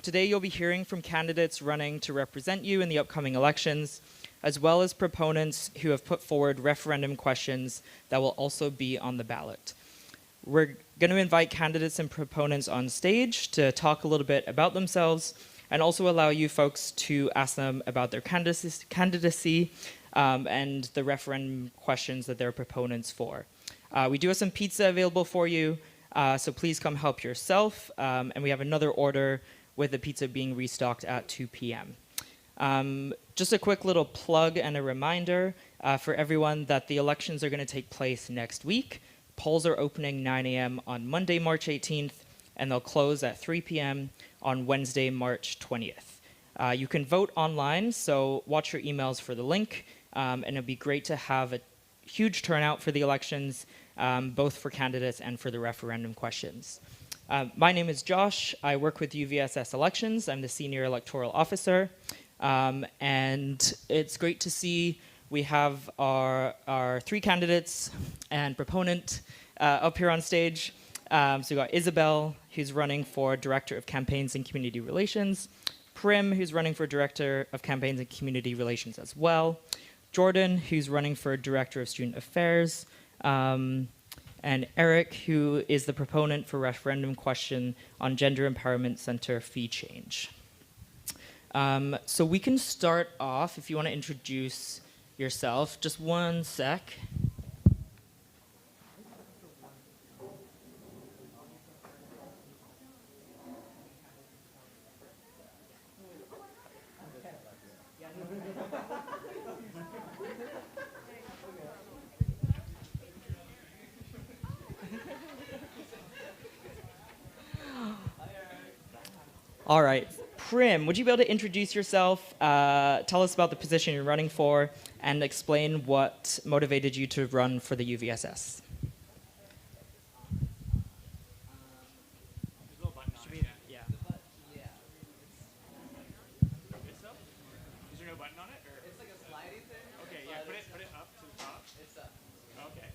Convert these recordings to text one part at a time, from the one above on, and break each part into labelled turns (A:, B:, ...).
A: Today you'll be hearing from candidates running to represent you in the upcoming elections, as well as proponents who have put forward referendum questions that will also be on the ballot. We're going to invite candidates and proponents on stage to talk a little bit about themselves and also allow you folks to ask them about their candidacy and the referendum questions that they're proponents for. We do have some pizza available for you, so please come help yourself. And we have another order with the pizza being restocked at 2 p.m. Just a quick little plug and a reminder for everyone that the elections are going to take place next week. Polls are opening 9 a.m. on Monday, March 18th, and they'll close at 3 p.m. on Wednesday, March 20th. You can vote online, so watch your emails for the link, and it'll be great to have a huge turnout for the elections, both for candidates and for the referendum questions. My name is Josh. I work with UVSS Elections. I'm the Senior Electoral Officer. And it's great to see we have our three candidates and proponent up here on stage. So we've got Isabel, who's running for Director of Campaigns and Community Relations. Prim, who's running for Director of Campaigns and Community Relations as well. Jordan, who's running for Director of Student Affairs. And Eric, who is the proponent for referendum question on Gender Empowerment Center fee change. So we can start off, if you want to introduce yourself, just one sec. All right. Prim, would you be able to introduce yourself, tell us about the position you're running for, and explain what motivated you to run for the UVSS?
B: Is there no button on it? Or? It's like a slidey thing. Okay, yeah, put it up to the top. It's up. Okay.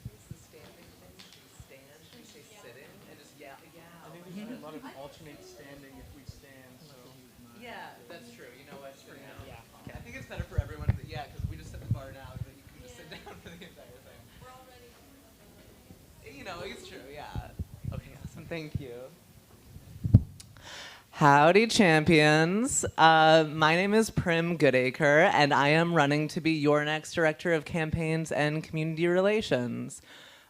B: It's the standing thing. You stand, you say sitting, and just yeah.
C: I think there's a lot of alternate standing if we stand, so.
B: Yeah, that's true. You know what? For now.
A: Yeah.
B: Okay, I think it's better for everyone. Yeah, because we just set the bar now, but you can just sit down for the entire thing. We're all ready. You know, it's true. Yeah. Okay, awesome. Thank you. Howdy, champions. My name is Prim Goodacre, and I am running to be your next Director of Campaigns and Community Relations.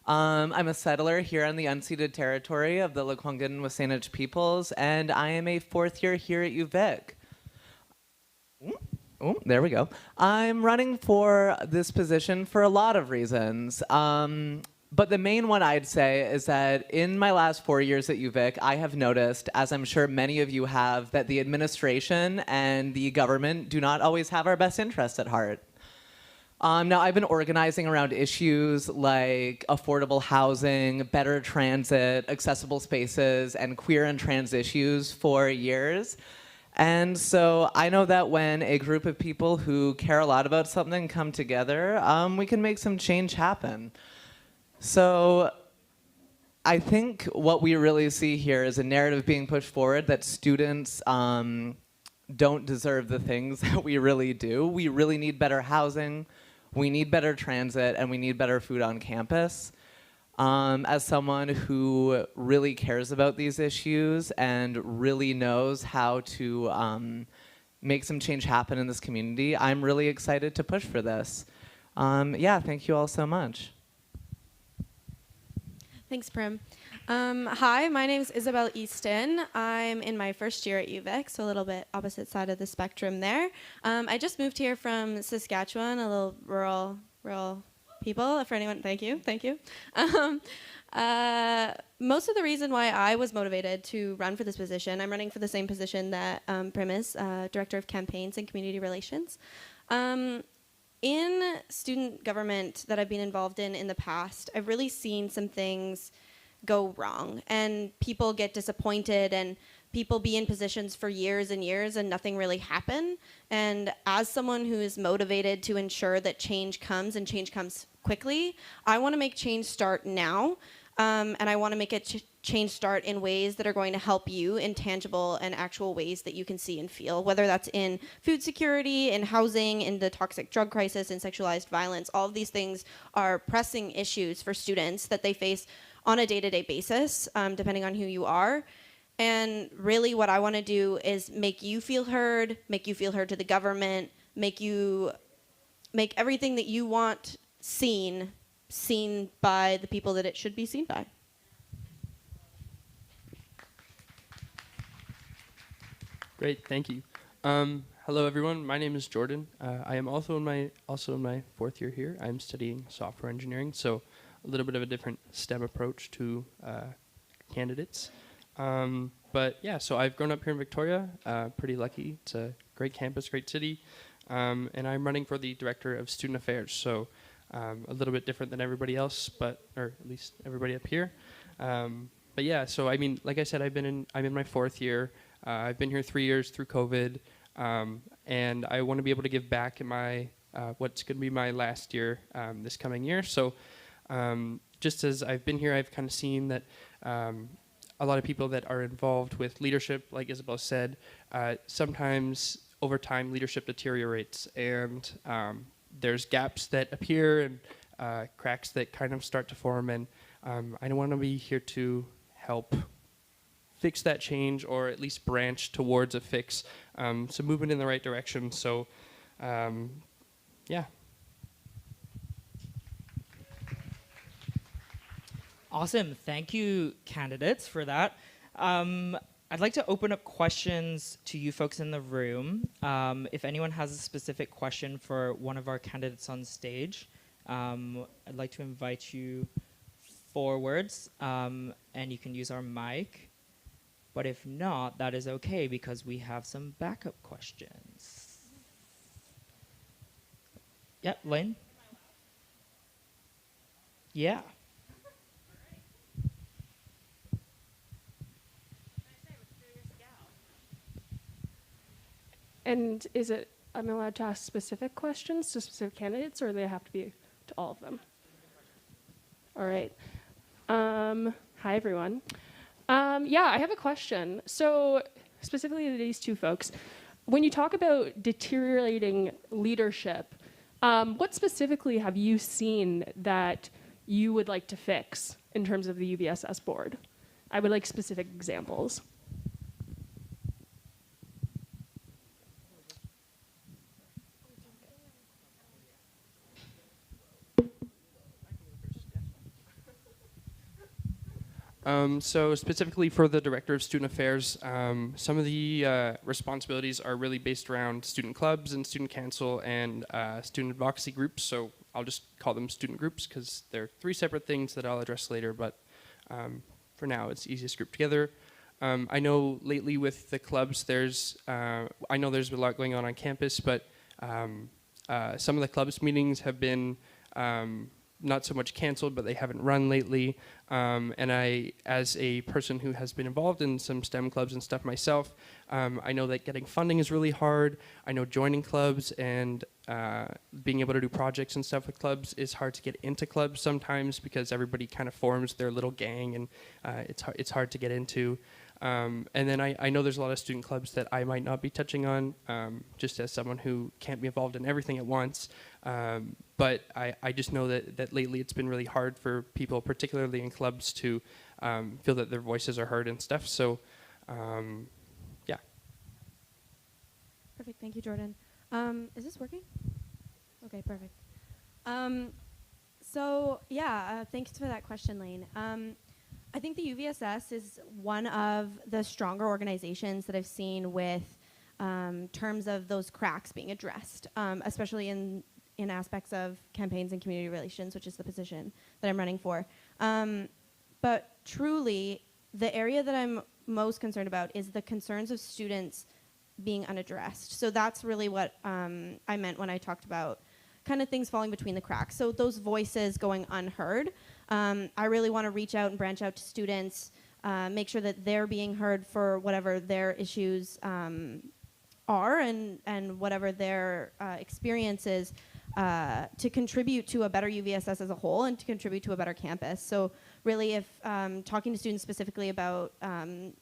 B: I'm a settler here on the unceded territory of the Lekwungen Wasanich peoples, and I am a fourth year here at UVic. Oh, there we go. I'm running for this position for a lot of reasons. But the main one I'd say is that in my last 4 years at UVic, I have noticed, as I'm sure many of you have, that the administration and the government do not always have our best interests at heart. Now, I've been organizing around issues like affordable housing, better transit, accessible spaces, and queer and trans issues for years. And so I know that when a group of people who care a lot about something come together, we can make some change happen. So I think what we really see here is a narrative being pushed forward that students don't deserve the things that we really do. We really need better housing, we need better transit, and we need better food on campus. As someone who really cares about these issues and really knows how to make some change happen in this community, I'm really excited to push for this. Yeah, thank you all so much.
D: Thanks, Prim. Hi, my name is Isabel Easton. I'm in my first year at UVic, so a little bit opposite side of the spectrum there. I just moved here from Saskatchewan, a little rural people. For anyone, thank you. Most of the reason why I was motivated to run for this position, I'm running for the same position that Prim is, Director of Campaigns and Community Relations. In student government that I've been involved in the past, I've really seen some things go wrong, and people get disappointed and people be in positions for years and years and nothing really happen. And as someone who is motivated to ensure that change comes and change comes quickly, I want to make change start now. And I want to make it change start in ways that are going to help you in tangible and actual ways that you can see and feel, whether that's in food security, in housing, in the toxic drug crisis, in sexualized violence. All of these things are pressing issues for students that they face on a day-to-day basis, depending on who you are. And really what I want to do is make you feel heard to the government, make everything that you want seen by the people that it should be seen by.
C: Great, thank you. Hello, everyone. My name is Jordan. I am also in my 4th year here. I'm studying software engineering, so a little bit of a different STEM approach to candidates. But yeah, so I've grown up here in Victoria. Pretty lucky. It's a great campus, great city, and I'm running for the director of student affairs. So a little bit different than everybody else, or at least everybody up here. But yeah, so I mean, like I said, I'm in my 4th year. I've been here 3 years through COVID, and I want to be able to give back in my what's going to be my last year this coming year. So just as I've been here, I've kind of seen that a lot of people that are involved with leadership, like Isabel said, sometimes over time leadership deteriorates, and there's gaps that appear and cracks that kind of start to form, and I want to be here to help fix that change, or at least branch towards a fix, so moving in the right direction. So yeah.
A: Awesome. Thank you, candidates, for that. I'd like to open up questions to you folks in the room. If anyone has a specific question for one of our candidates on stage, I'd like to invite you forwards, and you can use our mic. But if not, that is okay, because we have some backup questions. Yep, Lane? Yeah.
E: And is it, I'm allowed to ask specific questions to specific candidates, or do they have to be to all of them? All right. Hi, everyone. Yeah, I have a question. So specifically to these two folks, when you talk about deteriorating leadership, what specifically have you seen that you would like to fix in terms of the UVSS board? I would like specific examples.
C: So specifically for the Director of Student Affairs, some of the responsibilities are really based around student clubs and student council and student advocacy groups. So I'll just call them student groups because they're 3 separate things that I'll address later, but for now it's easiest grouped together. I know lately with the clubs I know there's a lot going on campus, but some of the clubs meetings have been not so much canceled, but they haven't run lately. And I, as a person who has been involved in some STEM clubs and stuff myself, I know that getting funding is really hard. I know joining clubs and being able to do projects and stuff with clubs is hard to get into clubs sometimes because everybody kind of forms their little gang, and it's hard to get into. And then I know there's a lot of student clubs that I might not be touching on, just as someone who can't be involved in everything at once. But I just know that lately it's been really hard for people, particularly in clubs, to feel that their voices are heard and stuff. So, yeah.
D: Perfect. Thank you, Jordan. Is this working? Okay, perfect. So, yeah, thanks for that question, Lane. I think the UVSS is one of the stronger organizations that I've seen with terms of those cracks being addressed, especially in aspects of campaigns and community relations, which is the position that I'm running for. But truly, the area that I'm most concerned about is the concerns of students being unaddressed. So that's really what I meant when I talked about kind of things falling between the cracks. So those voices going unheard. I really want to reach out and branch out to students make sure that they're being heard for whatever their issues are and whatever their experiences to contribute to a better UVSS as a whole and to contribute to a better campus. So really, if talking to students specifically about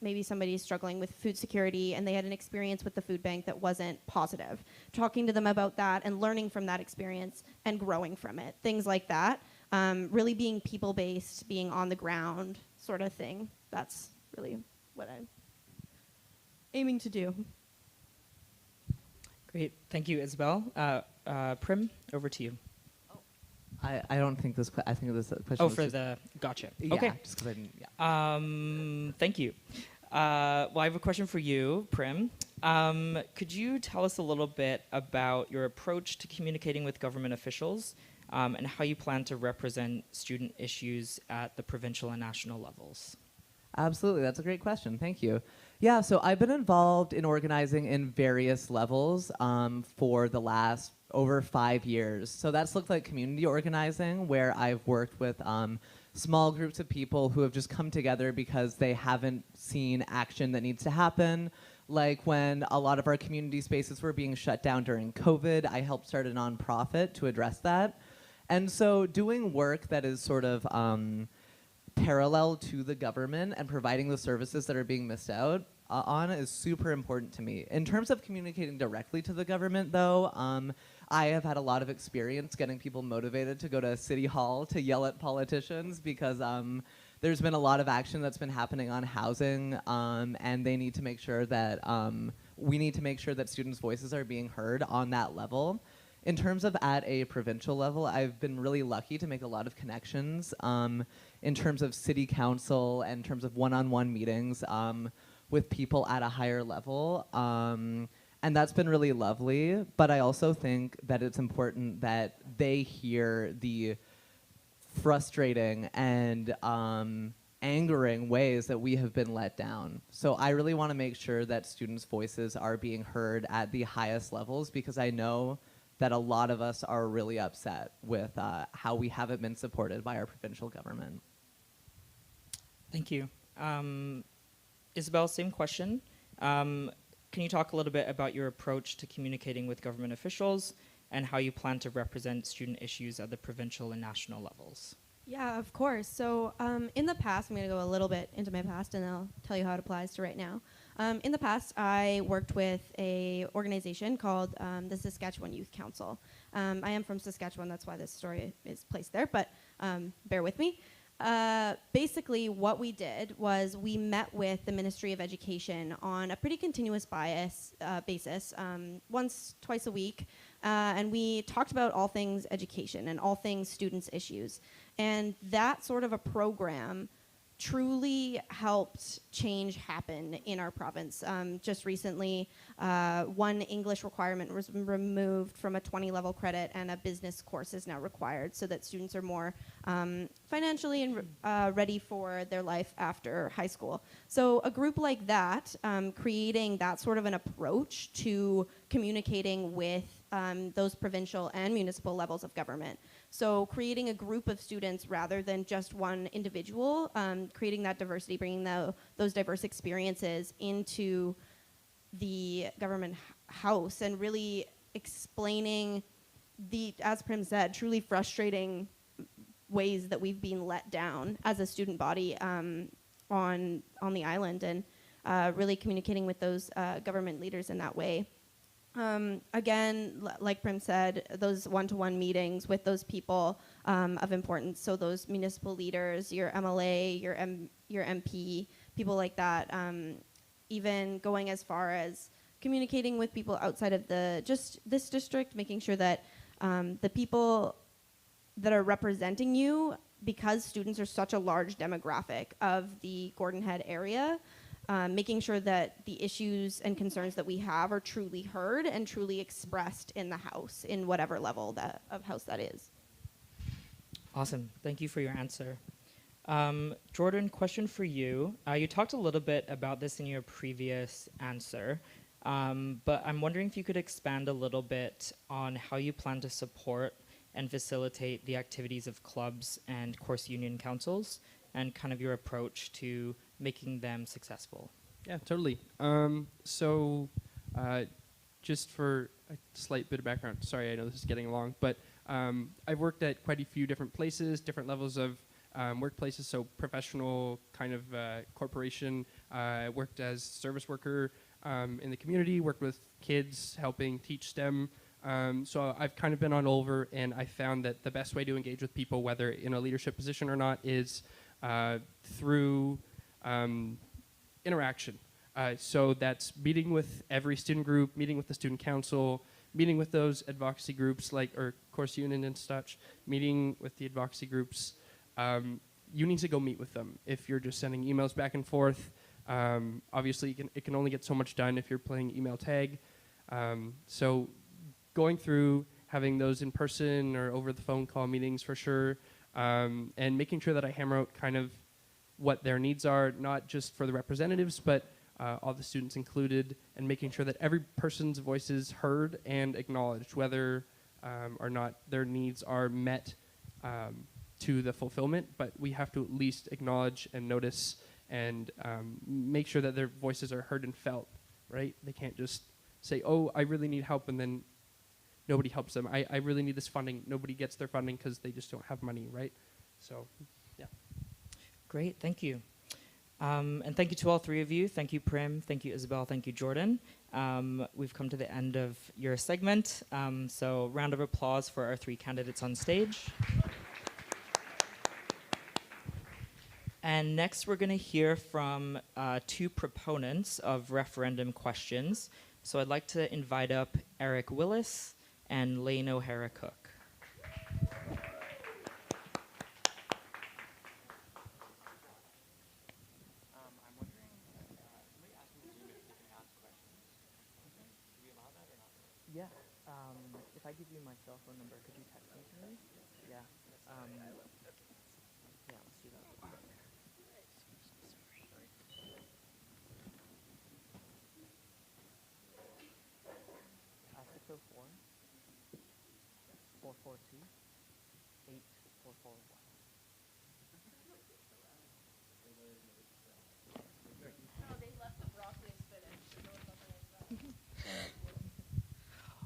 D: maybe somebody struggling with food security and they had an experience with the food bank that wasn't positive, talking to them about that and learning from that experience and growing from it, things like that. Really being people-based, being on the ground sort of thing. That's really what I'm aiming to do.
A: Great. Thank you, Isabel. Prim, over to you.
B: I don't think this. I think this question.
A: Oh,
B: was
A: for
B: just,
A: the gotcha.
B: yeah,
A: Okay.
B: just because I didn't. Yeah.
A: Thank you. Well, I have a question for you, Prim. Could you tell us a little bit about your approach to communicating with government officials and how you plan to represent student issues at the provincial and national levels?
B: Absolutely, that's a great question. Thank you. Yeah, so I've been involved in organizing in various levels for the last over 5 years. So that's looked like community organizing, where I've worked with small groups of people who have just come together because they haven't seen action that needs to happen. Like when a lot of our community spaces were being shut down during COVID, I helped start a nonprofit to address that. And so doing work that is sort of parallel to the government and providing the services that are being missed out on is super important to me. In terms of communicating directly to the government, though, I have had a lot of experience getting people motivated to go to City Hall to yell at politicians because there's been a lot of action that's been happening on housing, and they need to make sure that we need to make sure that students' voices are being heard on that level. In terms of at a provincial level, I've been really lucky to make a lot of connections in terms of city council and in terms of one-on-one meetings with people at a higher level. And that's been really lovely. But I also think that it's important that they hear the frustrating and angering ways that we have been let down. So I really want to make sure that students' voices are being heard at the highest levels because I know that a lot of us are really upset with how we haven't been supported by our provincial government.
A: Thank you. Isabel, same question. Can you talk a little bit about your approach to communicating with government officials and how you plan to represent student issues at the provincial and national levels?
D: Yeah, of course. So in the past, I'm going to go a little bit into my past and I'll tell you how it applies to right now. In the past, I worked with a organization called the Saskatchewan Youth Council. I am from Saskatchewan, that's why this story is placed there, but bear with me. Basically, what we did was we met with the Ministry of Education on a pretty continuous basis, once, twice a week, and we talked about all things education and all things students' issues. And that sort of a program truly helped change happen in our province. Just recently, one English requirement was removed from a 20-level credit and a business course is now required so that students are more financially and ready for their life after high school. So a group like that, creating that sort of an approach to communicating with those provincial and municipal levels of government. So creating a group of students rather than just one individual, creating that diversity, bringing those diverse experiences into the government house and really explaining the, as Prim said, truly frustrating ways that we've been let down as a student body on the island and really communicating with those government leaders in that way. Again, like Prim said, those one-to-one meetings with those people of importance, so those municipal leaders, your MLA, your MP, people like that, even going as far as communicating with people outside of just this district, making sure that the people that are representing you, because students are such a large demographic of the Gordon Head area, making sure that the issues and concerns that we have are truly heard and truly expressed in the house, in whatever level of house that is.
A: Awesome. Thank you for your answer. Jordan, question for you. You talked a little bit about this in your previous answer, but I'm wondering if you could expand a little bit on how you plan to support and facilitate the activities of clubs and course union councils and kind of your approach to making them successful?
C: Yeah, totally. Just for a slight bit of background, sorry, I know this is getting long, but I've worked at quite a few different places, different levels of workplaces, so professional kind of corporation. I worked as service worker in the community, worked with kids, helping teach STEM. So I've kind of been on over, and I found that the best way to engage with people, whether in a leadership position or not, is through interaction. So that's meeting with every student group, meeting with the student council, meeting with those advocacy groups or course union and such, meeting with the advocacy groups. You need to go meet with them. If you're just sending emails back and forth, obviously it can only get so much done if you're playing email tag. So going through, having those in person or over the phone call meetings for sure, and making sure that I hammer out kind of what their needs are, not just for the representatives, but all the students included, and making sure that every person's voice is heard and acknowledged, whether or not their needs are met to the fulfillment, but we have to at least acknowledge and notice and make sure that their voices are heard and felt, right? They can't just say, oh, I really need help, and then nobody helps them. I really need this funding. Nobody gets their funding because they just don't have money, right? So, yeah.
A: Great, thank you. And thank you to all three of you. Thank you, Prim. Thank you, Isabel. Thank you, Jordan. We've come to the end of your segment. So round of applause for our three candidates on stage. And next, we're going to hear from two proponents of referendum questions. So I'd like to invite up Eric Willis and Lane O'Hara-Cook. Yeah. If I give you my cell phone number, could you text me to me? Yeah. Yeah, let's do that real quick. Uh, 604 442 8441.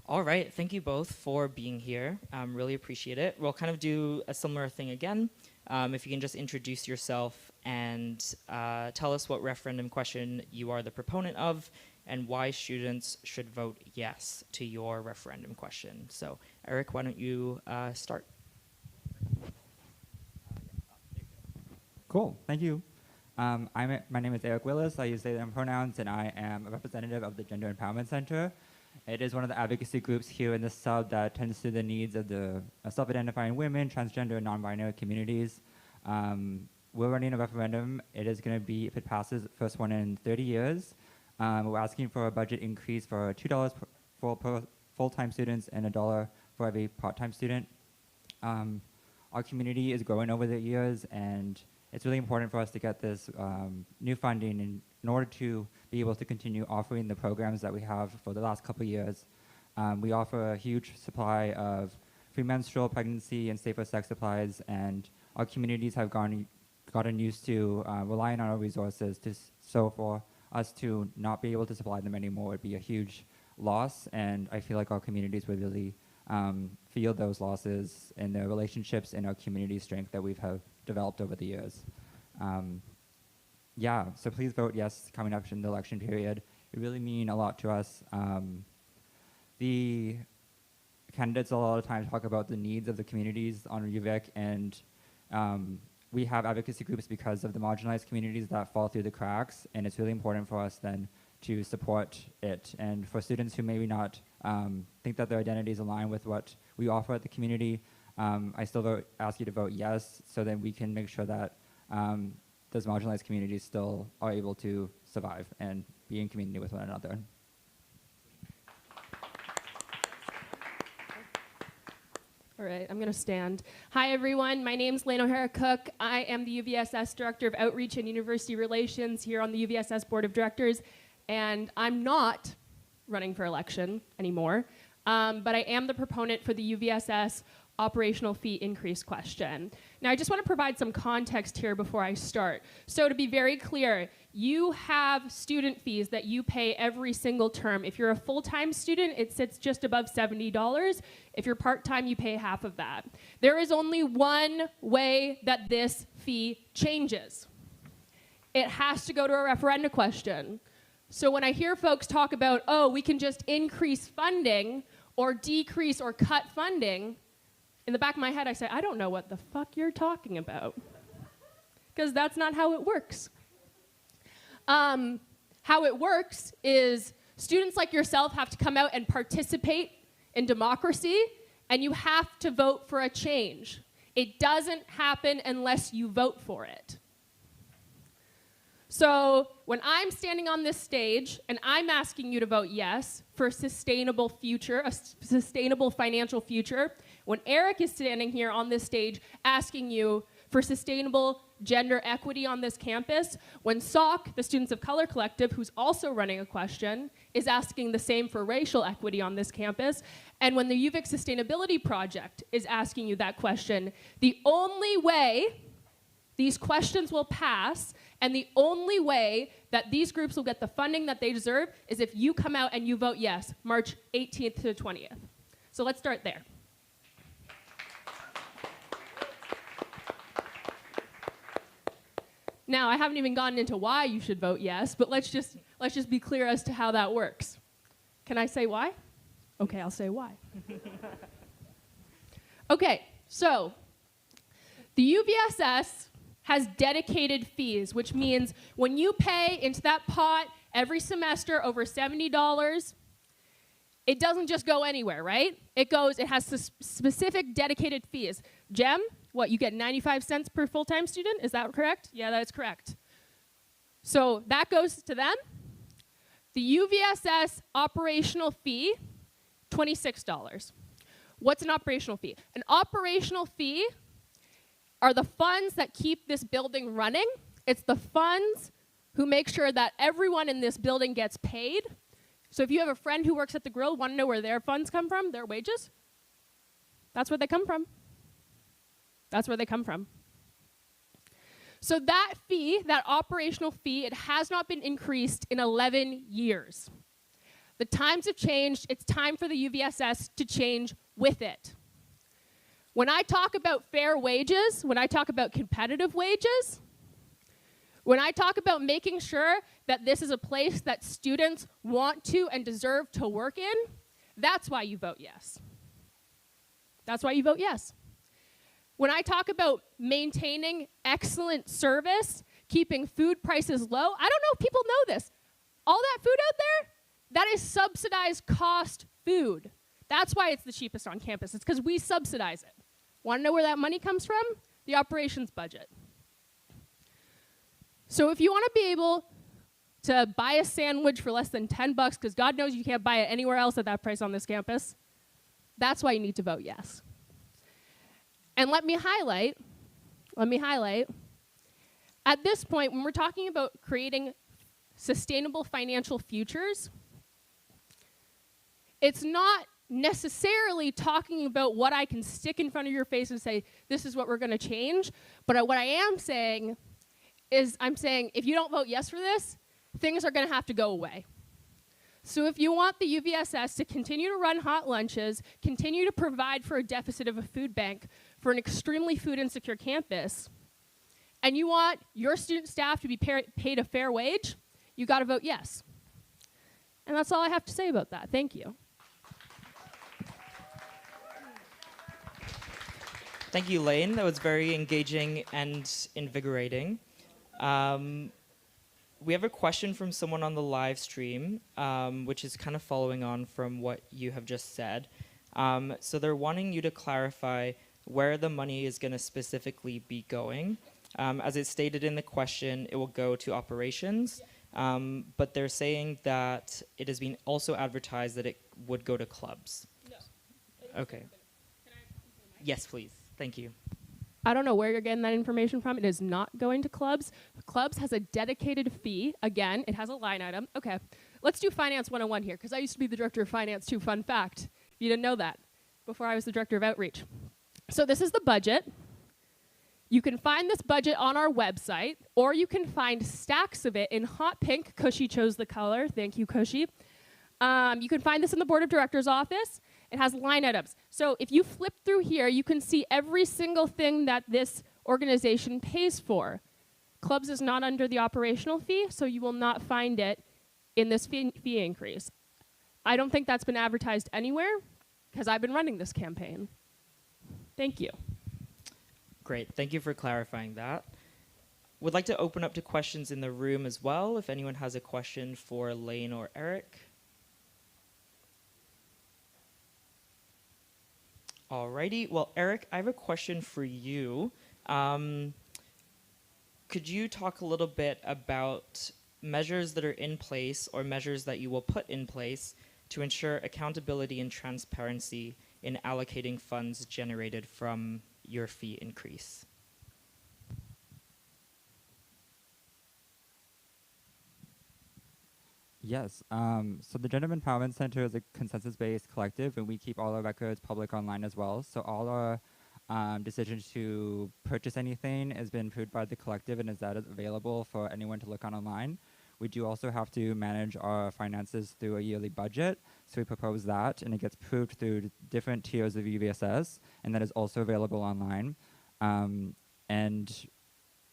A: All right, thank you both for being here. Really appreciate it. We'll kind of do a similar thing again. If you can just introduce yourself and tell us what referendum question you are the proponent of and why students should vote yes to your referendum question. So, Eric, why don't you start?
F: Cool, thank you. My name is Eric Willis. I use they, them pronouns, and I am a representative of the Gender Empowerment Center. It is one of the advocacy groups here in the Sub that tends to the needs of the self-identifying women, transgender, and non-binary communities. We're running a referendum. It is going to be, if it passes, the first one in 30 years. We're asking for a budget increase for $2 per full-time students and $1 for every part-time student. Our community is growing over the years, and it's really important for us to get this new funding in order to be able to continue offering the programs that we have for the last couple of years. We offer a huge supply of free menstrual, pregnancy, and safer sex supplies, and our communities have gotten used to relying on our resources. So for us to not be able to supply them anymore would be a huge loss, and I feel like our communities would really feel those losses in the relationships and our community strength that we've developed over the years. Yeah, so please vote yes coming up in the election period. It really mean a lot to us. The candidates a lot of times talk about the needs of the communities on UVic, and we have advocacy groups because of the marginalized communities that fall through the cracks, and it's really important for us then to support it. And for students who maybe not think that their identities align with what we offer at the community, I still ask you to vote yes, so that we can make sure that those marginalized communities still are able to survive and be in community with one another.
E: All right, I'm going to stand. Hi, everyone. My name's Lane O'Hara-Cook. I am the UVSS Director of Outreach and University Relations here on the UVSS Board of Directors, and I'm not running for election anymore, but I am the proponent for the UVSS operational fee increase question. Now, I just want to provide some context here before I start. So to be very clear, you have student fees that you pay every single term. If you're a full-time student, it sits just above $70. If you're part-time, you pay half of that. There is only one way that this fee changes. It has to go to a referenda question. So when I hear folks talk about, oh, we can just increase funding or decrease or cut funding, in the back of my head I say, I don't know what the fuck you're talking about. Because that's not how it works. How it works is students like yourself have to come out and participate in democracy, and you have to vote for a change. It doesn't happen unless you vote for it. So when I'm standing on this stage and I'm asking you to vote yes for a sustainable future, a sustainable financial future, when Eric is standing here on this stage asking you for sustainable gender equity on this campus, when SOC, the Students of Color Collective, who's also running a question, is asking the same for racial equity on this campus, and when the UVic Sustainability Project is asking you that question, the only way these questions will pass and the only way that these groups will get the funding that they deserve is if you come out and you vote yes, March 18th to the 20th. So let's start there. Now, I haven't even gotten into why you should vote yes, but let's just be clear as to how that works. Can I say why? Okay, I'll say why. Okay, so the UVSS has dedicated fees, which means when you pay into that pot every semester over $70, it doesn't just go anywhere, right? It has specific dedicated fees. Jem, what, you get 95 cents per full-time student? Is that correct? Yeah, that's correct. So that goes to them. The UVSS operational fee, $26. What's an operational fee? An operational fee are the funds that keep this building running. It's the funds who make sure that everyone in this building gets paid. So if you have a friend who works at the grill, want to know where their funds come from, their wages? That's where they come from. That's where they come from. So that fee, that operational fee, it has not been increased in 11 years. The times have changed. It's time for the UVSS to change with it. When I talk about fair wages, when I talk about competitive wages, when I talk about making sure that this is a place that students want to and deserve to work in, that's why you vote yes. That's why you vote yes. When I talk about maintaining excellent service, keeping food prices low, I don't know if people know this. All that food out there, that is subsidized cost food. That's why it's the cheapest on campus. It's because we subsidize it. Want to know where that money comes from? The operations budget. So if you want to be able to buy a sandwich for less than 10 bucks, because God knows you can't buy it anywhere else at that price on this campus, that's why you need to vote yes. And let me highlight, at this point, when we're talking about creating sustainable financial futures, it's not necessarily talking about what I can stick in front of your face and say, this is what we're going to change. But what I am saying is I'm saying, if you don't vote yes for this, things are going to have to go away. So if you want the UVSS to continue to run hot lunches, continue to provide for a deficit of a food bank for an extremely food insecure campus, and you want your student staff to be paid a fair wage, you got to vote yes. And that's all I have to say about that. Thank you.
A: Thank you, Lane. That was very engaging and invigorating. We have a question from someone on the live stream, which is kind of following on from what you have just said. So they're wanting you to clarify where the money is going to specifically be going. As it's stated in the question, it will go to operations, but they're saying that it has been also advertised that it would go to clubs. No. Okay. Yes, please. Thank you.
E: I don't know where you're getting that information from. It is not going to clubs. Clubs has a dedicated fee. Again, it has a line item. Okay, let's do Finance 101 here, because I used to be the director of finance too. Fun fact, you didn't know that, before I was the director of outreach. So this is the budget. You can find this budget on our website, or you can find stacks of it in hot pink. Cushy chose the color. Thank you, Cushy. You can find this in the board of directors office. It has line items. So if you flip through here, you can see every single thing that this organization pays for. Clubs is not under the operational fee, so you will not find it in this fee increase. I don't think that's been advertised anywhere, because I've been running this campaign. Thank you.
A: Great. Thank you for clarifying that. Would like to open up to questions in the room as well, if anyone has a question for Lane or Eric. Alrighty. Well, Eric, I have a question for you. Could you talk a little bit about measures that are in place or measures that you will put in place to ensure accountability and transparency in allocating funds generated from your fee increase?
F: Yes. So the Gender Empowerment Center is a consensus-based collective, and we keep all our records public online as well. So all our decisions to purchase anything has been approved by the collective and is that available for anyone to look on online. We do also have to manage our finances through a yearly budget, so we propose that, and it gets approved through different tiers of UVSS, and that is also available online. And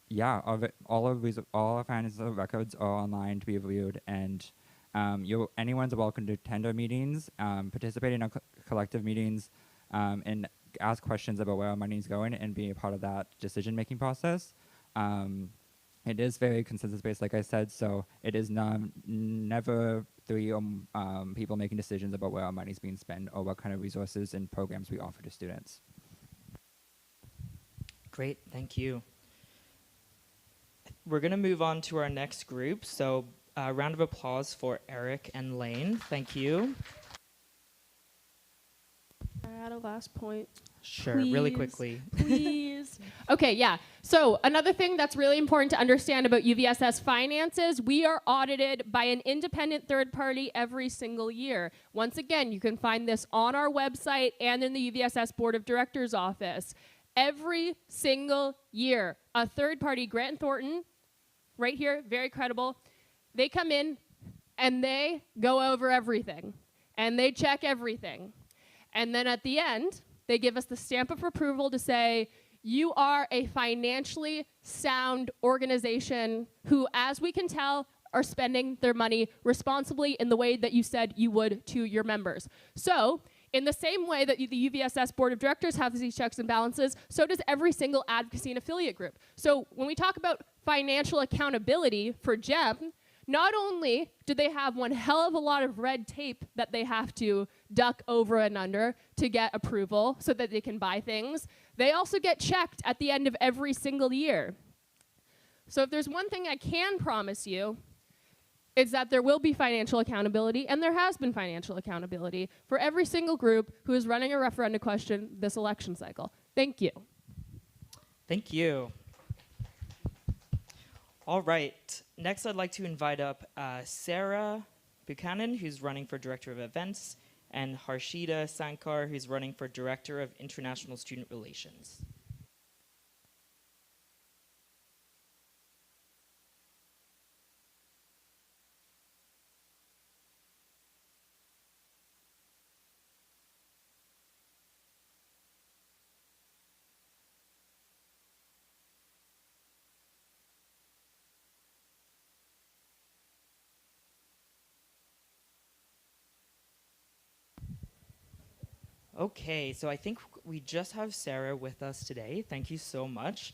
F: yeah, all our financial records are online to be reviewed, and anyone's welcome to attend our meetings, participate in our collective meetings, and ask questions about where our money is going and be a part of that decision-making process. It is very consensus-based, like I said, so it is never three people making decisions about where our money is being spent or what kind of resources and programs we offer to students.
A: Great, thank you. We're going to move on to our next group, so a round of applause for Eric and Lane. Thank you.
E: I had a last point.
A: Sure,
E: Please,
A: really quickly.
E: Please. Okay, yeah. So another thing that's really important to understand about UVSS finances, we are audited by an independent third party every single year. Once again, you can find this on our website and in the UVSS Board of Directors office. Every single year, a third party, Grant Thornton, right here, very credible, they come in and they go over everything and they check everything. And then at the end, they give us the stamp of approval to say, you are a financially sound organization who, as we can tell, are spending their money responsibly in the way that you said you would to your members. So, in the same way that the UVSS Board of Directors has these checks and balances, so does every single advocacy and affiliate group. So when we talk about financial accountability for GEM, not only do they have one hell of a lot of red tape that they have to duck over and under to get approval so that they can buy things, they also get checked at the end of every single year. So if there's one thing I can promise you, it's that there will be financial accountability, and there has been financial accountability for every single group who is running a referendum question this election cycle. Thank you.
A: Thank you. All right. Next, I'd like to invite up Sarah Buchanan, who's running for Director of Events, and Harshita Sankar, who's running for Director of International Student Relations. Okay, so I think we just have Sarah with us today. Thank you so much.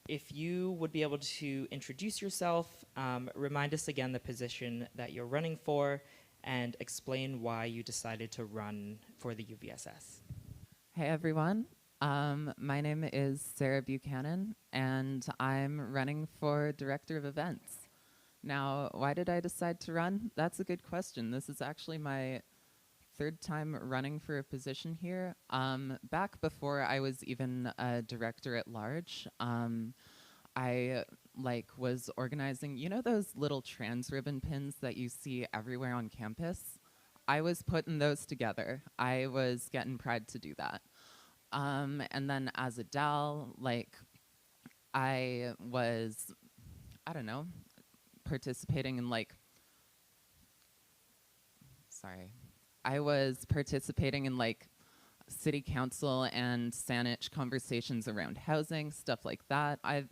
A: If you would be able to introduce yourself, remind us again the position that you're running for, and explain why you decided to run for the UVSS.
B: Hey everyone, my name is Sarah Buchanan, and I'm running for Director of Events. Now, why did I decide to run? That's a good question. This is actually my third time running for a position here. Back before I was even a director at large, I was organizing, you know those little trans ribbon pins that you see everywhere on campus? I was putting those together. I was getting pride to do that. And then as a DAL, like, I was, I don't know, participating in like, sorry, I was participating in like city council and Saanich conversations around housing, stuff like that. I've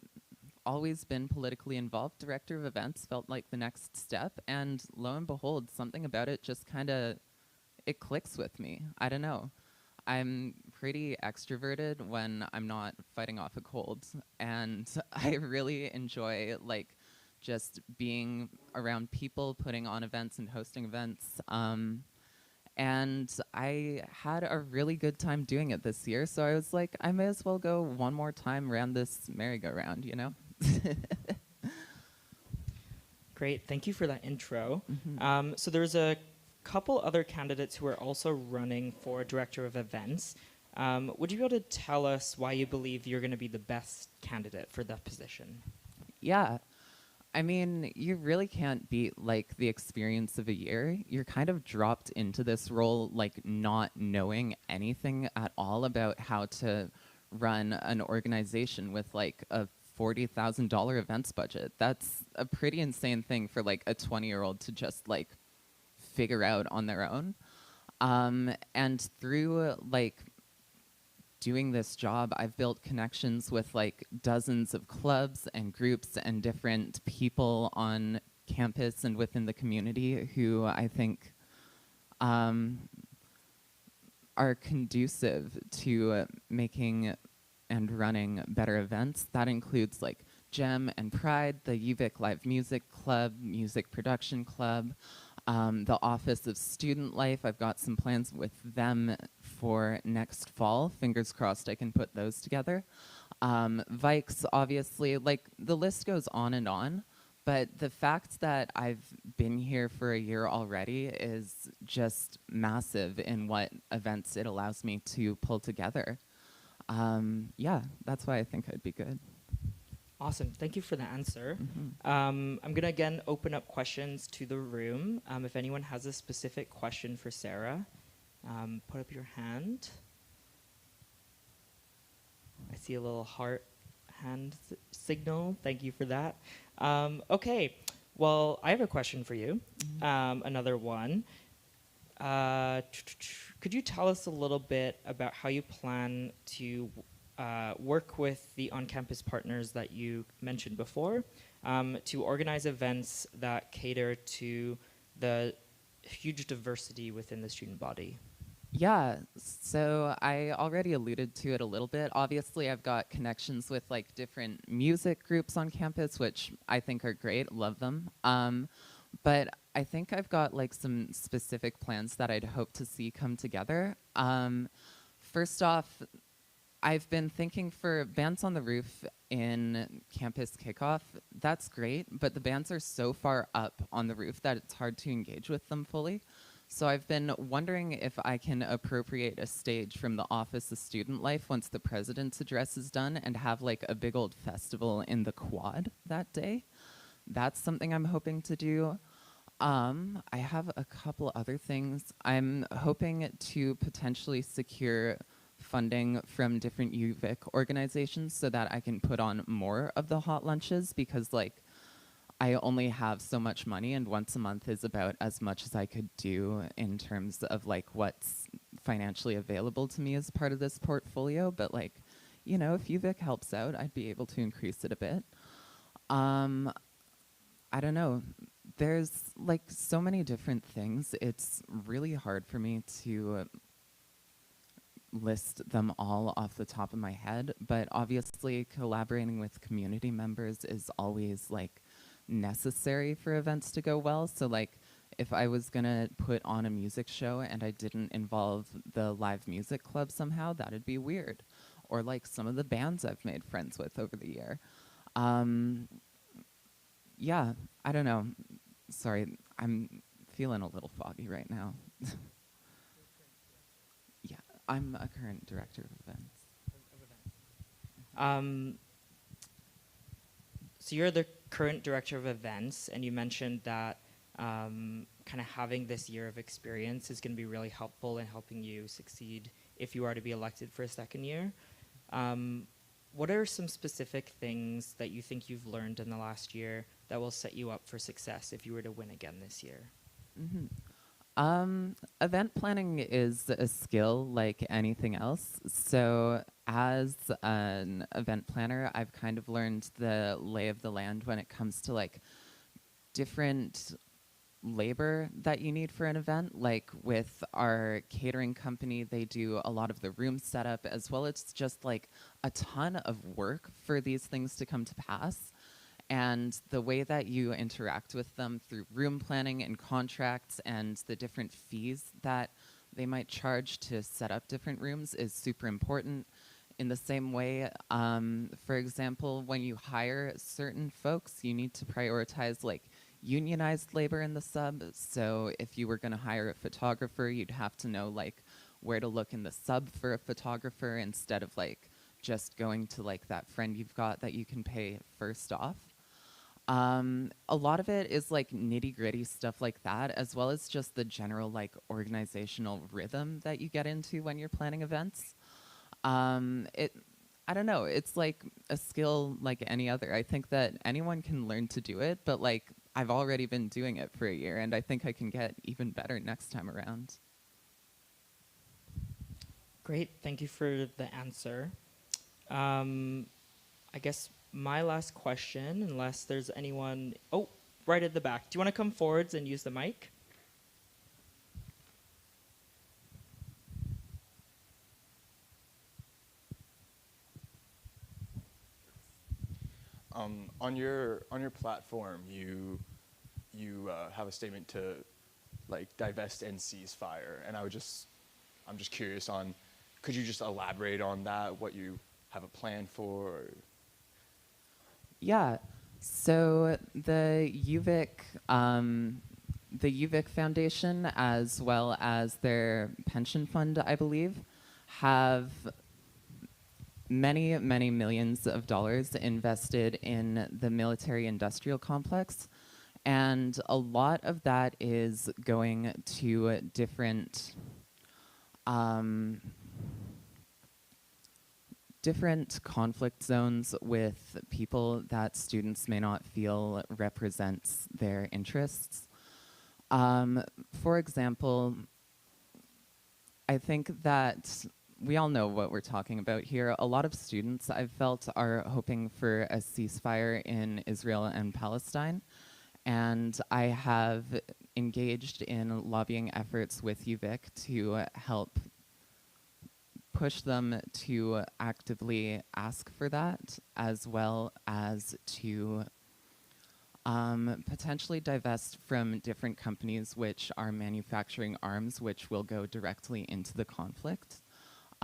B: always been politically involved. Director of events felt like the next step, and lo and behold, something about it just kind of, it clicks with me. I don't know. I'm pretty extroverted when I'm not fighting off a cold, and I really enjoy like just being around people, putting on events and hosting events. And I had a really good time doing it this year, so I was like, I may as well go one more time around this merry-go-round, you know?
A: Great, thank you for that intro. So there's a couple other candidates who are also running for director of events. Would you be able to tell us why you believe you're going to be the best candidate for that position?
B: Yeah. I mean, you really can't beat like the experience of a year. You're kind of dropped into this role like not knowing anything at all about how to run an organization with like a $40,000 events budget. That's a pretty insane thing for like a 20-year-old to just like figure out on their own. And through like doing this job, I've built connections with like dozens of clubs and groups and different people on campus and within the community who I think are conducive to making and running better events. That includes like GEM and Pride, the UVic Live Music Club, Music Production Club, the Office of Student Life. I've got some plans with them for next fall. Fingers crossed I can put those together. Vikes, obviously, like the list goes on and on. But the fact that I've been here for a year already is just massive in what events it allows me to pull together. Yeah, that's why I think I'd be good.
A: Awesome. Thank you for the answer. I'm going to again open up questions to the room. If anyone has a specific question for Sarah, put up your hand. I see a little heart hand signal. Thank you for that. Okay. Well, I have a question for you. Another one. Could you tell us a little bit about how you plan to work with the on-campus partners that you mentioned before to organize events that cater to the huge diversity within the student body?
B: Yeah, so I already alluded to it a little bit. Obviously, I've got connections with like different music groups on campus, which I think are great, love them. But I think I've got like some specific plans that I'd hope to see come together. First off, I've been thinking for bands on the roof in campus kickoff. That's great, but the bands are so far up on the roof that it's hard to engage with them fully. So I've been wondering if I can appropriate a stage from the Office of Student Life once the president's address is done and have like a big old festival in the quad that day. That's something I'm hoping to do. I have a couple other things. I'm hoping to potentially secure funding from different UVic organizations so that I can put on more of the hot lunches, because like I only have so much money, and once a month is about as much as I could do in terms of like what's financially available to me as part of this portfolio. But like, you know, if UVic helps out, I'd be able to increase it a bit. I don't know. There's like so many different things. It's really hard for me to list them all off the top of my head, but obviously collaborating with community members is always like necessary for events to go well. So like if I was gonna put on a music show and I didn't involve the live music club somehow, that'd be weird. Or like some of the bands I've made friends with over the year. Yeah, I don't know. Sorry, I'm feeling a little foggy right now. Yeah, I'm a current director of events.
A: So you're the current director of events, and you mentioned that kind of having this year of experience is going to be really helpful in helping you succeed if you are to be elected for a second year. What are some specific things that you think you've learned in the last year that will set you up for success if you were to win again this year?
B: Event planning is a skill like anything else. So as an event planner, I've kind of learned the lay of the land when it comes to like different labor that you need for an event. Like with our catering company, they do a lot of the room setup as well. It's just like a ton of work for these things to come to pass. And the way that you interact with them through room planning and contracts and the different fees that they might charge to set up different rooms is super important. In the same way, for example, when you hire certain folks, you need to prioritize like unionized labor in the sub. So if you were going to hire a photographer, you'd have to know like where to look in the sub for a photographer instead of like just going to like that friend you've got that you can pay first off. A lot of it is like nitty gritty stuff like that, as well as just the general like organizational rhythm that you get into when you're planning events. I don't know, it's like a skill like any other. I think that anyone can learn to do it, but like I've already been doing it for a year and I think I can get even better next time around.
A: Great, thank you for the answer. I guess my last question, unless there's anyone, oh, right at the back. Do you want to come forwards and use the mic?
G: On your platform, you have a statement to like divest and cease fire, and I'm just curious on, could you just elaborate on that? What you have a plan for? Or?
B: Yeah. So the UVic Foundation, as well as their pension fund, I believe, have many, many millions of dollars invested in the military-industrial complex. And a lot of that is going to different conflict zones with people that students may not feel represents their interests. For example, I think that we all know what we're talking about here. A lot of students, I've felt, are hoping for a ceasefire in Israel and Palestine. And I have engaged in lobbying efforts with UVic to help push them to actively ask for that, as well as to potentially divest from different companies which are manufacturing arms which will go directly into the conflict.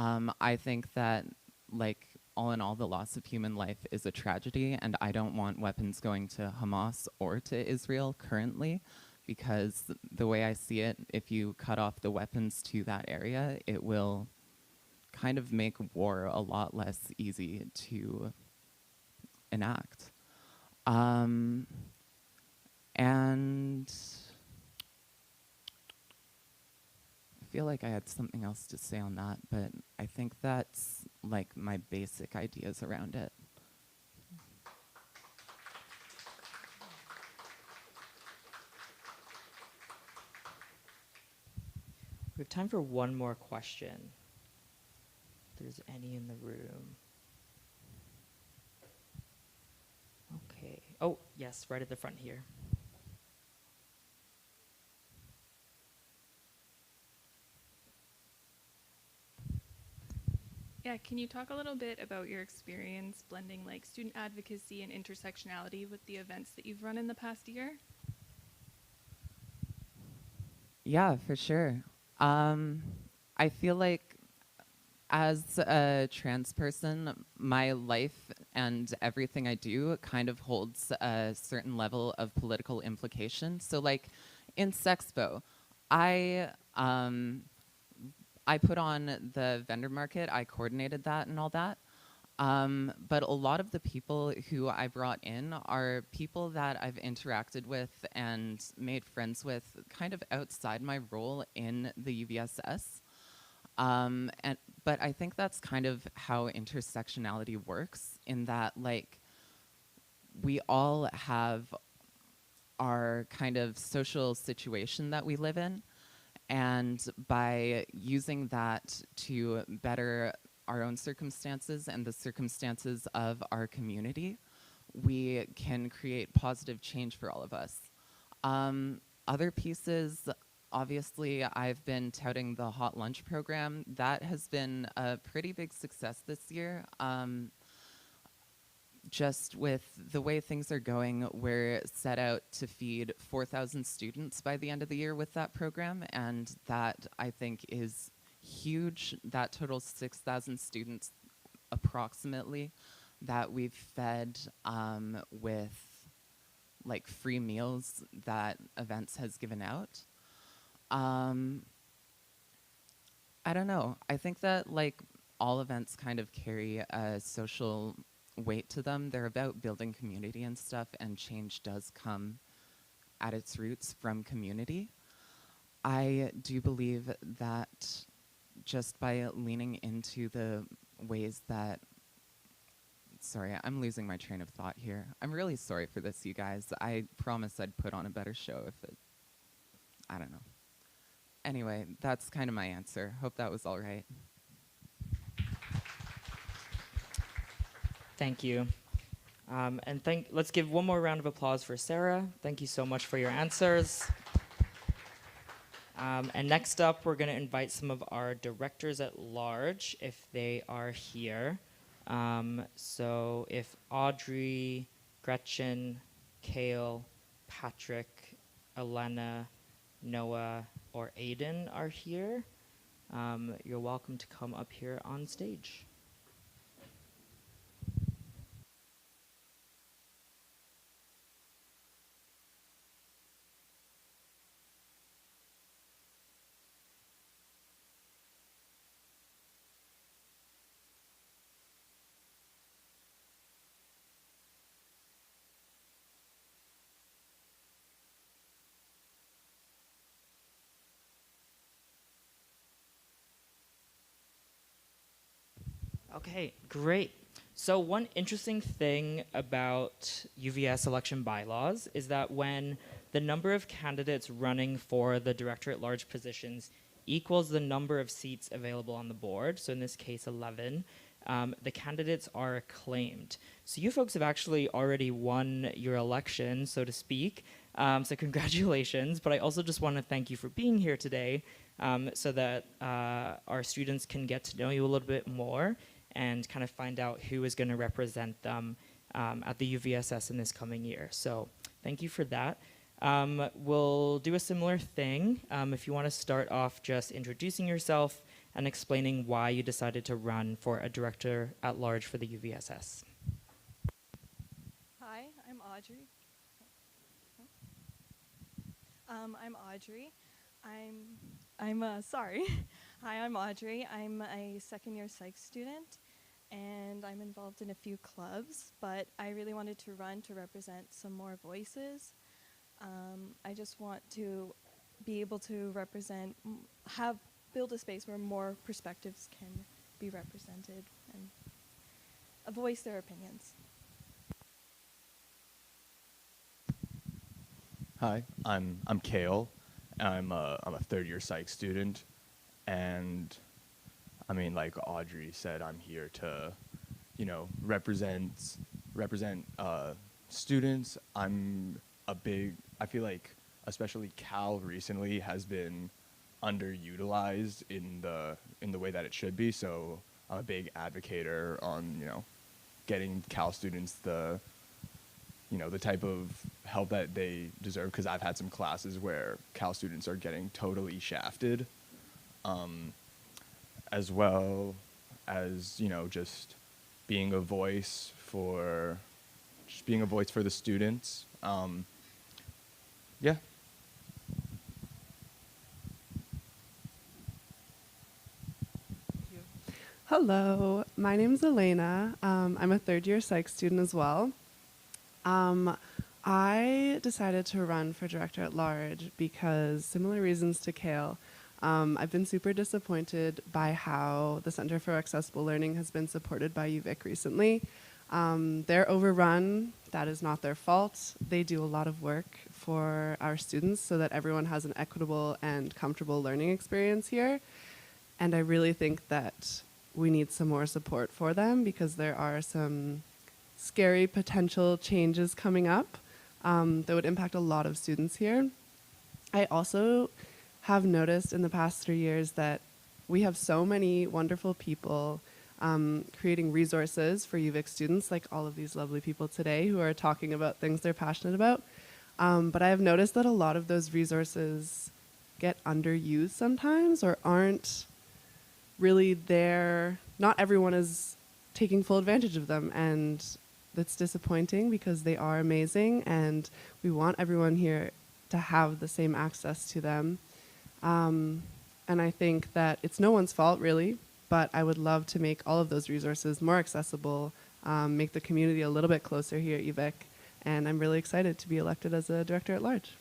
B: I think that, like, all in all, the loss of human life is a tragedy, and I don't want weapons going to Hamas or to Israel currently, because the way I see it, if you cut off the weapons to that area, it will kind of make war a lot less easy to enact. And I feel like I had something else to say on that, but I think that's like my basic ideas around it.
A: We have time for one more question. If there's any in the room. Okay. Oh, yes, right at the front here.
H: Yeah, can you talk a little bit about your experience blending like student advocacy and intersectionality with the events that you've run in the past year?
B: Yeah, for sure. I feel like as a trans person, my life and everything I do kind of holds a certain level of political implication. So like in Sexpo, I put on the vendor market, I coordinated that and all that. But a lot of the people who I brought in are people that I've interacted with and made friends with kind of outside my role in the UVSS.
I: But I think that's kind of how intersectionality works, in that, like, we all have our kind of social situation that we live in, and by using that to better our own circumstances and the circumstances of our community, we can create positive change for all of us. Other pieces, obviously, I've been touting the Hot Lunch program. That has been a pretty big success this year. Just with the way things are going, we're set out to feed 4,000 students by the end of the year with that program, and that, I think, is huge. That totals 6,000 students approximately that we've fed with like free meals that events has given out. I don't know. I think that, like, all events kind of carry a social weight to them. They're about building community and stuff, and change does come at its roots from community. I do believe that just by leaning into the ways that, sorry, I'm losing my train of thought here. I'm really sorry for this, you guys. I promise I'd put on a better show if it, I don't know. Anyway, that's kind of my answer. Hope that was all right.
A: Thank you. Let's give one more round of applause for Sarah. Thank you so much for your answers. And next up, we're going to invite some of our directors at large, if they are here. So if Audrey, Gretchen, Kale, Patrick, Elena, Noah, or Aiden are here, you're welcome to come up here on stage. Okay, great. So one interesting thing about UVS election bylaws is that when the number of candidates running for the director-at-large positions equals the number of seats available on the board, so in this case 11, the candidates are acclaimed. So you folks have actually already won your election, so to speak, so congratulations, but I also just want to thank you for being here today so that our students can get to know you a little bit more and kind of find out who is going to represent them at the UVSS in this coming year. So thank you for that. We'll do a similar thing. If you want to start off just introducing yourself and explaining why you decided to run for a director at large for the UVSS.
J: Hi, I'm Audrey. I'm Audrey. Sorry. Hi, I'm Audrey. I'm a second-year psych student, and I'm involved in a few clubs, but I really wanted to run to represent some more voices. I just want to be able to represent, build a space where more perspectives can be represented and voice their opinions.
G: Hi, I'm Kale. I'm a third-year psych student, and I mean, like Audrey said, I'm here to, represent students. I feel like especially Cal recently has been underutilized in the way that it should be. So I'm a big advocator on getting Cal students the type of help that they deserve, because I've had some classes where Cal students are getting totally shafted, as well as just being a voice for the students. Yeah.
K: Hello, my name's Elena. I'm a third-year psych student as well. I decided to run for director at large because, similar reasons to Kale, I've been super disappointed by how the Center for Accessible Learning has been supported by UVic recently. They're overrun. That is not their fault. They do a lot of work for our students so that everyone has an equitable and comfortable learning experience here. And I really think that we need some more support for them because there are some scary potential changes coming up that would impact a lot of students here. I also have noticed in the past 3 years that we have so many wonderful people creating resources for UVic students, like all of these lovely people today who are talking about things they're passionate about. But I have noticed that a lot of those resources get underused sometimes or aren't really there. Not everyone is taking full advantage of them, and that's disappointing because they are amazing and we want everyone here to have the same access to them. And I think that it's no one's fault really, but I would love to make all of those resources more accessible, make the community a little bit closer here at UVic, and I'm really excited to be elected as a director at large.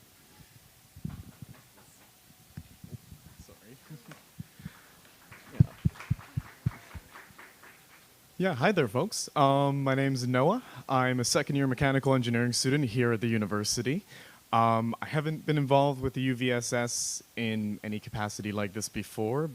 L: Yeah, hi there, folks. My name's Noah. I'm a second-year mechanical engineering student here at the university. I haven't been involved with the UVSS in any capacity like this before,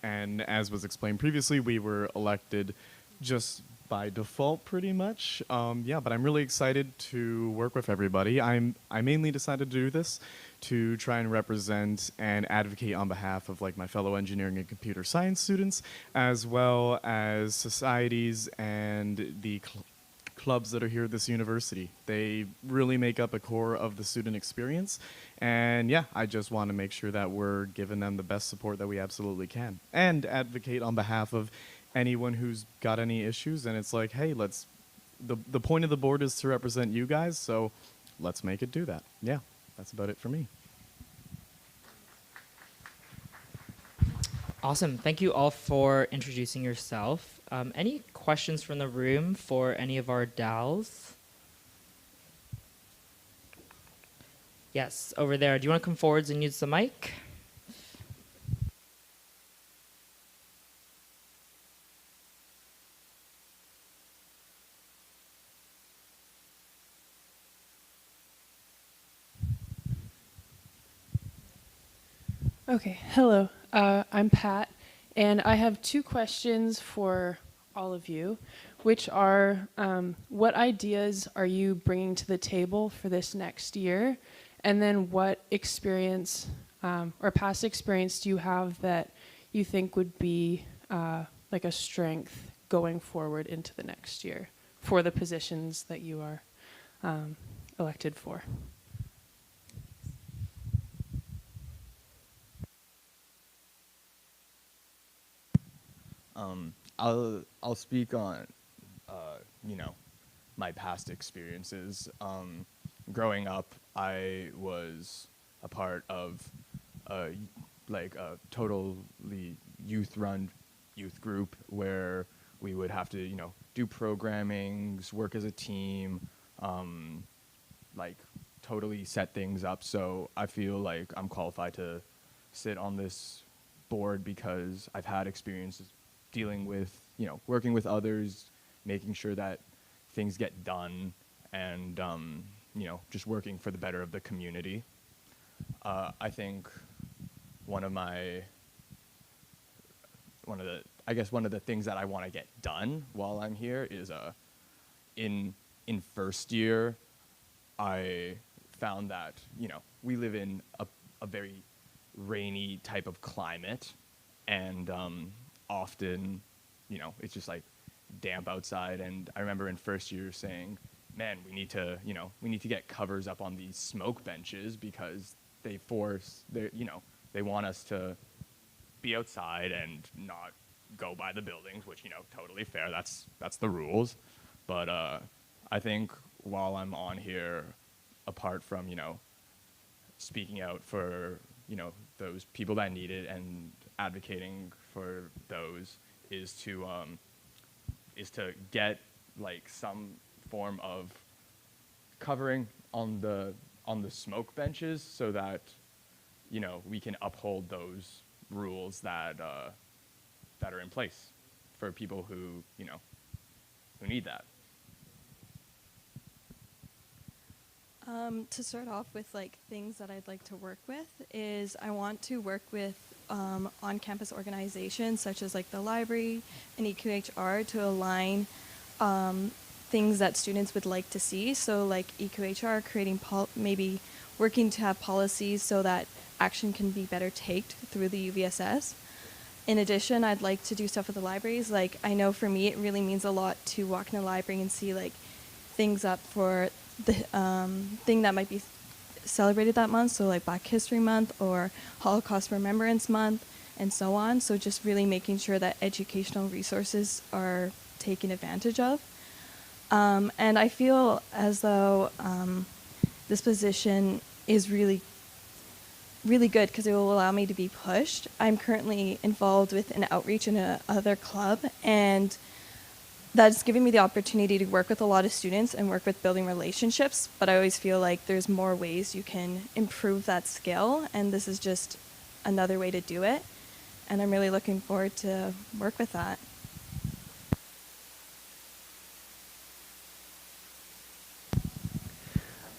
L: and as was explained previously, we were elected just by default, pretty much. But I'm really excited to work with everybody. I mainly decided to do this to try and represent and advocate on behalf of like my fellow engineering and computer science students, as well as societies and the clubs that are here at this university. They really make up a core of the student experience. And yeah, I just want to make sure that we're giving them the best support that we absolutely can and advocate on behalf of anyone who's got any issues. And it's like, hey, the point of the board is to represent you guys, so let's make it do that. Yeah, that's about it for me.
A: Awesome. Thank you all for introducing yourself. Any questions from the room for any of our DALs? Yes, over there. Do you want to come forwards and use the mic?
E: Okay, hello. I'm Pat, and I have 2 questions for all of you, which are what ideas are you bringing to the table for this next year? And then what experience or past experience do you have that you think would be like a strength going forward into the next year for the positions that you are elected for?
G: I'll speak on, my past experiences. Growing up, I was a part of a totally youth-run youth group where we would have to, do programmings, work as a team, totally set things up. So I feel like I'm qualified to sit on this board because I've had experiences dealing with, working with others, making sure that things get done, and, just working for the better of the community. I think one of the things that I want to get done while I'm here is in first year, I found that, we live in a very rainy type of climate, and often, it's just like damp outside. And I remember in first year saying, man, we need to get covers up on these smoke benches because they want us to be outside and not go by the buildings, which, totally fair. That's the rules. But I think while I'm on here, apart from, speaking out for, those people that need it and advocating for those is to get like some form of covering on the smoke benches so that, we can uphold those, rules that that are in place for people who, you know, who need that?
J: To start off with, like, things that I'd like to work with is I want to work with on-campus organizations such as like the library and EQHR to align things that students would like to see. So like EQHR creating maybe working to have policies so that action can be better taken through the UVSS. In addition, I'd like to do stuff with the libraries. Like, I know for me, it really means a lot to walk in a library and see like things up for the thing that might be celebrated that month. So like Black History Month or Holocaust Remembrance Month and so on. So just really making sure that educational resources are taken advantage of. And I feel as though this position is really good because it will allow me to be pushed. I'm currently involved with an outreach in another club, and that's giving me the opportunity to work with a lot of students and work with building relationships, but I always feel like there's more ways you can improve that skill, and this is just another way to do it, and I'm really looking forward to work with that.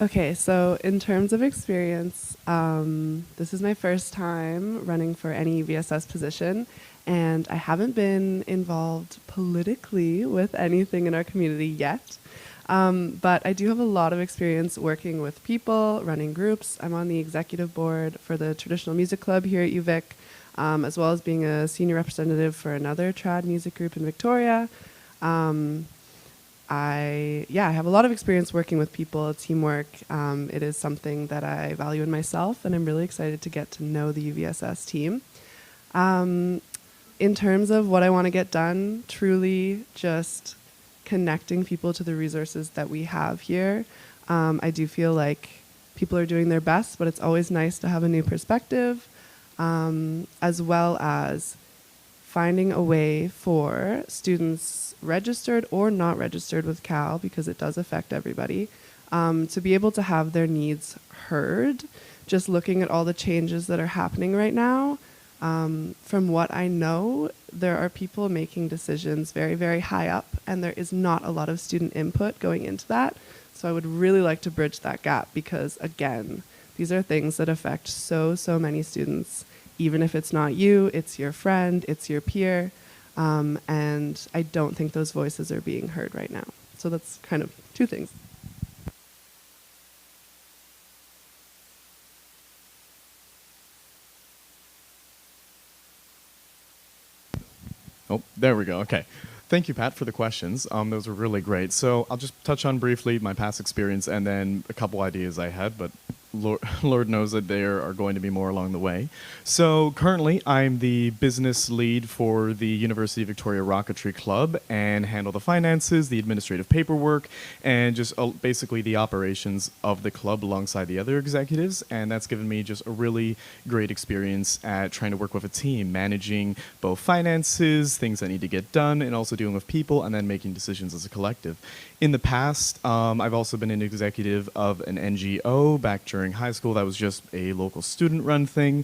K: Okay, so in terms of experience, this is my first time running for any UVSS position, and I haven't been involved politically with anything in our community yet. But I do have a lot of experience working with people, running groups. I'm on the executive board for the Traditional Music Club here at UVic, as well as being a senior representative for another trad music group in Victoria. I have a lot of experience working with people, teamwork. It is something that I value in myself, and I'm really excited to get to know the UVSS team. In terms of what I want to get done, truly just connecting people to the resources that we have here. I do feel like people are doing their best, but it's always nice to have a new perspective, as well as finding a way for students registered or not registered with Cal, because it does affect everybody, to be able to have their needs heard. Just looking at all the changes that are happening right now, from what I know, there are people making decisions very, very high up, and there is not a lot of student input going into that. So I would really like to bridge that gap because, again, these are things that affect so many students. Even if it's not you, it's your friend, it's your peer. And I don't think those voices are being heard right now. So that's kind of two things.
L: Oh, there we go. Okay. Thank you, Pat, for the questions. Those were really great. So I'll just touch on briefly my past experience and then a couple ideas I had, but Lord knows that there are going to be more along the way. So currently, I'm the business lead for the University of Victoria Rocketry Club and handle the finances, the administrative paperwork, and just basically the operations of the club alongside the other executives. And that's given me just a really great experience at trying to work with a team, managing both finances, things that need to get done, and also dealing with people and then making decisions as a collective. In the past, I've also been an executive of an NGO back during high school that was just a local student-run thing.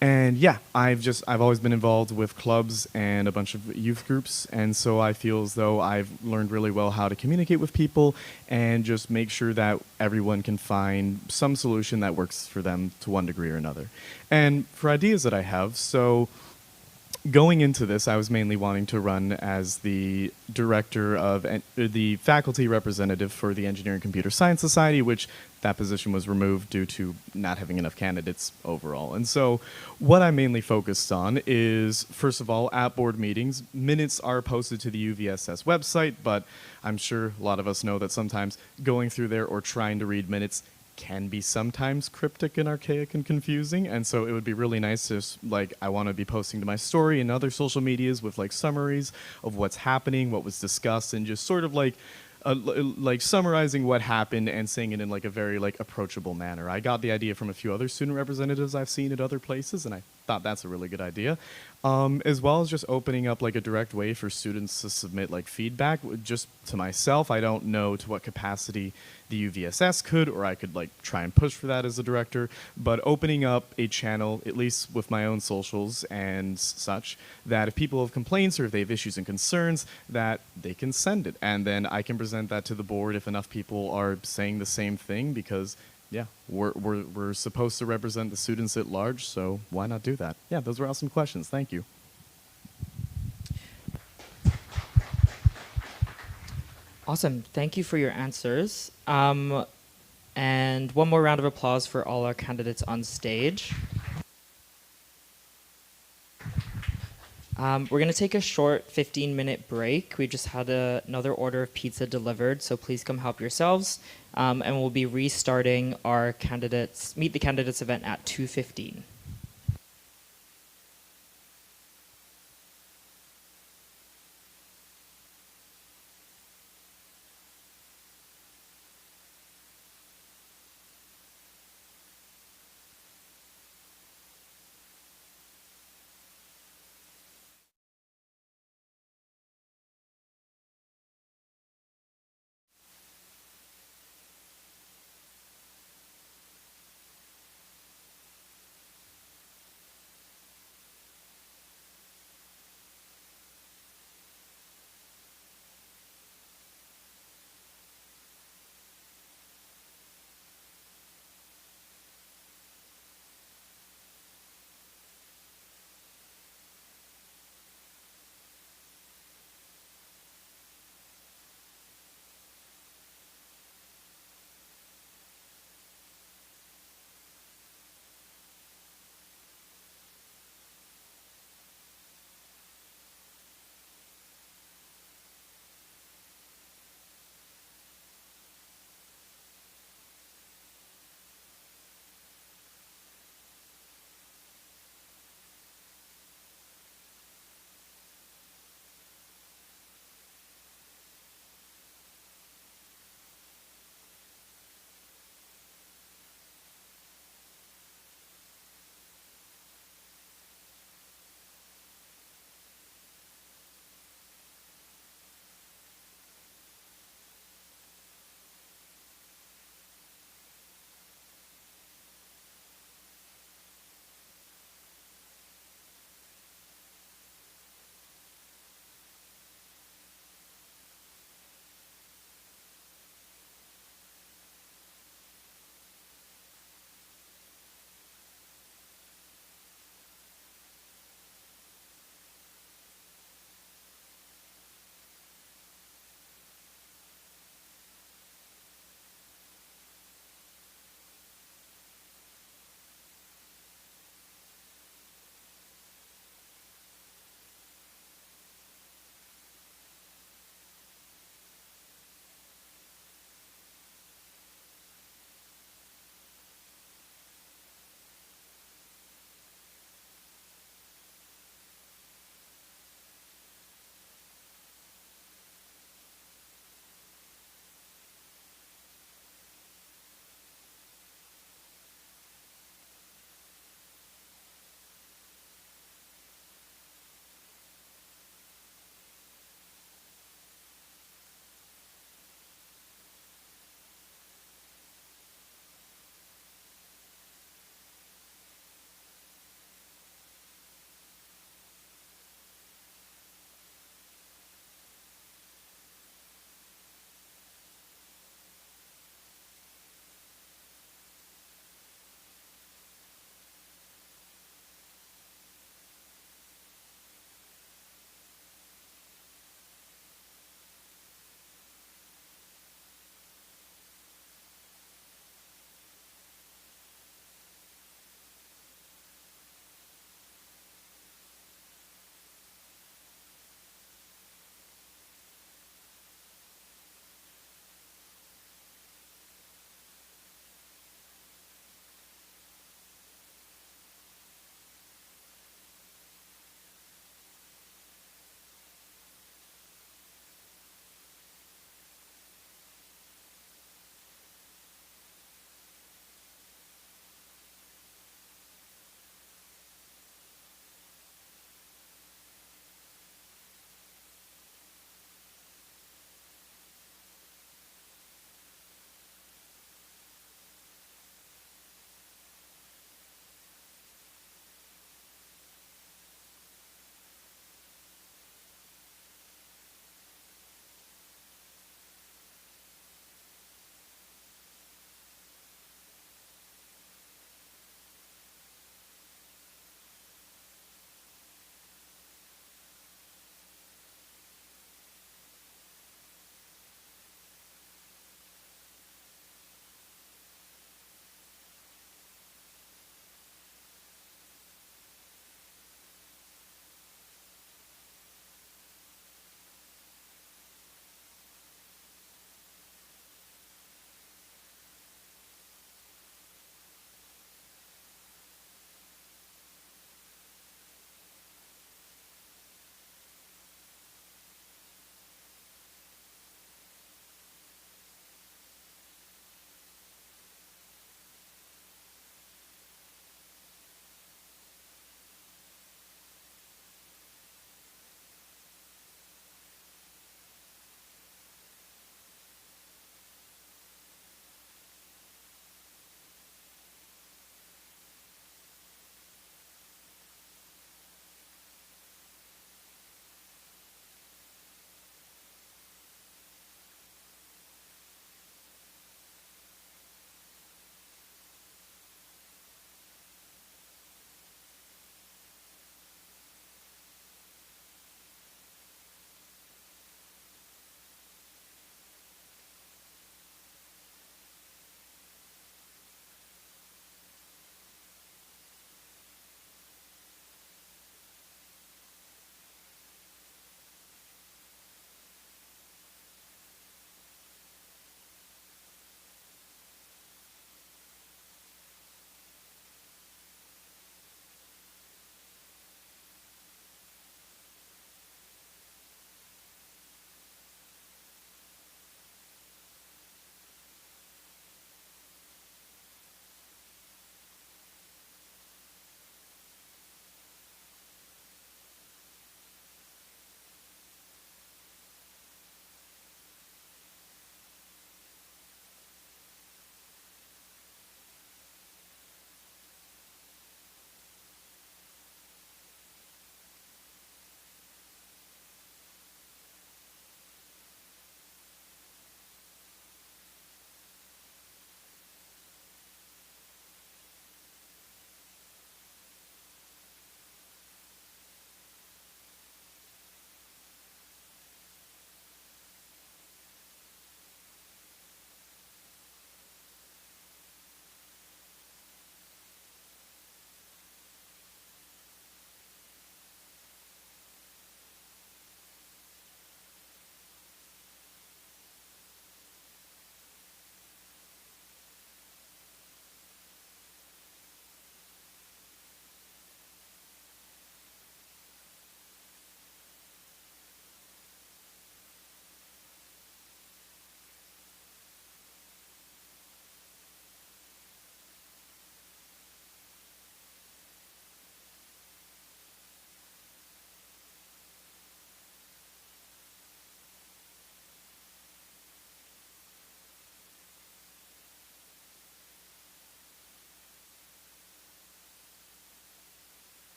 L: And yeah, I've always been involved with clubs and a bunch of youth groups, and so I feel as though I've learned really well how to communicate with people and just make sure that everyone can find some solution that works for them to one degree or another. And for ideas that I have, so going into this, I was mainly wanting to run as the director of the faculty representative for the Engineering Computer Science Society, which that position was removed due to not having enough candidates overall. And so what I mainly focused on is, first of all, at board meetings, minutes are posted to the UVSS website, but I'm sure a lot of us know that sometimes going through there or trying to read minutes can be sometimes cryptic and archaic and confusing, and so it would be really nice to, like, I want to be posting to my story and other social medias with like summaries of what's happening, what was discussed, and just sort of like summarizing what happened and saying it in like a very like approachable manner. I got the idea from a few other student representatives I've seen at other places, and I thought that's a really good idea. As well as just opening up like a direct way for students to submit like feedback. Just to myself, I don't know to what capacity the UVSS could, or I could like try and push for that as a director, but opening up a channel, at least with my own socials and such, that if people have complaints or if they have issues and concerns, that they can send it. And then I can present that to the board if enough people are saying the same thing, because yeah, we're supposed to represent the students at large, so why not do that? Yeah, those were awesome questions. Thank you.
A: Awesome. Thank you for your answers. And one more round of applause for all our candidates on stage. We're going to take a short 15-minute break. We just had another order of pizza delivered, so please come help yourselves. And we'll be restarting our Meet the Candidates event at 2:15.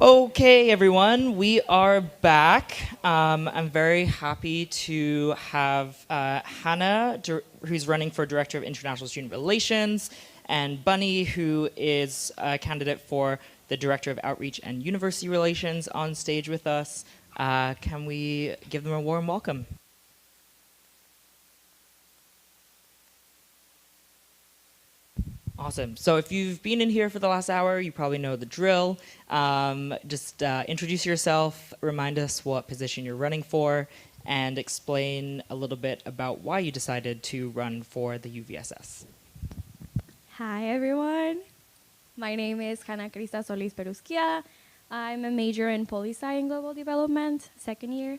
A: Okay, everyone, we are back. I'm very happy to have Hannah, who's running for Director of International Student Relations, and Bunny, who is a candidate for the Director of Outreach and University Relations, on stage with us. Can we give them a warm welcome? Awesome. So if you've been in here for the last hour, you probably know the drill. Just introduce yourself, remind us what position you're running for, and explain a little bit about why you decided to run for the UVSS.
M: Hi, everyone. My name is Hannah Crista Solis Perusquia. I'm a major in Poli-Sci and Global Development, second year.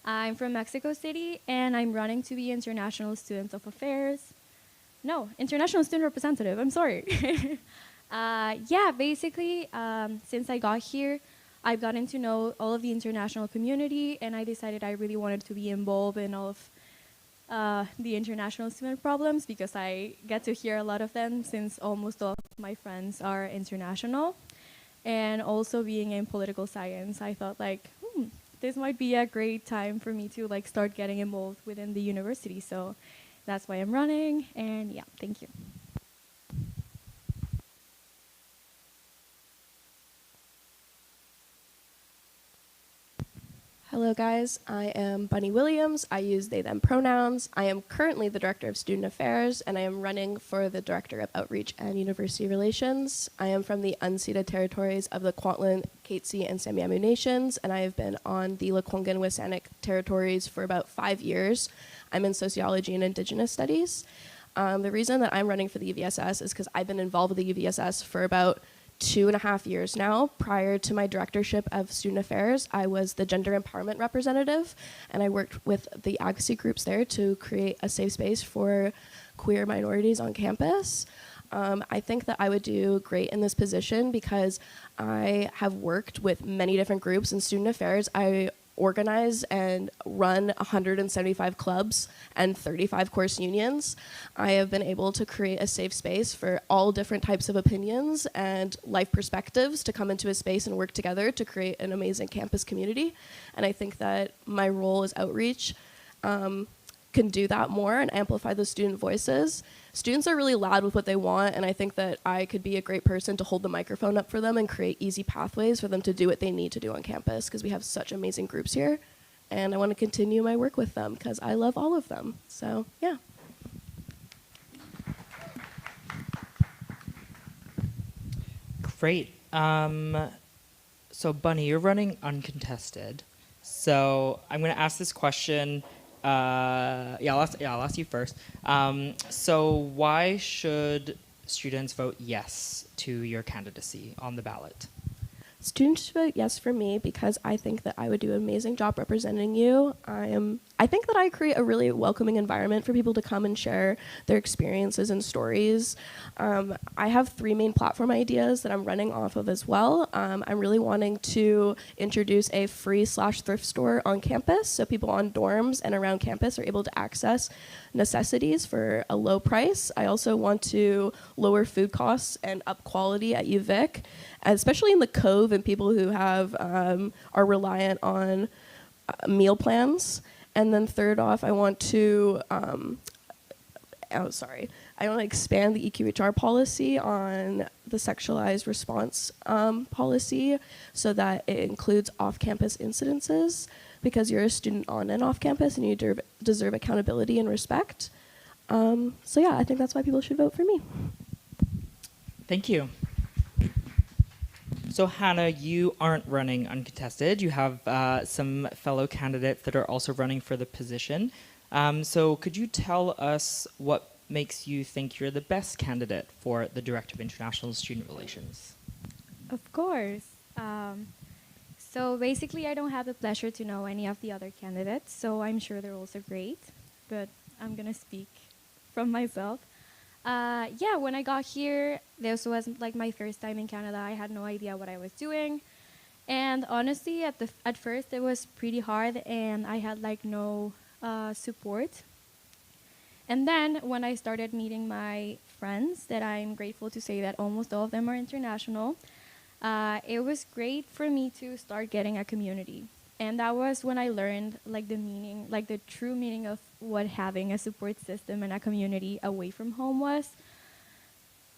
M: I'm from Mexico City, and I'm running to be International Student of Affairs. No, International Student Representative, I'm sorry. Yeah, basically, since I got here, I've gotten to know all of the international community, and I decided I really wanted to be involved in all of the international student problems because I get to hear a lot of them since almost all of my friends are international. And also being in political science, I thought like, this might be a great time for me to like start getting involved within the university. So that's why I'm running, and yeah, thank you.
N: Hello guys, I am Bunny Williams. I use they, them pronouns. I am currently the Director of Student Affairs, and I am running for the Director of Outreach and University Relations. I am from the unceded territories of the Kwantlen, Katzie, and Semiahmoo Nations, and I have been on the Lekwungen Wissanic territories for about 5 years. I'm in Sociology and Indigenous Studies. The reason that I'm running for the UVSS is because I've been involved with the UVSS for about 2.5 years now. Prior to my directorship of student affairs, I was the gender empowerment representative, and I worked with the advocacy groups there to create a safe space for queer minorities on campus. I think that I would do great in this position because I have worked with many different groups in student affairs. I organize and run 175 clubs and 35 course unions. I have been able to create a safe space for all different types of opinions and life perspectives to come into a space and work together to create an amazing campus community. And I think that my role as outreach can do that more and amplify the student voices. Students are really loud with what they want, and I think that I could be a great person to hold the microphone up for them and create easy pathways for them to do what they need to do on campus, because we have such amazing groups here, and I want to continue my work with them because I love all of them. So, yeah.
A: Great. So Bunny, you're running uncontested. So I'm going to ask this question. I'll ask you first. So why should students vote yes to your candidacy on the ballot?
N: Students should vote yes for me because I think that I would do an amazing job representing you. I think that I create a really welcoming environment for people to come and share their experiences and stories. I have 3 main platform ideas that I'm running off of as well. I'm really wanting to introduce a free/thrift store on campus so people on dorms and around campus are able to access necessities for a low price. I also want to lower food costs and up quality at UVic, especially in the Cove and people who have are reliant on meal plans. And then third off, I want to I want to expand the EQHR policy on the sexualized response policy so that it includes off-campus incidences, because you're a student on and off campus and you deserve accountability and respect. So yeah, I think that's why people should vote for me.
A: Thank you. So Hannah, you aren't running uncontested. You have some fellow candidates that are also running for the position. So could you tell us what makes you think you're the best candidate for the Director of International Student Relations?
M: Of course. So basically, I don't have the pleasure to know any of the other candidates, so I'm sure they're also great, but I'm going to speak from myself. Yeah, when I got here, this was like my first time in Canada. I had no idea what I was doing. And honestly, at first, it was pretty hard, and I had like no support. And then when I started meeting my friends, that I'm grateful to say that almost all of them are international, it was great for me to start getting a community. And that was when I learned like the meaning, like the true meaning of what having a support system and a community away from home was.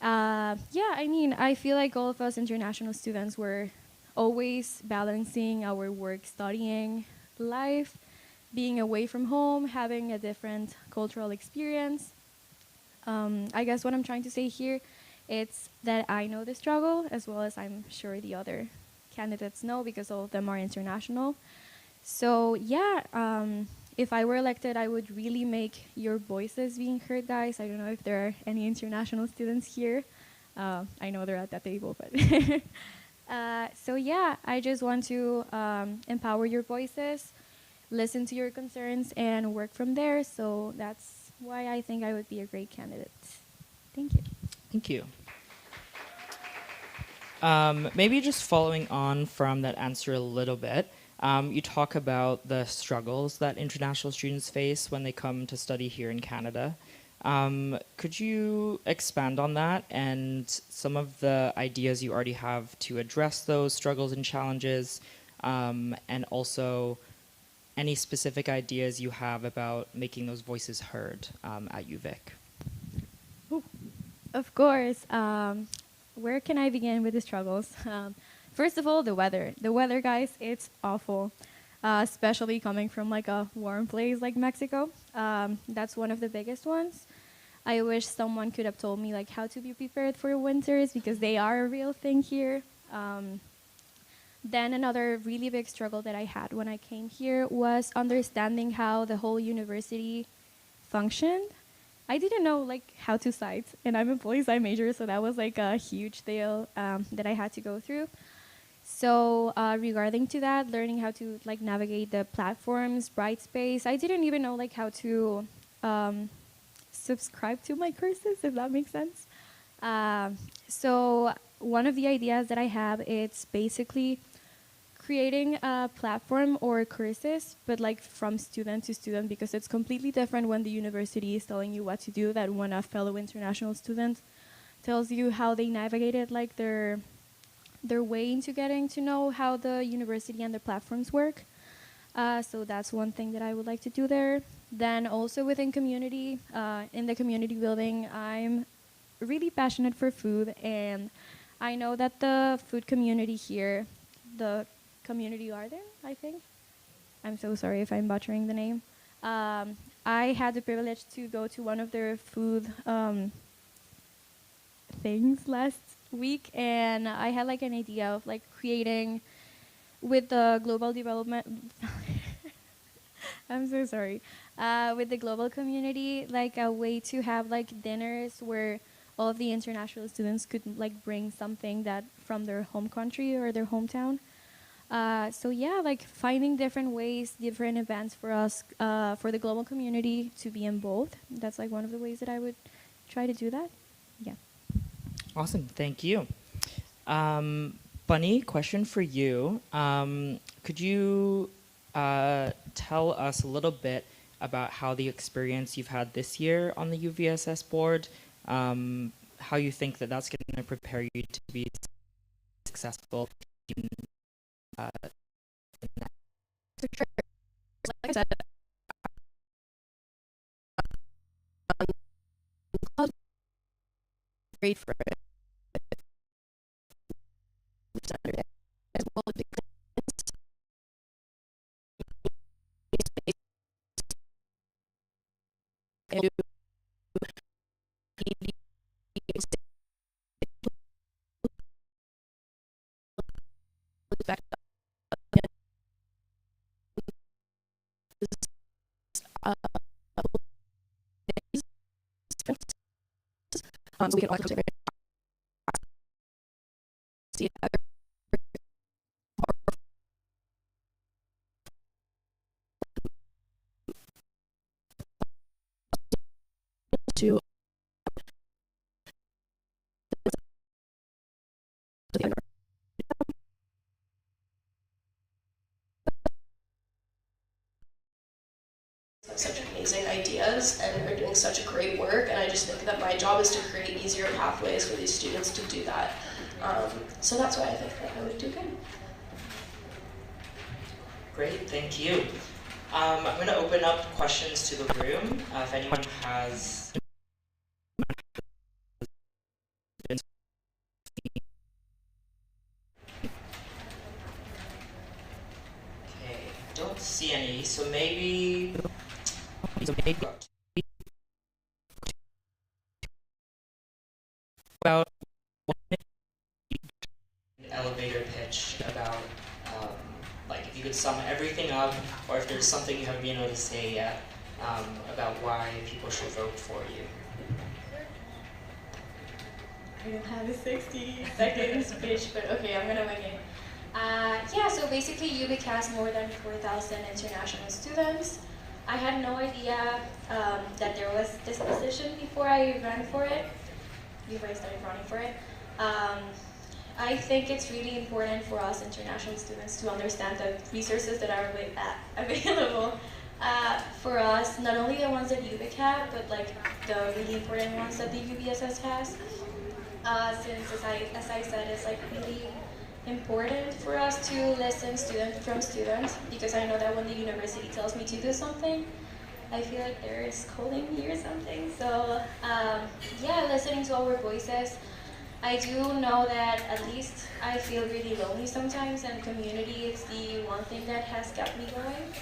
M: Yeah, I mean, I feel like all of us international students were always balancing our work, studying, life, being away from home, having a different cultural experience. I guess what I'm trying to say here, it's that I know the struggle as well as I'm sure the other candidates know because all of them are international. So yeah, if I were elected, I would really make your voices being heard, guys. I don't know if there are any international students here. I know they're at that table, but so yeah, I just want to empower your voices, listen to your concerns, and work from there. So that's why I think I would be a great candidate. Thank you.
A: Thank you. Maybe just following on from that answer a little bit, you talk about the struggles that international students face when they come to study here in Canada. Could you expand on that and some of the ideas you already have to address those struggles and challenges, and also any specific ideas you have about making those voices heard at UVic?
M: Of course. Where can I begin with the struggles? First of all, the weather. The weather, guys, it's awful, especially coming from like a warm place like Mexico. That's one of the biggest ones. I wish someone could have told me like how to be prepared for winters because they are a real thing here. Then another really big struggle that I had when I came here was understanding how the whole university functioned. I didn't know like how to cite, and I'm a poli-sci major, so that was like a huge deal that I had to go through. So regarding to that, learning how to like navigate the platforms, Brightspace, I didn't even know like how to subscribe to my courses, if that makes sense. So one of the ideas that I have, it's basically creating a platform or courses, but like from student to student, because it's completely different when the university is telling you what to do than when a fellow international student tells you how they navigated like their way into getting to know how the university and the platforms work. So that's one thing that I would like to do there. Then also within community, in the community building, I'm really passionate for food, and I know that the food community here, the community garden, I think. I'm so sorry if I'm butchering the name. I had the privilege to go to one of their food things last week, and I had like an idea of like creating with the global development I'm so sorry. With the global community, like a way to have like dinners where all of the international students could like bring something that from their home country or their hometown. So yeah, like finding different ways, different events for us, for the global community to be involved. That's like one of the ways that I would try to do that. Yeah.
A: Awesome, thank you. Bunny, question for you. Could you tell us a little bit about how the experience you've had this year on the UVSS board, how you think that that's going to prepare you to be successful in
N: like I said, great for it. As well as so we can also see other to such amazing ideas and are doing such a great work, and I just think that my job is to create easier pathways for these students to do that. So that's why I think that I would do good.
A: Great, thank you. I'm going to open up questions to the room. If anyone has okay, don't see any, so maybe about elevator pitch about like if you could sum everything up, or if there's something you haven't been able to say yet about why people should vote for you.
M: I don't have a 60-second speech, but okay, I'm gonna wing it. Yeah, so basically UVic has more than 4,000 international students. I had no idea that there was this position before I ran for it, before I started running for it. I think it's really important for us international students to understand the resources that are available for us, not only the ones that UVic have, but like the really important ones that the UVSS has. Since, as I said, it's like really important for us to listen from students, because I know that when the university tells me to do something, I feel like they're scolding me or something. So yeah, listening to our voices. I do know that at least I feel really lonely sometimes, and community is the one thing that has kept me going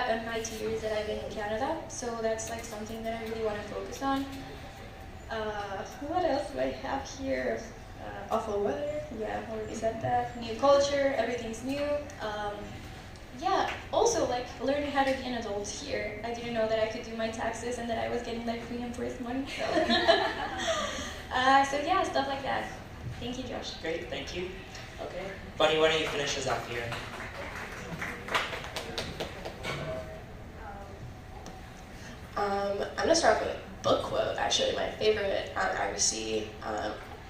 M: in my 2 years that I've been in Canada. So that's like something that I really want to focus on. What else do I have here? Awful weather, yeah, already said that. New culture, everything's new. Yeah, also like learning how to be an adult here. I didn't know that I could do my taxes and that I was getting like reimbursed money. So, so yeah, stuff like that. Thank you, Josh.
A: Great, thank you. Okay, Bunny, why don't you finish us up here?
N: I'm gonna start off with a book quote, actually, my favorite IRC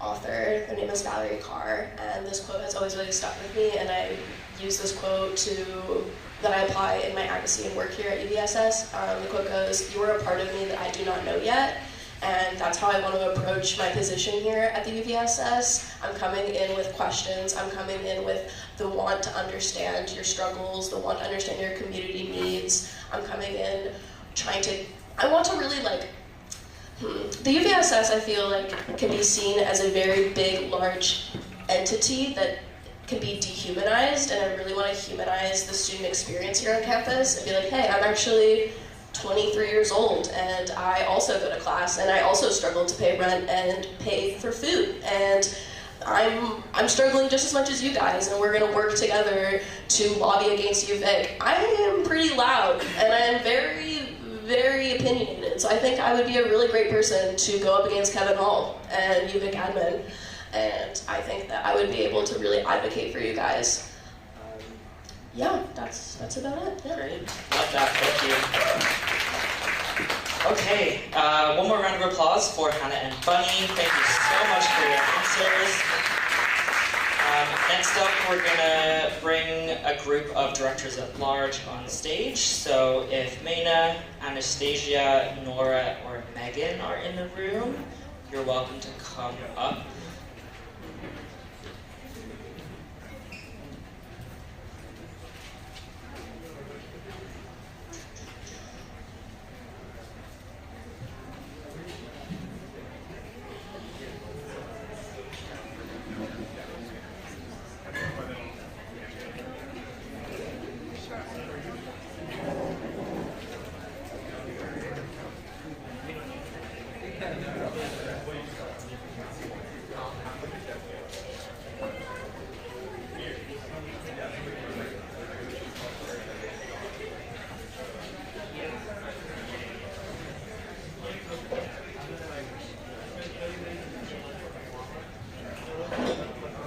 N: author. Her name is Valerie Carr, and this quote has always really stuck with me, and I use this quote that I apply in my advocacy and work here at UVSS. The quote goes, "You are a part of me that I do not know yet," and that's how I want to approach my position here at the UVSS. I'm coming in with questions, I'm coming in with the want to understand your struggles, the want to understand your community needs. I'm coming in I want to really the UVSS, I feel like, can be seen as a very big, large entity that can be dehumanized, and I really want to humanize the student experience here on campus and be like, hey, I'm actually 23 years old, and I also go to class, and I also struggle to pay rent and pay for food, and I'm struggling just as much as you guys, and we're going to work together to lobby against UVic. I am pretty loud, and I am very, very opinionated, so I think I would be a really great person to go up against Kevin Hall and UVic admin, and I think that I would be able to really advocate for you guys. Yeah, that's about it. Yeah.
A: Great, love that, thank you. Okay, one more round of applause for Hannah and Bunny. Thank you so much for your answers. Next up, we're gonna bring a group of directors at large on stage. So if Maina, Anastasia, Nora, or Megan are in the room, you're welcome to come up.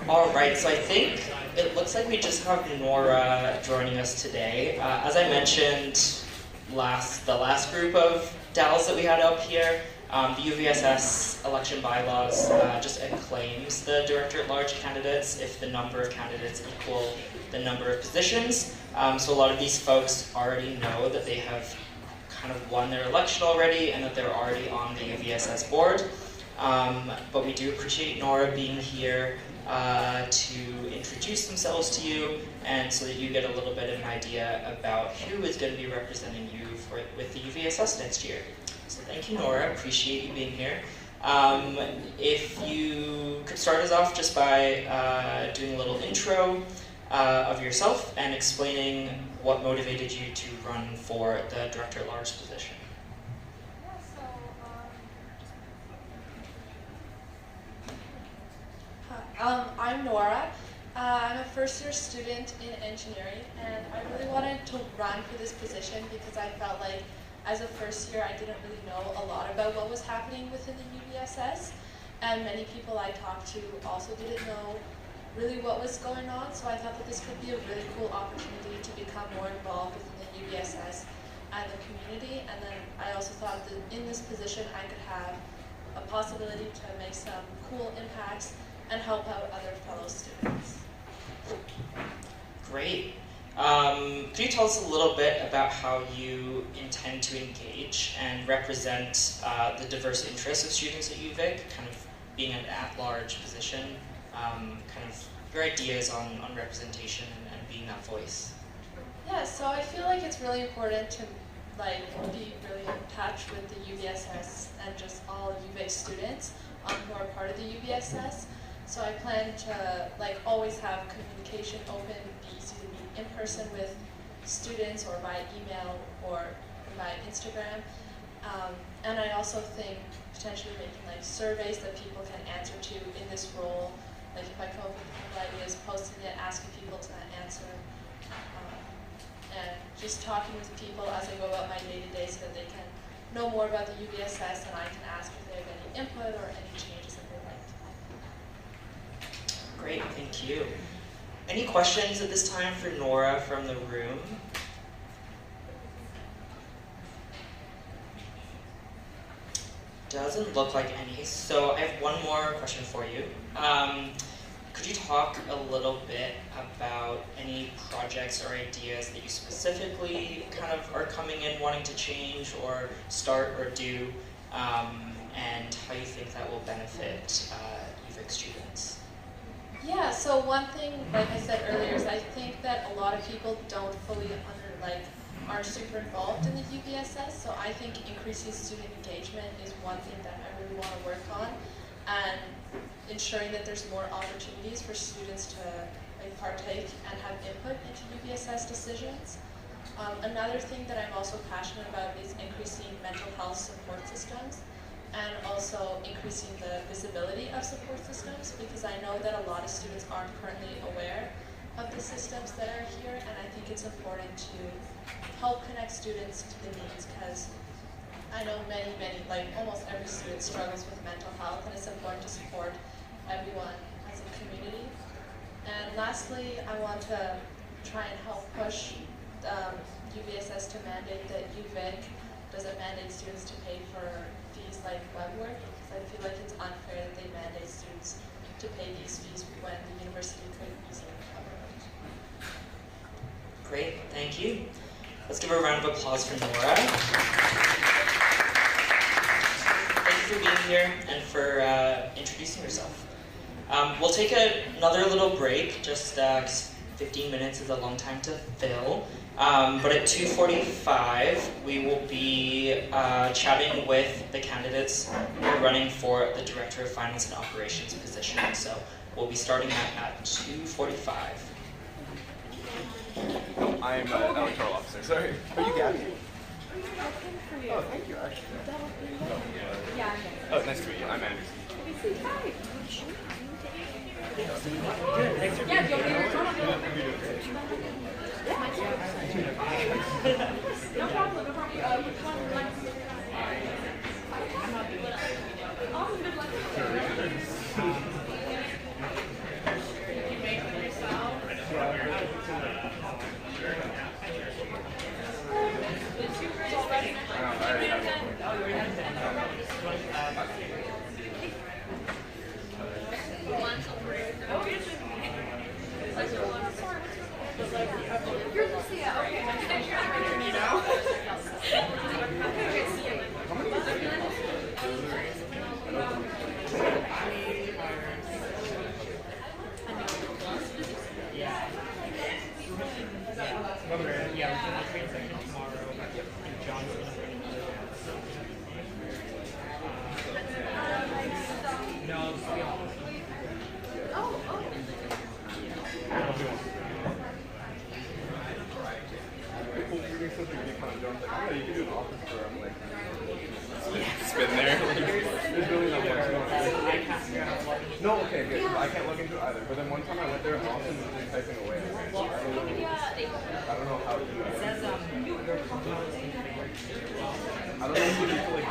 A: All right, so I think it looks like we just have Nora joining us today. As I mentioned, the last group of DALs that we had up here, the UVSS election bylaws just acclaims the director-at-large candidates if the number of candidates equal the number of positions. So a lot of these folks already know that they have kind of won their election already and that they're already on the UVSS board. But we do appreciate Nora being here. to introduce themselves to you, and so that you get a little bit of an idea about who is going to be representing you with the UVSS next year. So thank you, Nora. Appreciate you being here. If you could start us off just by doing a little intro of yourself and explaining what motivated you to run for the Director-at-Large position.
O: I'm Nora. I'm a first-year student in engineering, and I really wanted to run for this position because I felt like as a first year I didn't really know a lot about what was happening within the UVSS, and many people I talked to also didn't know really what was going on, so I thought that this could be a really cool opportunity to become more involved within the UVSS and the community, and then I also thought that in this position I could have a possibility to make some cool impacts and help out other fellow students.
A: Great. Could you tell us a little bit about how you intend to engage and represent the diverse interests of students at UVic, kind of being an at-large position, kind of your ideas on representation and being that voice?
O: Yeah, so I feel like it's really important to be really in touch with the UVSS and just all UVic students who are part of the UVSS. So I plan to always have communication open, be easy to meet in person with students or by email or by Instagram. And I also think potentially making surveys that people can answer to in this role. Like if I come up with cool ideas, posting it, asking people to answer. And just talking with people as I go about my day-to-day so that they can know more about the UVSS and I can ask if they have any input or any changes that they'd like to make.
A: Great, thank you. Any questions at this time for Nora from the room? Doesn't look like any, so I have one more question for you. Could you talk a little bit about any projects or ideas that you specifically kind of are coming in wanting to change or start or do, and how you think that will benefit UVic students?
O: Yeah, so one thing, like I said earlier, is I think that a lot of people don't fully aren't super involved in the UVSS, so I think increasing student engagement is one thing that I really want to work on, and ensuring that there's more opportunities for students to partake and have input into UVSS decisions. Another thing that I'm also passionate about is increasing mental health support systems and also increasing the visibility of support systems, because I know that a lot of students aren't currently aware of the systems that are here, and I think it's important to help connect students to the needs, because I know many, almost every student struggles with mental health, and it's important to support everyone as a community. And lastly, I want to try and help push UVSS to mandate that UVic doesn't mandate students to pay for fees like web work, because I feel like it's unfair that they mandate students to pay these fees when the university could easily cover it.
A: Great, thank you. Let's give a round of applause for Nora. Thank you for being here and for introducing yourself. We'll take another little break, just 'cause 15 minutes is a long time to fill. But at 2:45, we will be chatting with the candidates who are running for the Director of Finance and Operations position. So we'll be starting that at 2:45.
G: I'm an electoral officer. Sorry. Are you Gabby? Oh, thank you. Actually. Oh, nice to meet you. I'm Anderson.
P: Hi. No problem. No problem. Which one would you like to sit Awesome. Good luck. You're Lucia, okay. You know?
A: Yeah, we're doing the train section tomorrow, and John's going to bring another one. No, just be honest.
Q: It's been there. There's really not much more. No, okay, good. I can't look into it either. But then one time I went there and Austin was just typing away. I don't know how to do that. It says, I don't know if you need to like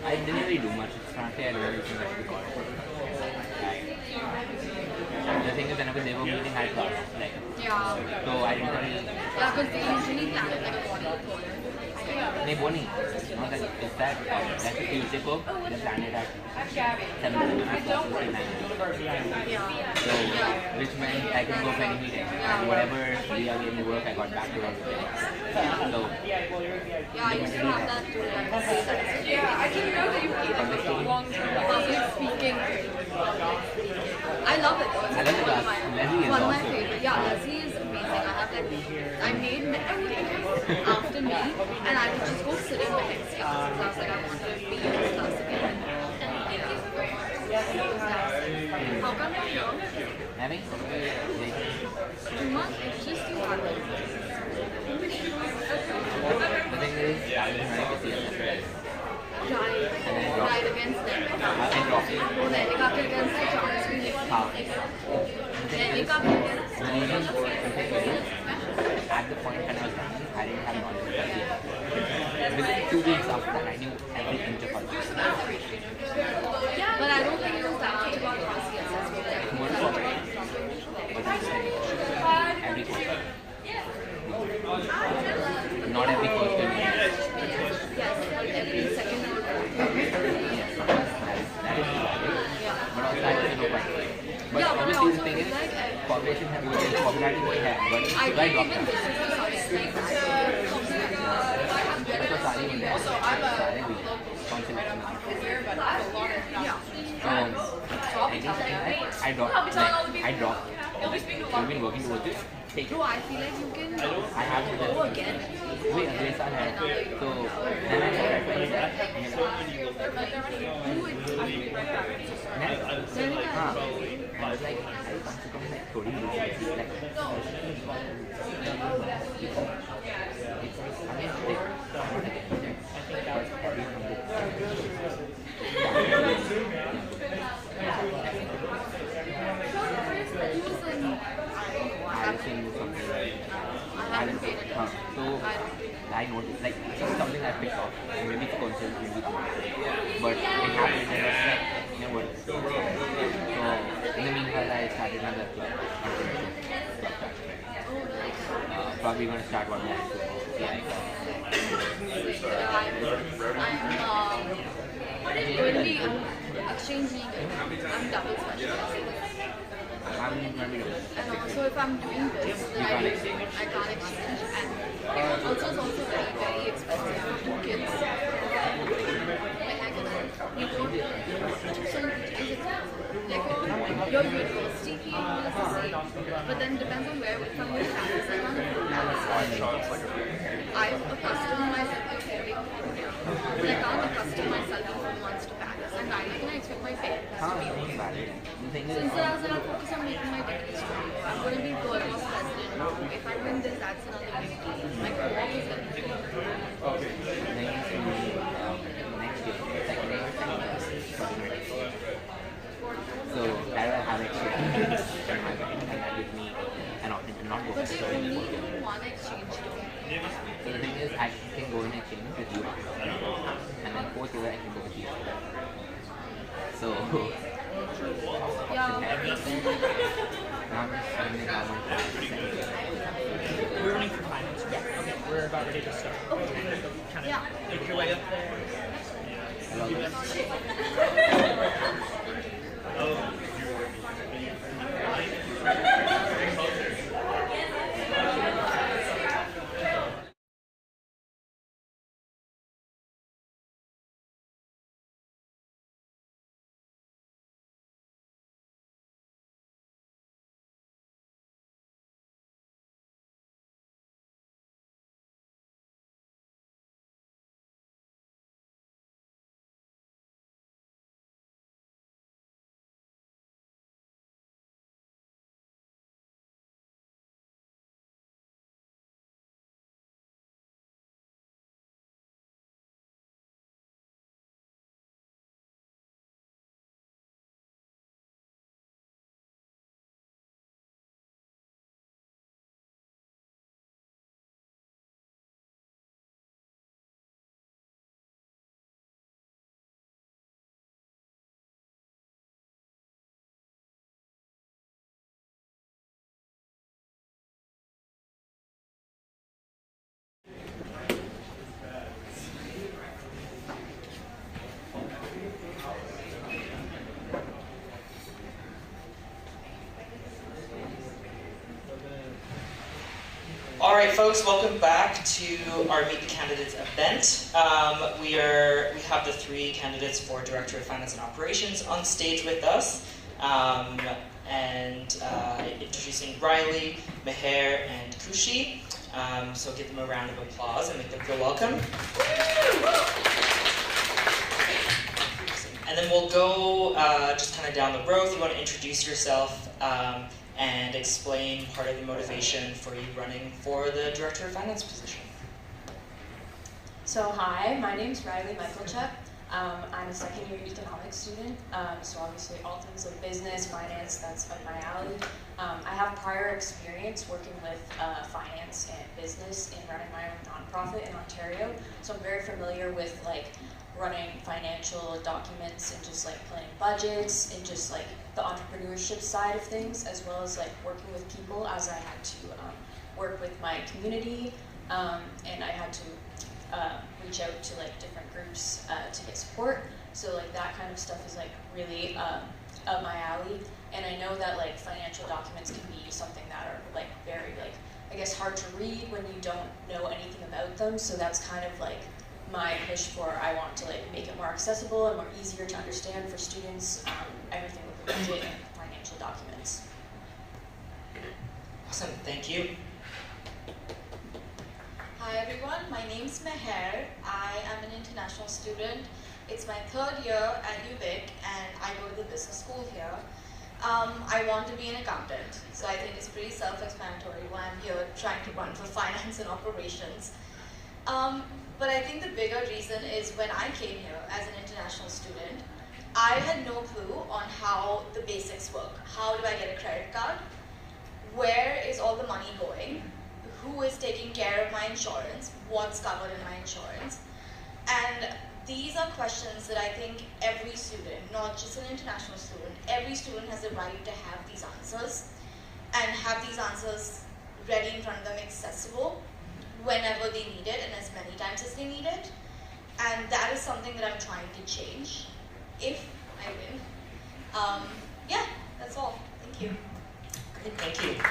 R: I didn't really do much. It's frankly, I really think I should be called. The thing is, whenever they were meeting, I thought, like, so I didn't really.
P: Yeah, because they usually plan it like a body tour.
R: नहीं वो नहीं not that is that that's a Tuesday को they planned it at 7 and I thought it was 9. So which meant I can go for any meeting and whatever we are in the work I got back to work with it. So
P: yeah, I used to have that too. Yeah, I can know that you keep it long term public speaking. I love it though.
R: I love the class. Leslie is
P: one of my
R: also
P: favorite. Yeah, Leslie is amazing. I made everything after me, and I would just go sit in my next class because I was like, I want to be in this class again. How come I know?
R: Having?
P: 2 months? It's just too hard.
R: The thing is, I was trying to see it.
P: Right. against them.
R: I dropped it.
P: Then we got against the Johns.
R: How?
P: Then we got against.
R: The reason for at the point when I was running, I didn't have knowledge of yet. Within 2 weeks after that, I knew every inch of it.
P: Yeah, but I don't think it was that much about CFUV.
R: It's more about every question. Not every question.
P: Yes, every second or
R: But also I don't know why. But obviously the thing is, population has popularity we have, but right drop that. Because I even there. I dropped. You've been working towards it. Take it.
P: No, I feel like you can
R: I have to
P: go again.
R: Wait, against our head. So then I tried to do that. I was like, I want to come like Cody. Like, so I noticed like it's something I picked up, maybe it's conscious, maybe it's not. But it happened and I was like, you know what? So in the meanwhile I started another club. Probably gonna start one more.
P: I'm going to be exchanging. I'm double specializing. And also if I'm doing this, I can't exchange. And also it's also very, very expensive for 2 kids. Like I can, you don't, tuition is expensive. Like your university fee is the same. But then depends on where, from which campus I'm on. I've accustomed myself to everything. But I can't accustom myself from months to Paris. And neither can I expect my parents to be there. So instead I was like, I'll focus on making my degree strong. I'm going to be world class president now. If I win this, that's another big deal. My co-op is going to be
R: so that will have exchange in my mind and that gives me an option to not go
P: but
R: back
P: they
R: to
P: only
R: the
P: do one exchange though.
R: So the thing is, I can go in exchange with you and then 4th year I can go with you. So
P: Yeah.
R: now I'm just spending how much
A: We're running for finals. Okay, we're about ready to start. Kind of make your way up there. All right, folks, welcome back to our Meet the Candidates event. We have the 3 candidates for Director of Finance and Operations on stage with us. Introducing Riley, Meher, and Kushi. So give them a round of applause and make them feel welcome. And then we'll go just kind of down the row. If you want to introduce yourself and explain part of the motivation for you running for the Director of Finance position.
S: So hi, my name's Riley Michaelchuk. I'm a second year economics student, so obviously all things like business, finance, that's up my alley. I have prior experience working with finance and business in running my own nonprofit in Ontario, so I'm very familiar with like running financial documents and just like planning budgets and just like the entrepreneurship side of things, as well as like working with people, as I had to work with my community, and I had to reach out to like different groups to get support. So like that kind of stuff is like really up my alley. And I know that like financial documents can be something that are like very like, I guess, hard to read when you don't know anything about them. So that's kind of like my push for, I want to like make it more accessible and more easier to understand for students, everything with the budget and financial documents.
A: Awesome, thank you.
T: Hi everyone, my name's Meher. I am an international student. It's my 3rd year at UVic and I go to the business school here. I want to be an accountant, so I think it's pretty self-explanatory why I'm here trying to run for finance and operations. But I think the bigger reason is when I came here as an international student, I had no clue on how the basics work. How do I get a credit card? Where is all the money going? Who is taking care of my insurance? What's covered in my insurance? And these are questions that I think every student, not just an international student, every student has a right to have these answers and have these answers ready in front of them, accessible whenever they need it and as many times as they need it. And that is something that I'm trying to change if I win. Yeah, that's all. Thank you.
A: Great, thank you.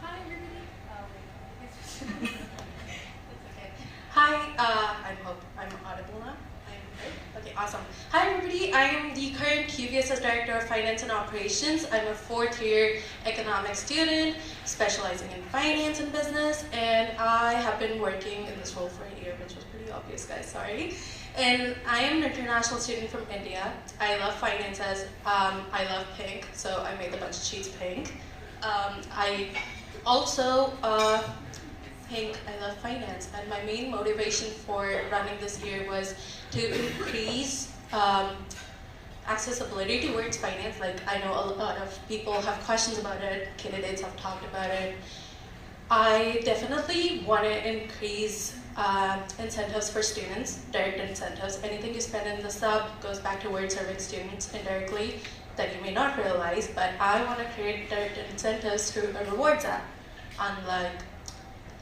T: Hi, everybody. Hi, I hope I'm audible now. I'm good? Okay, awesome. Hi, everybody. I am the current UVSS Director of Finance and Operations. I'm a 4th year economics student, specializing in finance and business, and I have been working in this role for a year, which was pretty obvious, guys, sorry. And I am an international student from India. I love finances. I love pink, so I made a bunch of sheets pink. I also I love finance, and my main motivation for running this year was to increase accessibility towards finance. Like, I know a lot of people have questions about it, candidates have talked about it. I definitely want to increase incentives for students, direct incentives. Anything you spend in the sub goes back towards serving students indirectly that you may not realize, but I want to create direct incentives through a rewards app. Unlike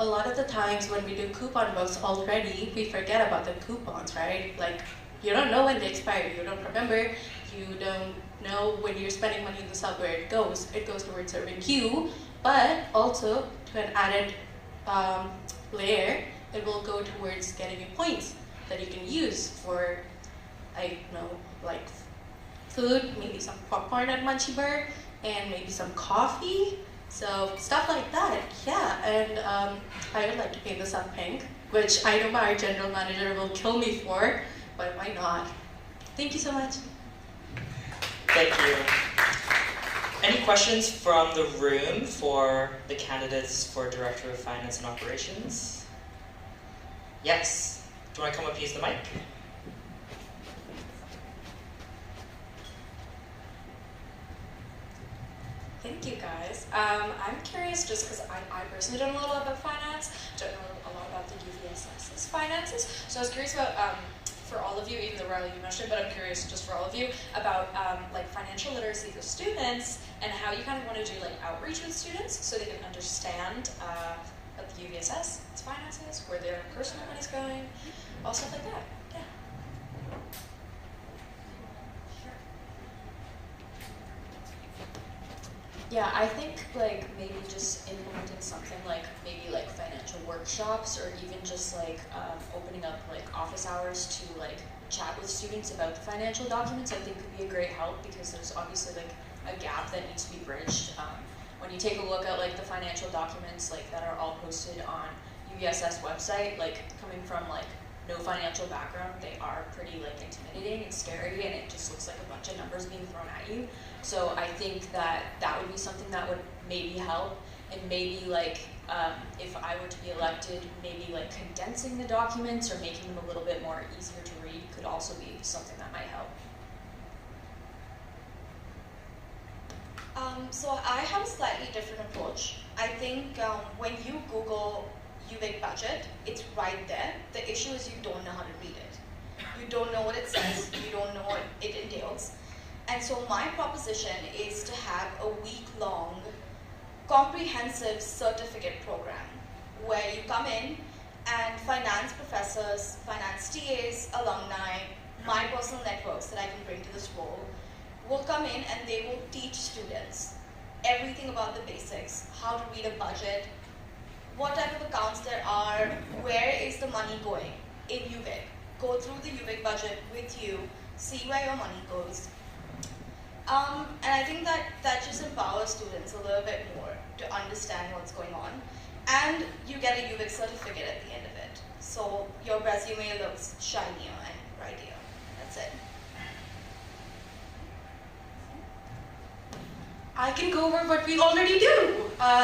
T: a lot of the times when we do coupon books already, we forget about the coupons, right? Like, you don't know when they expire, you don't remember, you don't know when you're spending money in the sub where it goes. It goes towards serving you, but also to an added layer, it will go towards getting you points that you can use for, I don't know, like food, maybe some popcorn at Munchie Bar, and maybe some coffee. So stuff like that, yeah. And I would like to paint this up pink, which I know my general manager will kill me for, but why not? Thank you so much.
A: Thank you. Any questions from the room for the candidates for Director of Finance and Operations? Yes. Do you want to come up and use the mic?
U: Thank you, guys. I'm curious just because I personally don't know a lot about finance, don't know a lot about the UVSS's finances, so I was curious about, for all of you, even though Riley you mentioned, but I'm curious just for all of you about like financial literacy for students and how you kind of want to do like outreach with students so they can understand what the UVSS, its finances, where their personal money's going, all stuff like that. Yeah.
S: Yeah, I think like maybe just implementing something like maybe like financial workshops, or even just like opening up like office hours to like chat with students about the financial documents, I think could be a great help, because there's obviously like a gap that needs to be bridged. When you take a look at like the financial documents like that are all posted on UVSS website, like coming from like no financial background, they are pretty like intimidating and scary, and it just looks like a bunch of numbers being thrown at you. So I think that that would be something that would maybe help, and maybe like
O: if I were to be elected, maybe like condensing the documents or making them a little bit more easier to read could also be something that might help.
D: So I have a slightly different approach. I think when you Google UVic budget, it's right there. The issue is you don't know how to read it. You don't know what it says, you don't know what it entails. And so my proposition is to have a week-long comprehensive certificate program where you come in and finance professors, finance TAs, alumni, my personal networks that I can bring to this role will come in and they will teach students everything about the basics, how to read a budget, what type of accounts there are, where is the money going in UVic. Go through the UVic budget with you, see where your money goes. And I think that just empowers students a little bit more to understand what's going on. And you get a UVic certificate at the end of it. So your resume looks shinier and brighter. That's it.
T: I can go over what we already do.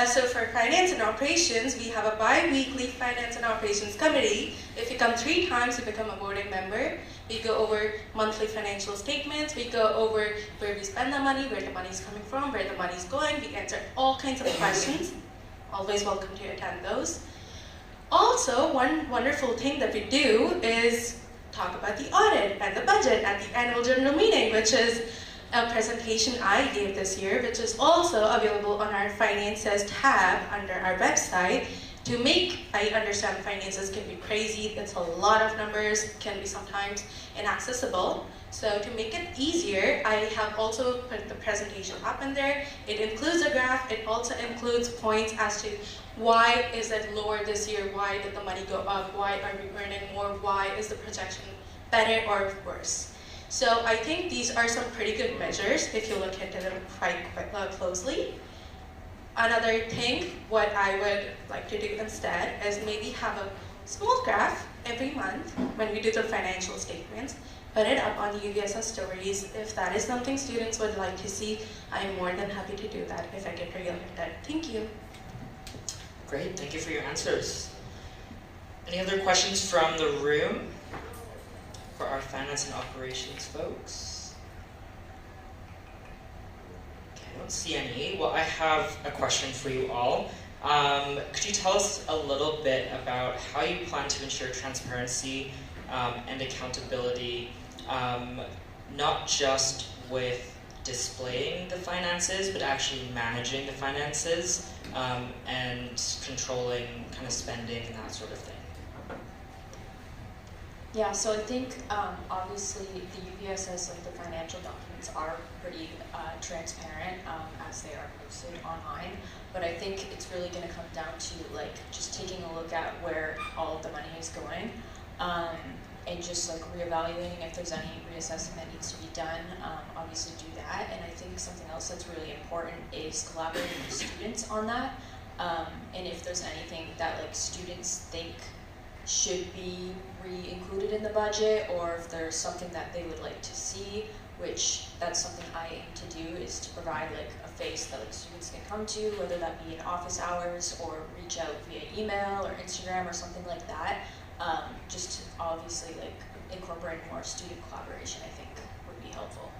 T: So for finance and operations, we have a bi-weekly finance and operations committee. If you come 3 times, you become a boarding member. We go over monthly financial statements. We go over where we spend the money, where the money's coming from, where the money's going. We answer all kinds of questions. Always welcome to attend those. Also, one wonderful thing that we do is talk about the audit and the budget at the annual general meeting, which is a presentation I gave this year, which is also available on our finances tab under our website. To make, I understand finances can be crazy, it's a lot of numbers, can be sometimes inaccessible. So to make it easier, I have also put the presentation up in there. It includes a graph, it also includes points as to why is it lower this year, why did the money go up, why are we earning more, why is the projection better or worse. So I think these are some pretty good measures if you look into them quite closely. Another thing, what I would like to do instead is maybe have a small graph every month when we do the financial statements, put it up on the UVSS stories. If that is something students would like to see, I am more than happy to do that if I get re-elected. Thank you.
A: Great, thank you for your answers. Any other questions from the room for our finance and operations folks? I don't see any. Well, I have a question for you all. Could you tell us a little bit about how you plan to ensure transparency and accountability, not just with displaying the finances, but actually managing the finances and controlling kind of spending and that sort of thing?
O: Yeah, so I think obviously the UVSS, like the financial documents are pretty transparent as they are posted online, but I think it's really going to come down to like just taking a look at where all of the money is going and just like reevaluating if there's any reassessment that needs to be done, obviously do that. And I think something else that's really important is collaborating with students on that, and if there's anything that like students think should be re-included in the budget, or if there's something that they would like to see, which that's something I aim to do, is to provide like a face that like students can come to, whether that be in office hours or reach out via email or Instagram or something like that. Just obviously like incorporating more student collaboration, I think would be helpful.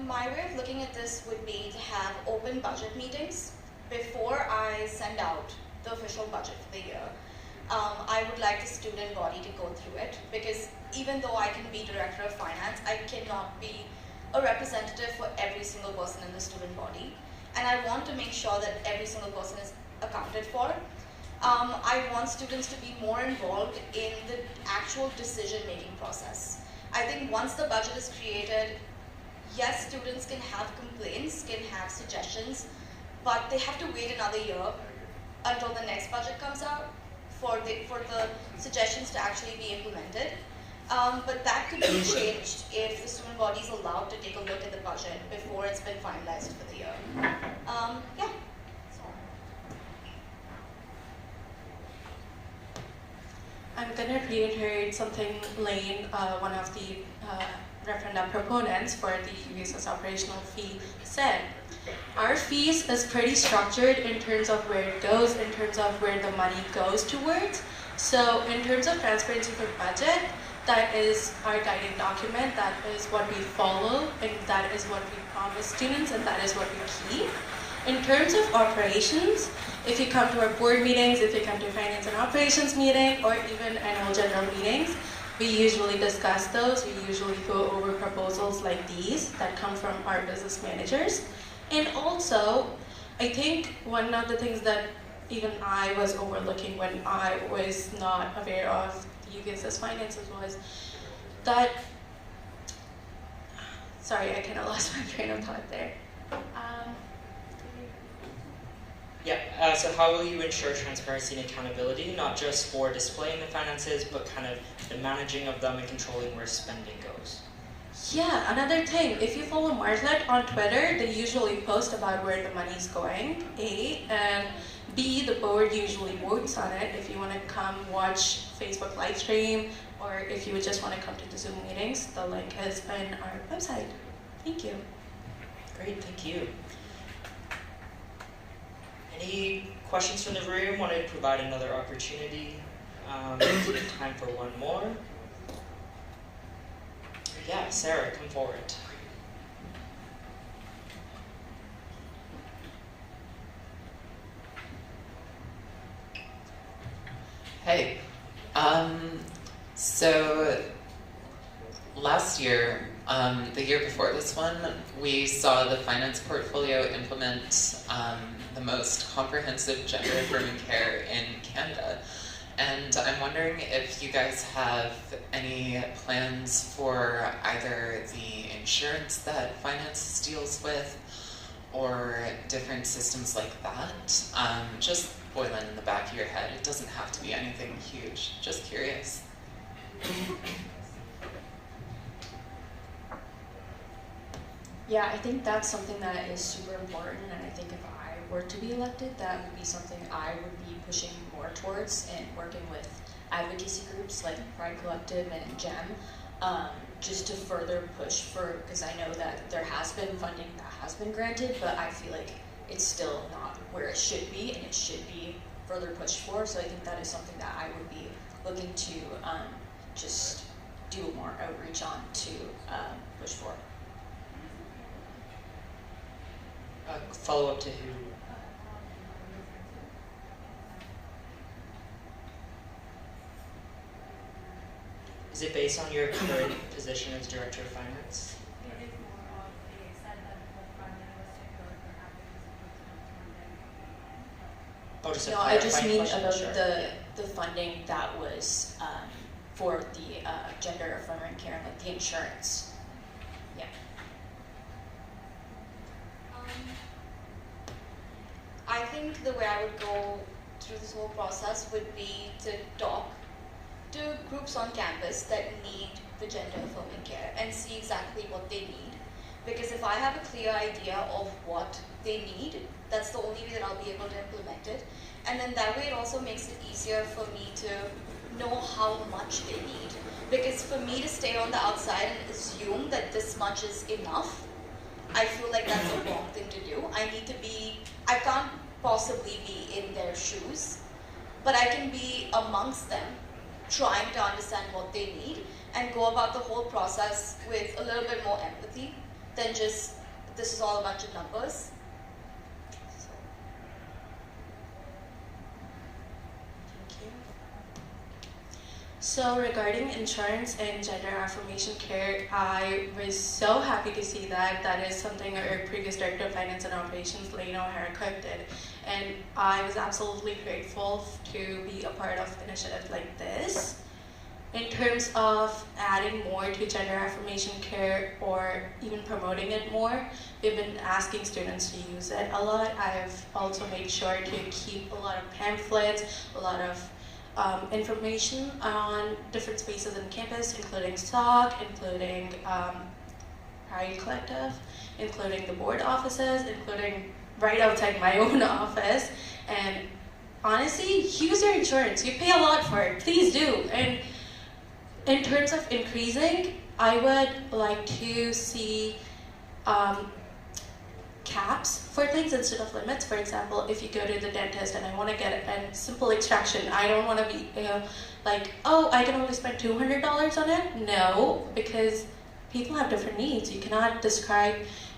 D: My way of looking at this would be to have open budget meetings before I send out the official budget for the year. I would like the student body to go through it, because even though I can be director of finance, I cannot be a representative for every single person in the student body. And I want to make sure that every single person is accounted for. I want students to be more involved in the actual decision-making process. I think once the budget is created, yes, students can have complaints, can have suggestions, but they have to wait another year until the next budget comes out for the suggestions to actually be implemented. But that could be changed if the student body is allowed to take a look at the budget before it's been finalized for the year. Yeah. I'm going to reiterate something Lane, one of the
T: referendum proponents for the UVSS operational fee said, our fees is pretty structured in terms of where it goes, in terms of where the money goes towards. So in terms of transparency for budget, that is our guiding document, that is what we follow, and that is what we promise students, and that is what we keep. In terms of operations, if you come to our board meetings, if you come to finance and operations meeting, or even annual general meetings, we usually discuss those. We usually go over proposals like these that come from our business managers. And also, I think one of the things that even I was overlooking when I was not aware of the UVSS finances was that, sorry, I kind of lost my train of thought there.
A: So how will you ensure transparency and accountability, not just for displaying the finances, but kind of the managing of them and controlling where spending goes?
T: Yeah, another thing, if you follow Martlet on Twitter, they usually post about where the money's going, A, and B, the board usually votes on it. If you want to come watch Facebook live stream, or if you just want to come to the Zoom meetings, the link is on our website. Thank you.
A: Great, thank you. Any questions from the room? Want to provide another opportunity? Time for one more. Yeah, Sarah, come forward.
C: Hey, so last year, the year before this one, we saw the finance portfolio implement the most comprehensive gender-affirming care in Canada. And I'm wondering if you guys have any plans for either the insurance that finance deals with or different systems like that. Just boiling in the back of your head. It doesn't have to be anything huge. Just curious.
D: Yeah, I think that's something that is super important, and I think if I were to be elected, that would be something I would be pushing more towards and working with advocacy groups like Pride Collective and GEM, just to further push for, because I know that there has been funding that has been granted, but I feel like it's still not where it should be, and it should be further pushed for. So I think that is something that I would be looking to just do more outreach on to push for.
A: Follow up to who? Is it based on your current position as Director of Finance?
D: No, I just mean about the funding that was for the gender affirming care, like the insurance. Yeah.
V: I think the way I would go through this whole process would be to talk to groups on campus that need the gender affirming care and see exactly what they need. Because if I have a clear idea of what they need, that's the only way that I'll be able to implement it. And then that way it also makes it easier for me to know how much they need. Because for me to stay on the outside and assume that this much is enough, I feel like that's a wrong thing to do. I can't possibly be in their shoes, but I can be amongst them, trying to understand what they need and go about the whole process with a little bit more empathy than just, this is all a bunch of numbers.
T: So regarding insurance and gender affirmation care, I was so happy to see that. That is something our previous Director of Finance and Operations, Lena O'Hara-Cook, did. And I was absolutely grateful to be a part of initiatives like this. In terms of adding more to gender affirmation care or even promoting it more, we've been asking students to use it a lot. I've also made sure to keep a lot of pamphlets, a lot of information on different spaces on campus, including SOC, including Pride Collective, including the board offices, including right outside my own office. And honestly, use your insurance. You pay a lot for it. Please do. And in terms of increasing, I would like to see caps for things instead of limits. For example, if you go to the dentist and I want to get a simple extraction, I don't want to be like, oh, I can only spend $200 on it. No, because people have different needs. You cannot describe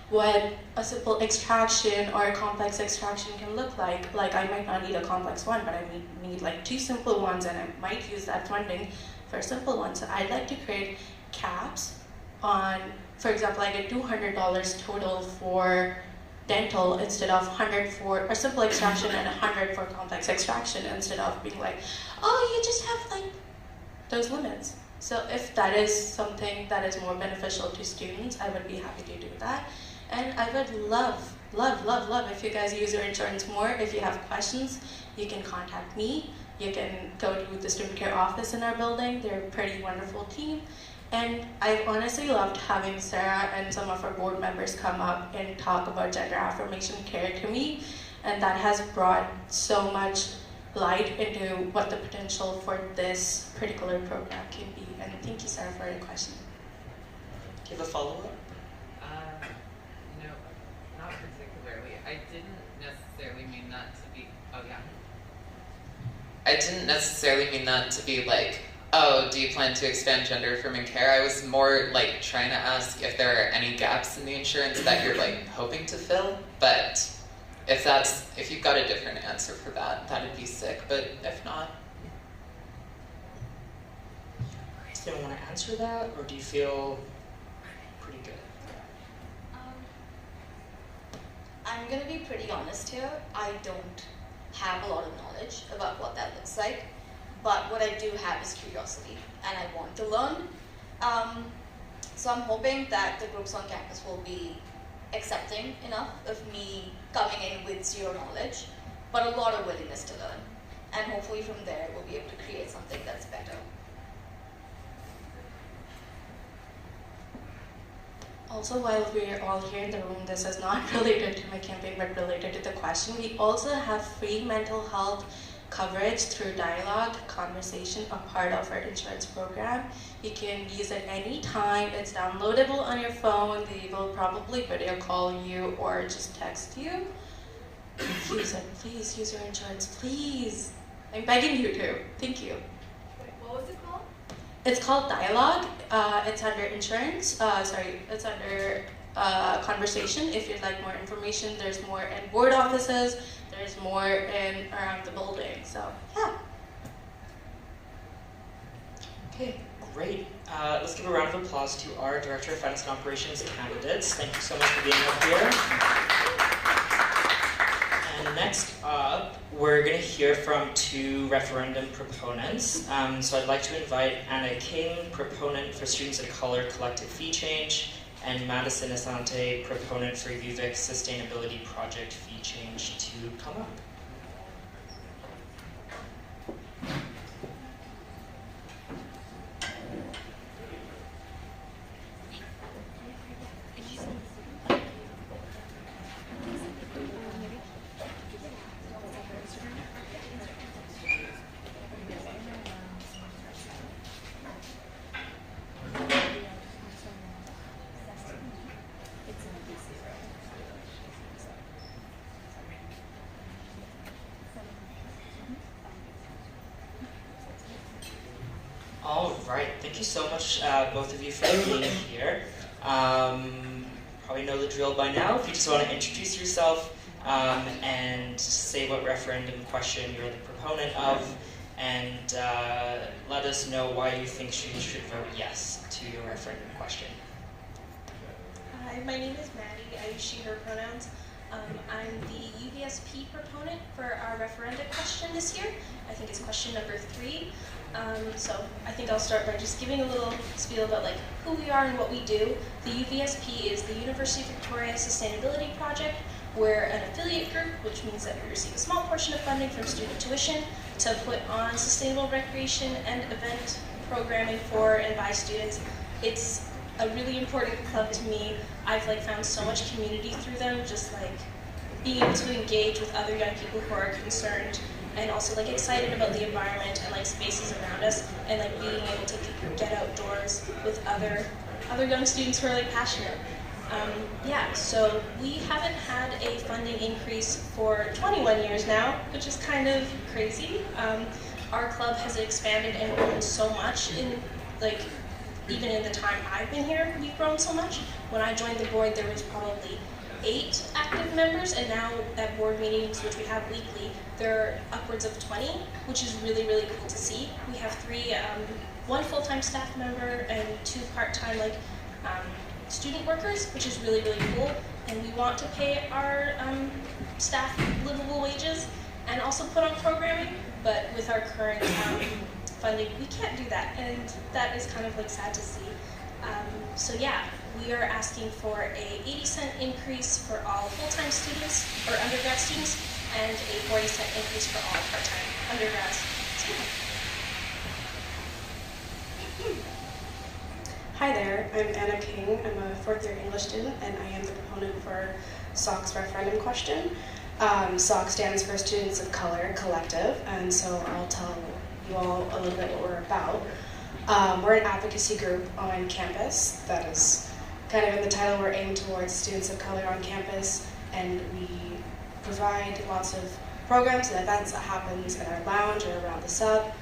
T: what a simple extraction or a complex extraction can look like. Like, I might not need a complex one, but I need like 2 simple ones, and I might use that funding for a simple one. So I'd like to create caps on, for example, I get $200 total for dental instead of 100 for a simple extraction and 100 for complex extraction, instead of being like, oh, you just have like those limits. So if that is something that is more beneficial to students, I would be happy to do that. And I would love if you guys use your insurance more. If you have questions, you can contact me. You can go to the student care office in our building. They're a pretty wonderful team. And I've honestly loved having Sarah and some of our board members come up and talk about gender affirmation care to me. And that has brought so much light into what the potential for this particular program can be. And thank you, Sarah, for your question.
A: Do you have a follow-up?
I: No, not particularly. I didn't necessarily mean that to be, oh yeah.
C: I didn't necessarily mean that to be like, oh, do you plan to expand gender affirming care? I was more like trying to ask if there are any gaps in the insurance that you're like hoping to fill. But if you've got a different answer for that, that'd be sick. But if not.
A: Does anyone want to answer that, or do you feel pretty good?
D: I'm going to be pretty honest here. I don't have a lot of knowledge about what that looks like. But what I do have is curiosity, and I want to learn. So I'm hoping that the groups on campus will be accepting enough of me coming in with zero knowledge, but a lot of willingness to learn. And hopefully from there, we'll be able to create something that's better.
T: Also, while we're all here in the room, this is not related to my campaign, but related to the question. We also have free mental health coverage through dialogue, conversation, a part of our insurance program. You can use it anytime. It's downloadable on your phone. They will probably video call you or just text you. Use it. Please use your insurance. Please. I'm begging you to. Thank you.
D: Wait, what was it called?
T: It's called Dialogue. It's under insurance. It's under conversation. If you'd like more information, there's more in board offices. There's more in around the building. So yeah.
A: Okay, great. Let's give a round of applause to our Director of Finance and Operations candidates. Thank you so much for being up here. And next up, we're going to hear from 2 referendum proponents. So I'd like to invite Anna King, proponent for Students of Color Collective Fee Change, and Madison Asante, proponent for UVic Sustainability Project Fee Change, to come up. All right, thank you so much, both of you, for being here. Probably know the drill by now. If you just want to introduce yourself and say what referendum question you're the proponent of, and let us know why you think students should vote yes to your referendum question.
F: Hi, my name is Maddie. I use she, her pronouns. I'm the UVSP proponent for our referendum question this year. I think it's question number 3. So I think I'll start by just giving a little spiel about like who we are and what we do. The UVSP is the University of Victoria Sustainability Project. We're an affiliate group, which means that we receive a small portion of funding from student tuition to put on sustainable recreation and event programming for and by students. It's a really important club to me. I've found so much community through them, just being able to engage with other young people who are concerned and also excited about the environment and spaces around us. and like being able to get outdoors with other young students who are like passionate. Yeah, so we haven't had a funding increase for 21 years now, which is kind of crazy. Our club has expanded and grown so much in like, even in the time I've been here, we've grown so much. When I joined the board, there was probably 8 active members, and now at board meetings, which we have weekly, there are upwards of 20, which is really, really cool to see. We have 3, 1 full-time staff member and 2 part-time student workers, which is really, really cool. And we want to pay our staff livable wages and also put on programming, but with our current funding, we can't do that, and that is kind of like sad to see. So yeah, we are asking for a 80-cent increase for all full-time students or undergrad students, and a 40-cent increase for all part-time undergrads. So, yeah.
B: Hi there, I'm Anna King. I'm a 4th year English student, and I am the proponent for SOC's referendum question. SOC stands for Students of Color Collective, and so I'll tell you all a little bit what we're about. We're an advocacy group on campus. That is kind of in the title. We're aimed towards students of color on campus, and we provide lots of programs and events that happens in our lounge or around the sub.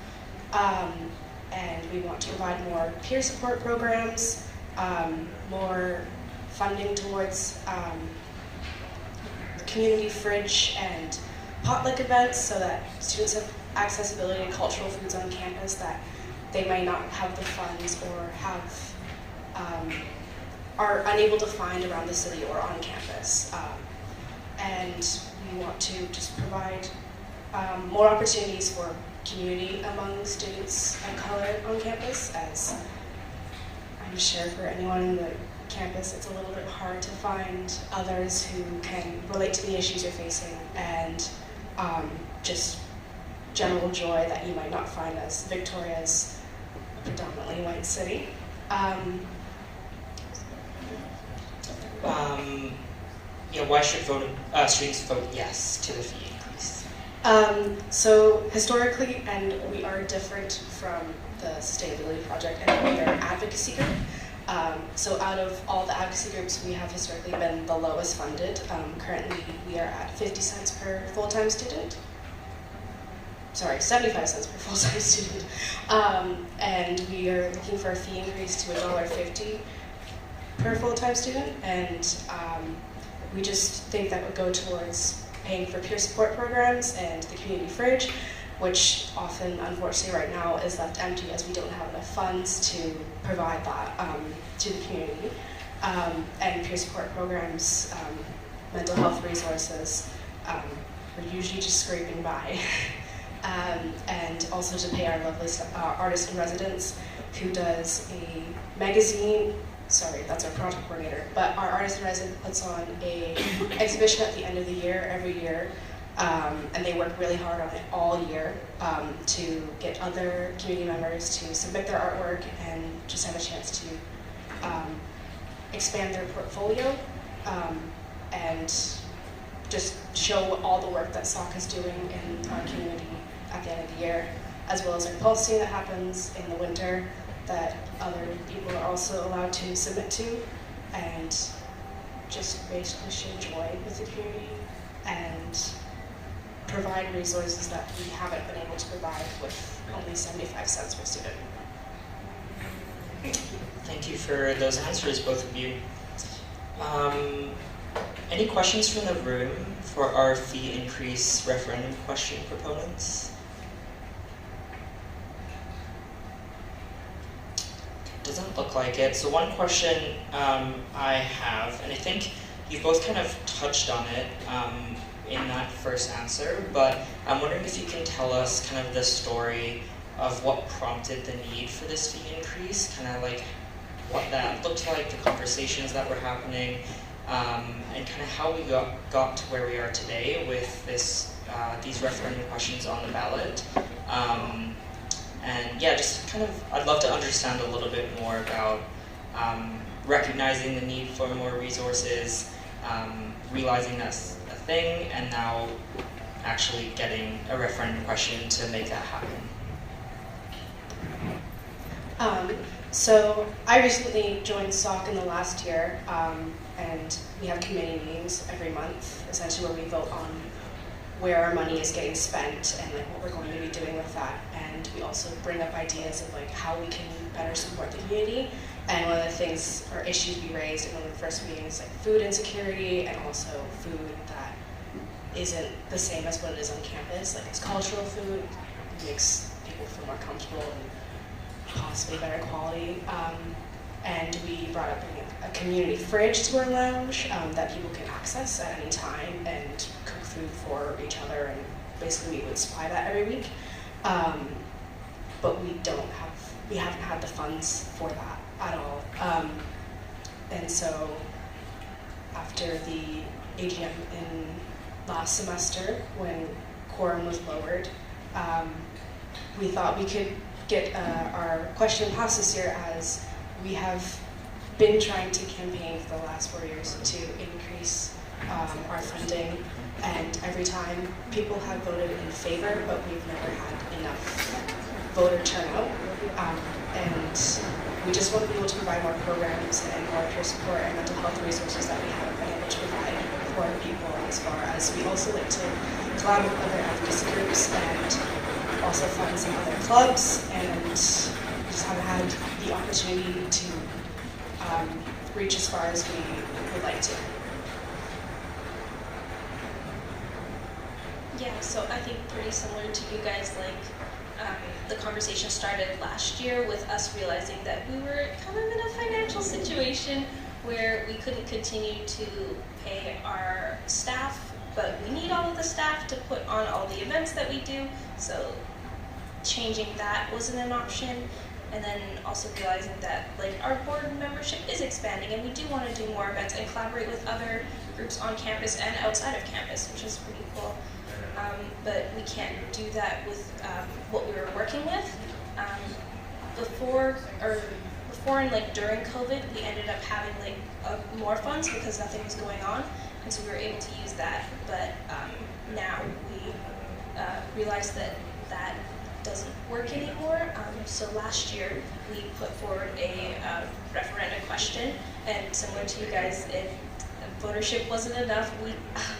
B: And we want to provide more peer support programs, more funding towards community fridge and potluck events so that students have accessibility to cultural foods on campus that they may not have the funds or have are unable to find around the city or on campus. And we want to just provide more opportunities for community among students of color on campus, as I'm sure for anyone in the campus it's a little bit hard to find others who can relate to the issues you're facing, and just general joy that you might not find as Victoria's predominantly white city.
A: Why should students vote yes to the fee increase?
B: So historically, and we are different from the Sustainability Project, and we are an advocacy group. So out of all the advocacy groups, we have historically been the lowest funded. Currently, we are at 50 cents per full-time student. Sorry, 75 cents per full-time student. And we are looking for a fee increase to $1.50 per full-time student. And we just think that would go towards paying for peer support programs and the community fridge, which often, unfortunately, right now is left empty as we don't have enough funds to provide that to the community. And peer support programs, mental health resources, we're usually just scraping by. And also to pay our lovely artist in residence, who does a magazine. Sorry, that's our project coordinator. But our artist in residence puts on a exhibition at the end of the year, every year. And they work really hard on it all year to get other community members to submit their artwork and just have a chance to expand their portfolio and just show all the work that SOC is doing in our community at the end of the year, as well as our pulsing that happens in the winter that other people are also allowed to submit to, and just basically share joy with the community and provide resources that we haven't been able to provide with only 75 cents per student.
A: Thank you for those answers, both of you. Any questions from the room for our fee increase referendum question proponents? Doesn't look like it. So one question I have, and I think you both kind of touched on it in that first answer, but I'm wondering if you can tell us kind of the story of what prompted the need for this fee increase, kind of like what that looked like, the conversations that were happening, and kind of how we got to where we are today with this these referendum questions on the ballot. And yeah, just kind of, I'd love to understand a little bit more about recognizing the need for more resources, realizing that's a thing, and now actually getting a referendum question to make that happen.
B: So I recently joined SOC in the last year, and we have committee meetings every month, essentially where we vote on where our money is getting spent and like what we're going to be doing with that. And we also bring up ideas of like how we can better support the community. And one of the things or issues we raised in one of the first meetings, like food insecurity and also food that isn't the same as what it is on campus. Like it's cultural food, it makes people feel more comfortable and possibly better quality. And we brought up a community fridge to our lounge that people can access at any time and cook food for each other, and basically we would supply that every week. But we haven't had the funds for that at all. And so after the AGM in last semester, when quorum was lowered, we thought we could get our question passed this year, as we have been trying to campaign for the last 4 years to increase our funding, and every time people have voted in favor, but we've never had enough voter turnout. And we just want to be able to provide more programs and more peer support and mental health resources that we haven't been able to provide for people, as far as we also like to collaborate with other advocacy groups and also fund some other clubs, and just haven't had the opportunity to reach as far as we would like to.
F: Yeah, so I think pretty similar to you guys, like the conversation started last year with us realizing that we were kind of in a financial situation where we couldn't continue to pay our staff, but we need all of the staff to put on all the events that we do, so changing that wasn't an option. And then also realizing that like our board membership is expanding and we do want to do more events and collaborate with other groups on campus and outside of campus, which is pretty cool. But we can't do that with what we were working with. Before and like during COVID, we ended up having like more funds because nothing was going on, and so we were able to use that. But now we realized that that doesn't work anymore. So last year we put forward a referendum question, and similar to you guys, votership wasn't enough.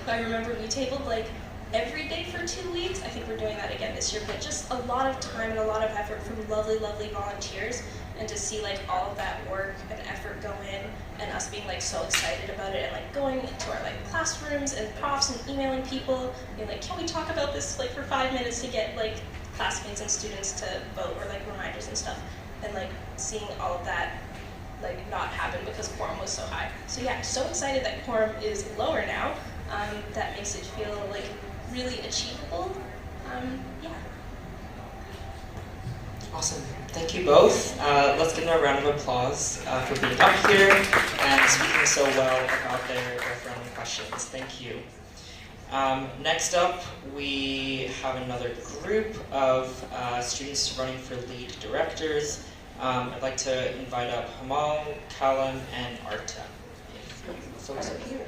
F: I remember we tabled like every day for 2 weeks. I think we're doing that again this year, but just a lot of time and a lot of effort from lovely, lovely volunteers, and to see like all of that work and effort go in, and us being like so excited about it, and like going into our like classrooms and profs and emailing people, being like, can we talk about this like for 5 minutes to get like classmates and students to vote, or like reminders and stuff, and like seeing all of that like not happen because quorum was so high. So yeah, so excited that quorum is lower now. That makes it feel like really achievable. Yeah.
A: Awesome. Thank you both. Let's give them a round of applause for being up here and speaking so well about their referendum questions. Thank you. Next up, we have another group of students running for lead directors. I'd like to invite up Hamal, Callum, and Arta. Folks up here.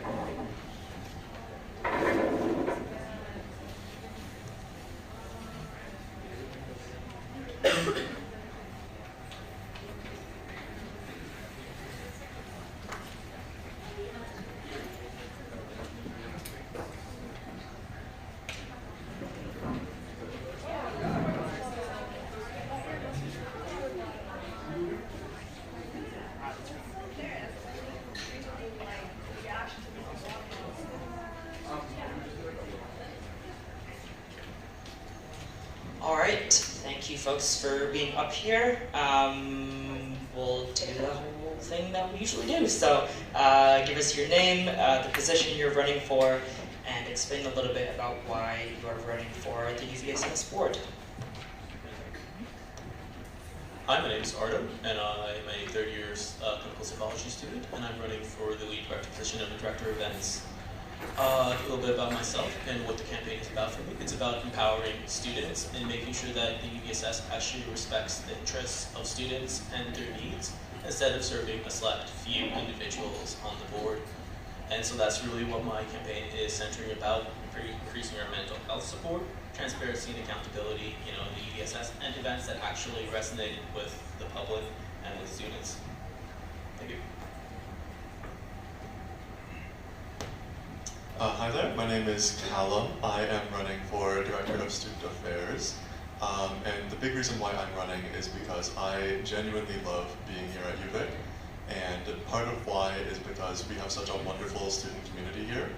A: All right, thank you folks for being up here. We'll do the whole thing that we usually do. So give us your name, the position you're running for, and explain a little bit about why you are running for the UVSS board.
E: Hi, my name is Artem, and I'm a third year clinical psychology student, and I'm running for the lead director position of the director of events. A little bit about myself and what the campaign is about for me. It's about empowering students and making sure that the UVSS actually respects the interests of students and their needs, instead of serving a select few individuals on the board. And so that's really what my campaign is centering about, increasing our mental health support, transparency and accountability, in the UVSS, and events that actually resonated with the public and with students. Thank you.
H: Hi there, my name is Callum. I am running for Director of Student Affairs. And the big reason why I'm running is because I genuinely love being here at UVic. And part of why is because we have such a wonderful student community here.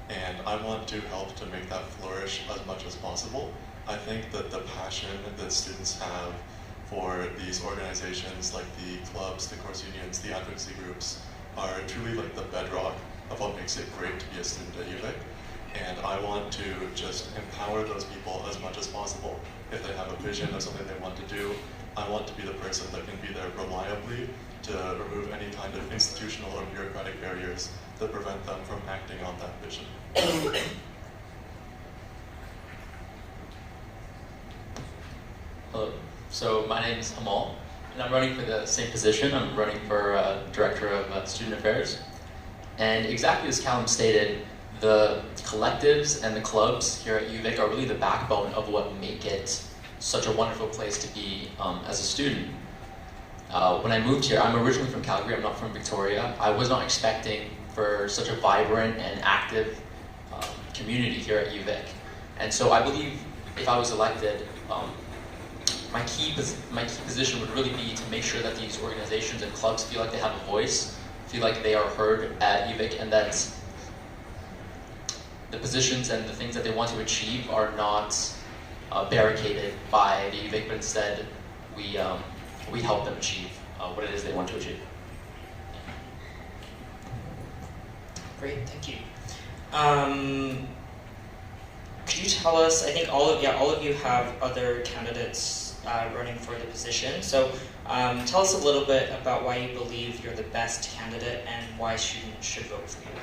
H: And I want to help to make that flourish as much as possible. I think that the passion that students have for these organizations like the clubs, the course unions, the advocacy groups are truly like the bedrock of what makes it great to be a student at UVic. And I want to just empower those people as much as possible. If they have a vision of something they want to do, I want to be the person that can be there reliably to remove any kind of institutional or bureaucratic barriers that prevent them from acting on that vision.
J: Hello, so my name is Amal, and I'm running for the same position. I'm running for Director of Student Affairs. And exactly as Callum stated, the collectives and the clubs here at UVic are really the backbone of what make it such a wonderful place to be as a student. When I moved here, I'm originally from Calgary, I'm not from Victoria. I was not expecting for such a vibrant and active community here at UVic. And so I believe if I was elected, my key position would really be to make sure that these organizations and clubs feel like they have a voice, feel like they are heard at UVic, and that the positions and the things that they want to achieve are not barricaded by the UVic, but instead we help them achieve what it is they want to achieve.
A: Great, thank you. Could you tell us, I think all of you have other candidates running for the position, so tell us a little bit about why you believe you're the best candidate and why students should vote for you.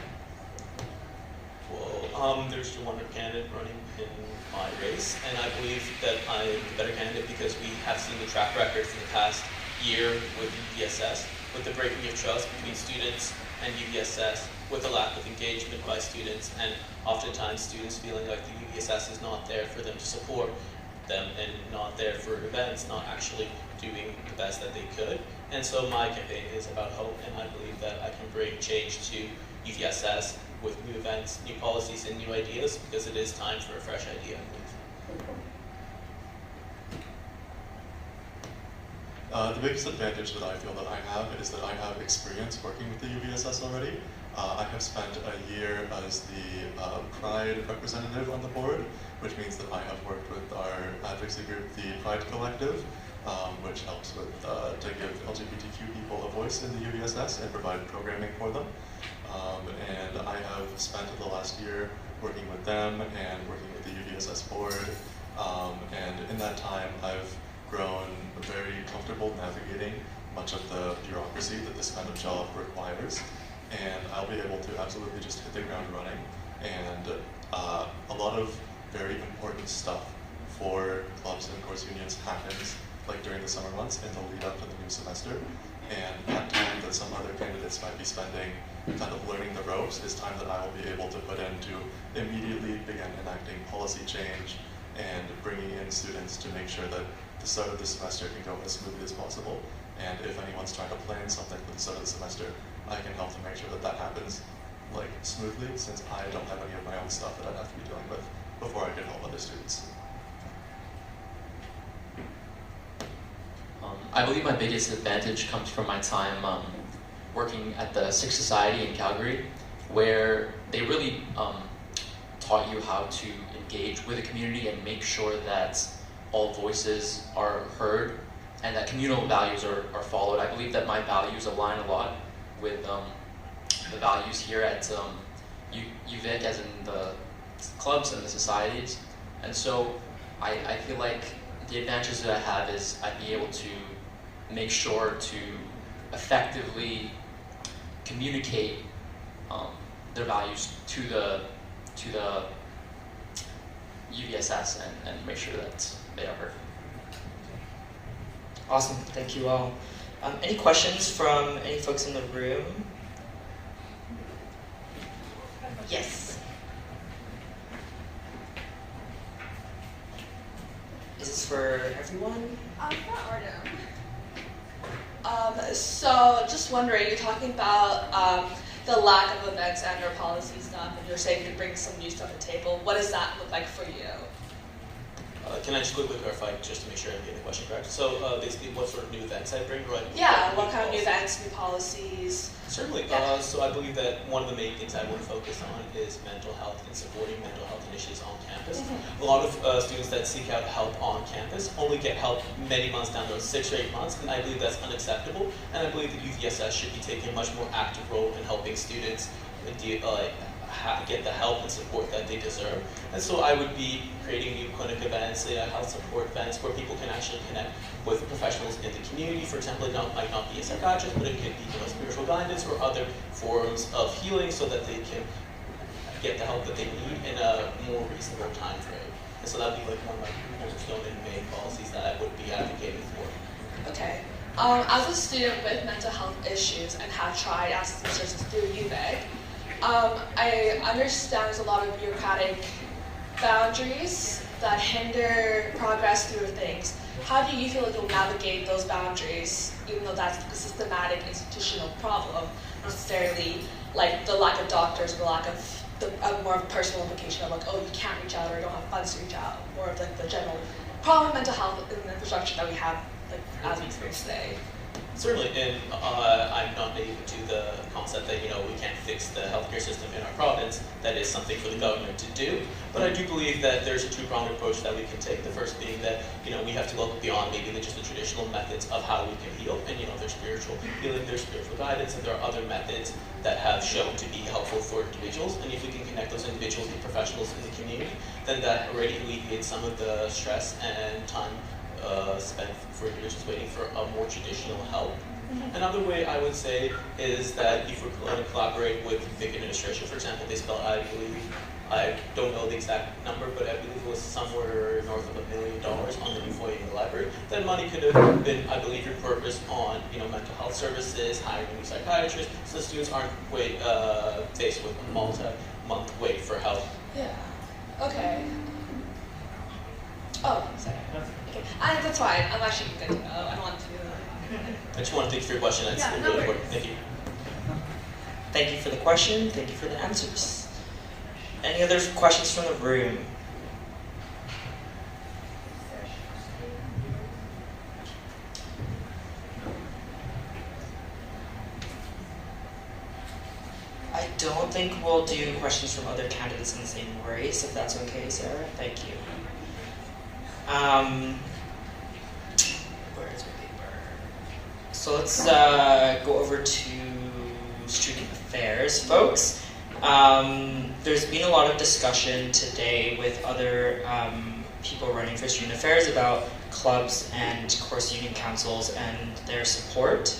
E: Well, there's one other candidate running in my race, and I believe that I'm the better candidate because we have seen the track record for the past year with UVSS, with the breaking of trust between students and UVSS, with the lack of engagement by students, and oftentimes students feeling like the UVSS is not there for them to support them and not there for events, not actually doing the best that they could. And so my campaign is about hope, and I believe that I can bring change to UVSS with new events, new policies, and new ideas, because it is time for a fresh idea, I believe.
H: The biggest advantage that I feel that I have is that I have experience working with the UVSS already. I have spent a year as the Pride representative on the board, which means that I have worked with our advocacy group, the Pride Collective, which helps with to give LGBTQ people a voice in the UVSS and provide programming for them. And I have spent the last year working with them and working with the UVSS board. And in that time, I've grown very comfortable navigating much of the bureaucracy that this kind of job requires. And I'll be able to absolutely just hit the ground running. And a lot of very important stuff for clubs and course unions happens like during the summer months in the lead up to the new semester. And that time that some other candidates might be spending kind of learning the ropes is time that I will be able to put in to immediately begin enacting policy change and bringing in students to make sure that the start of the semester can go as smoothly as possible. And if anyone's trying to plan something for the start of the semester, I can help to make sure that that happens like smoothly, since I don't have any of my own stuff that I'd have to be dealing with before I can help other students.
J: I believe my biggest advantage comes from my time working at the Sikh Society in Calgary, where they really taught you how to engage with the community and make sure that all voices are heard and that communal values are followed. I believe that my values align a lot with the values here at UVic, as in the clubs and the societies. And so I feel like the advantages that I have is I'd be able to make sure to effectively communicate their values to the UVSS and make sure that they are heard.
A: Awesome, thank you all. Any questions from any folks in the room?
B: Yes.
K: Is this for everyone?
O: For Artem. So just wondering, you're talking about the lack of events and or policy stuff, and you're saying to bring some new stuff to the table. What does that look like for you?
E: Can I just quickly clarify, just to make sure I'm getting the question correct? So basically, what sort of new events I bring, right?
O: Yeah, what kind of new events, new policies?
E: Certainly.
O: Yeah.
E: So I believe that one of the main things I want to focus on is mental health and supporting mental health initiatives on campus. A lot of students that seek out help on campus only get help many months down the road, 6 or 8 months, and I believe that's unacceptable. And I believe that UVSS should be taking a much more active role in helping students get the help and support that they deserve. And so I would be creating new clinic events, health support events where people can actually connect with professionals in the community. For example, it might not be a psychiatrist, but it could be spiritual guidance or other forms of healing so that they can get the help that they need in a more reasonable time frame. And so that would be like one of my cornerstone and main policies that I would be advocating for.
O: Okay. As a student with mental health issues and have tried accessing services through UVic, I understand there's a lot of bureaucratic boundaries that hinder progress through things. How do you feel like you'll navigate those boundaries, even though that's a systematic institutional problem, not necessarily like the lack of doctors, the lack of more of a personal implication of like, oh, you can't reach out or you don't have funds to reach out, more of like the general problem of mental health and the infrastructure that we have like as we experience today?
E: Certainly, and I'm not naive to the concept that we can't fix the healthcare system in our province. That is something for the government to do. But I do believe that there's a two-pronged approach that we can take. The first being that we have to look beyond maybe just the traditional methods of how we can heal. And there's spiritual healing, there's spiritual guidance, and there are other methods that have shown to be helpful for individuals. And if we can connect those individuals with professionals in the community, then that already alleviates some of the stress and time spent for individuals waiting for a more traditional help. Another way I would say is that if we're going to collaborate with big administration, for example, they spell, I believe, I don't know the exact number, but I believe it was somewhere north of $1 million on the new foyer in the library. That money could have been, I believe, repurposed on mental health services, hiring new psychiatrists, so the students aren't faced with a multi-month wait for help.
O: Yeah. Okay. Oh, sorry. Okay. That's fine. I'm actually good to know. I don't want to.
E: I just want to thank you for your question. That's really important. Thank you.
K: Thank you for the question. Thank you for the answers. Any other questions from the room? I don't think we'll do questions from other candidates in the same race, if that's okay, Sarah. Thank you. Where's my paper? So let's go over to student affairs, folks. There's been a lot of discussion today with other people running for student affairs about clubs and course union councils and their support.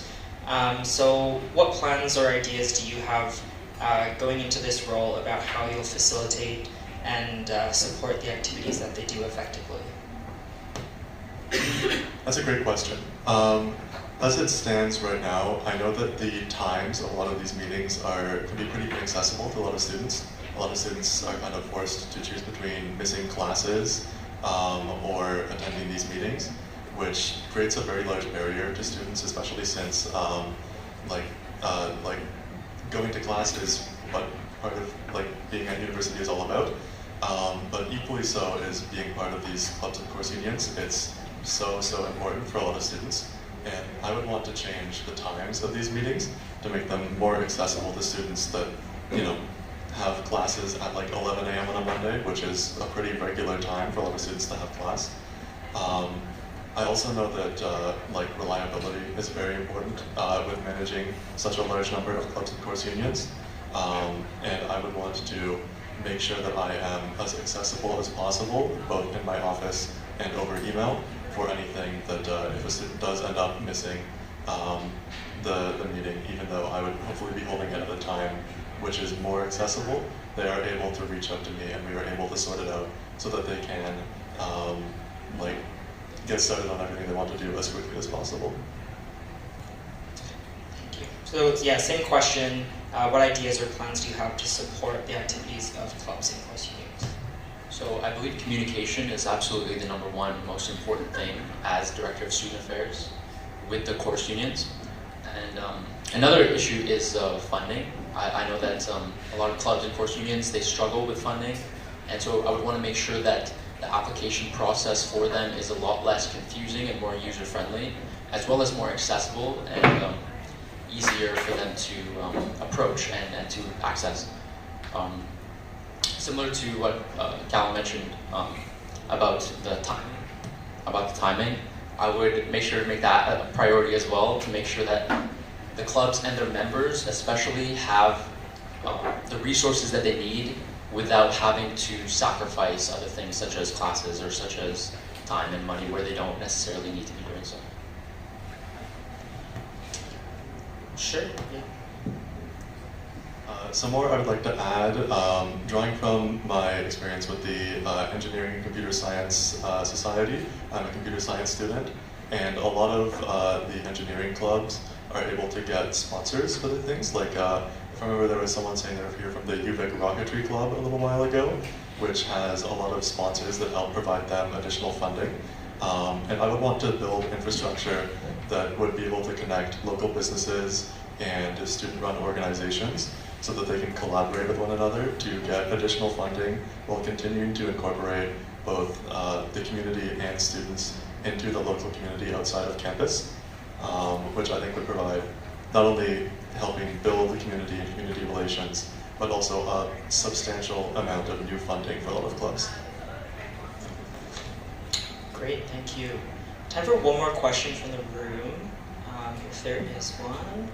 K: So what plans or ideas do you have going into this role about how you'll facilitate and support the activities that they do effectively?
H: That's a great question. As it stands right now, I know that the times of a lot of these meetings can be pretty inaccessible to a lot of students. A lot of students are kind of forced to choose between missing classes or attending these meetings, which creates a very large barrier to students, especially since going to class is what part of being at university is all about. But equally so is being part of these clubs and course unions. It's so important for a lot of students. And I would want to change the times of these meetings to make them more accessible to students that, have classes at 11 a.m. on a Monday, which is a pretty regular time for a lot of students to have class. I also know that reliability is very important with managing such a large number of clubs and course unions. And I would want to make sure that I am as accessible as possible, both in my office and over email, for anything that if a student does end up missing the meeting, even though I would hopefully be holding it at a time which is more accessible, they are able to reach out to me and we are able to sort it out so that they can get started on everything they want to do as quickly as possible.
K: Thank you. So yeah, same question. What ideas or plans do you have to support the activities of clubs and course unions?
J: So I believe communication is absolutely the number one most important thing as Director of Student Affairs with the course unions. And another issue is funding. I know that a lot of clubs and course unions, they struggle with funding. And so I would want to make sure that the application process for them is a lot less confusing and more user-friendly, as well as more accessible and easier for them to approach and to access. Similar to what Callum mentioned about the timing, I would make sure to make that a priority as well, to make sure that the clubs and their members especially have the resources that they need without having to sacrifice other things such as classes or such as time and money where they don't necessarily need to be doing so.
K: Sure, yeah.
H: Some more I would like to add, drawing from my experience with the Engineering and Computer Science Society. I'm a computer science student, and a lot of the engineering clubs are able to get sponsors for the things. Like, if I remember, there was someone saying they were here from the UVic Rocketry Club a little while ago, which has a lot of sponsors that help provide them additional funding. And I would want to build infrastructure that would be able to connect local businesses and student-run organizations so that they can collaborate with one another to get additional funding while continuing to incorporate both the community and students into the local community outside of campus, which I think would provide not only helping build the community and community relations, but also a substantial amount of new funding for a lot of clubs.
K: Great, thank you. Time for one more question from the room, if there is one.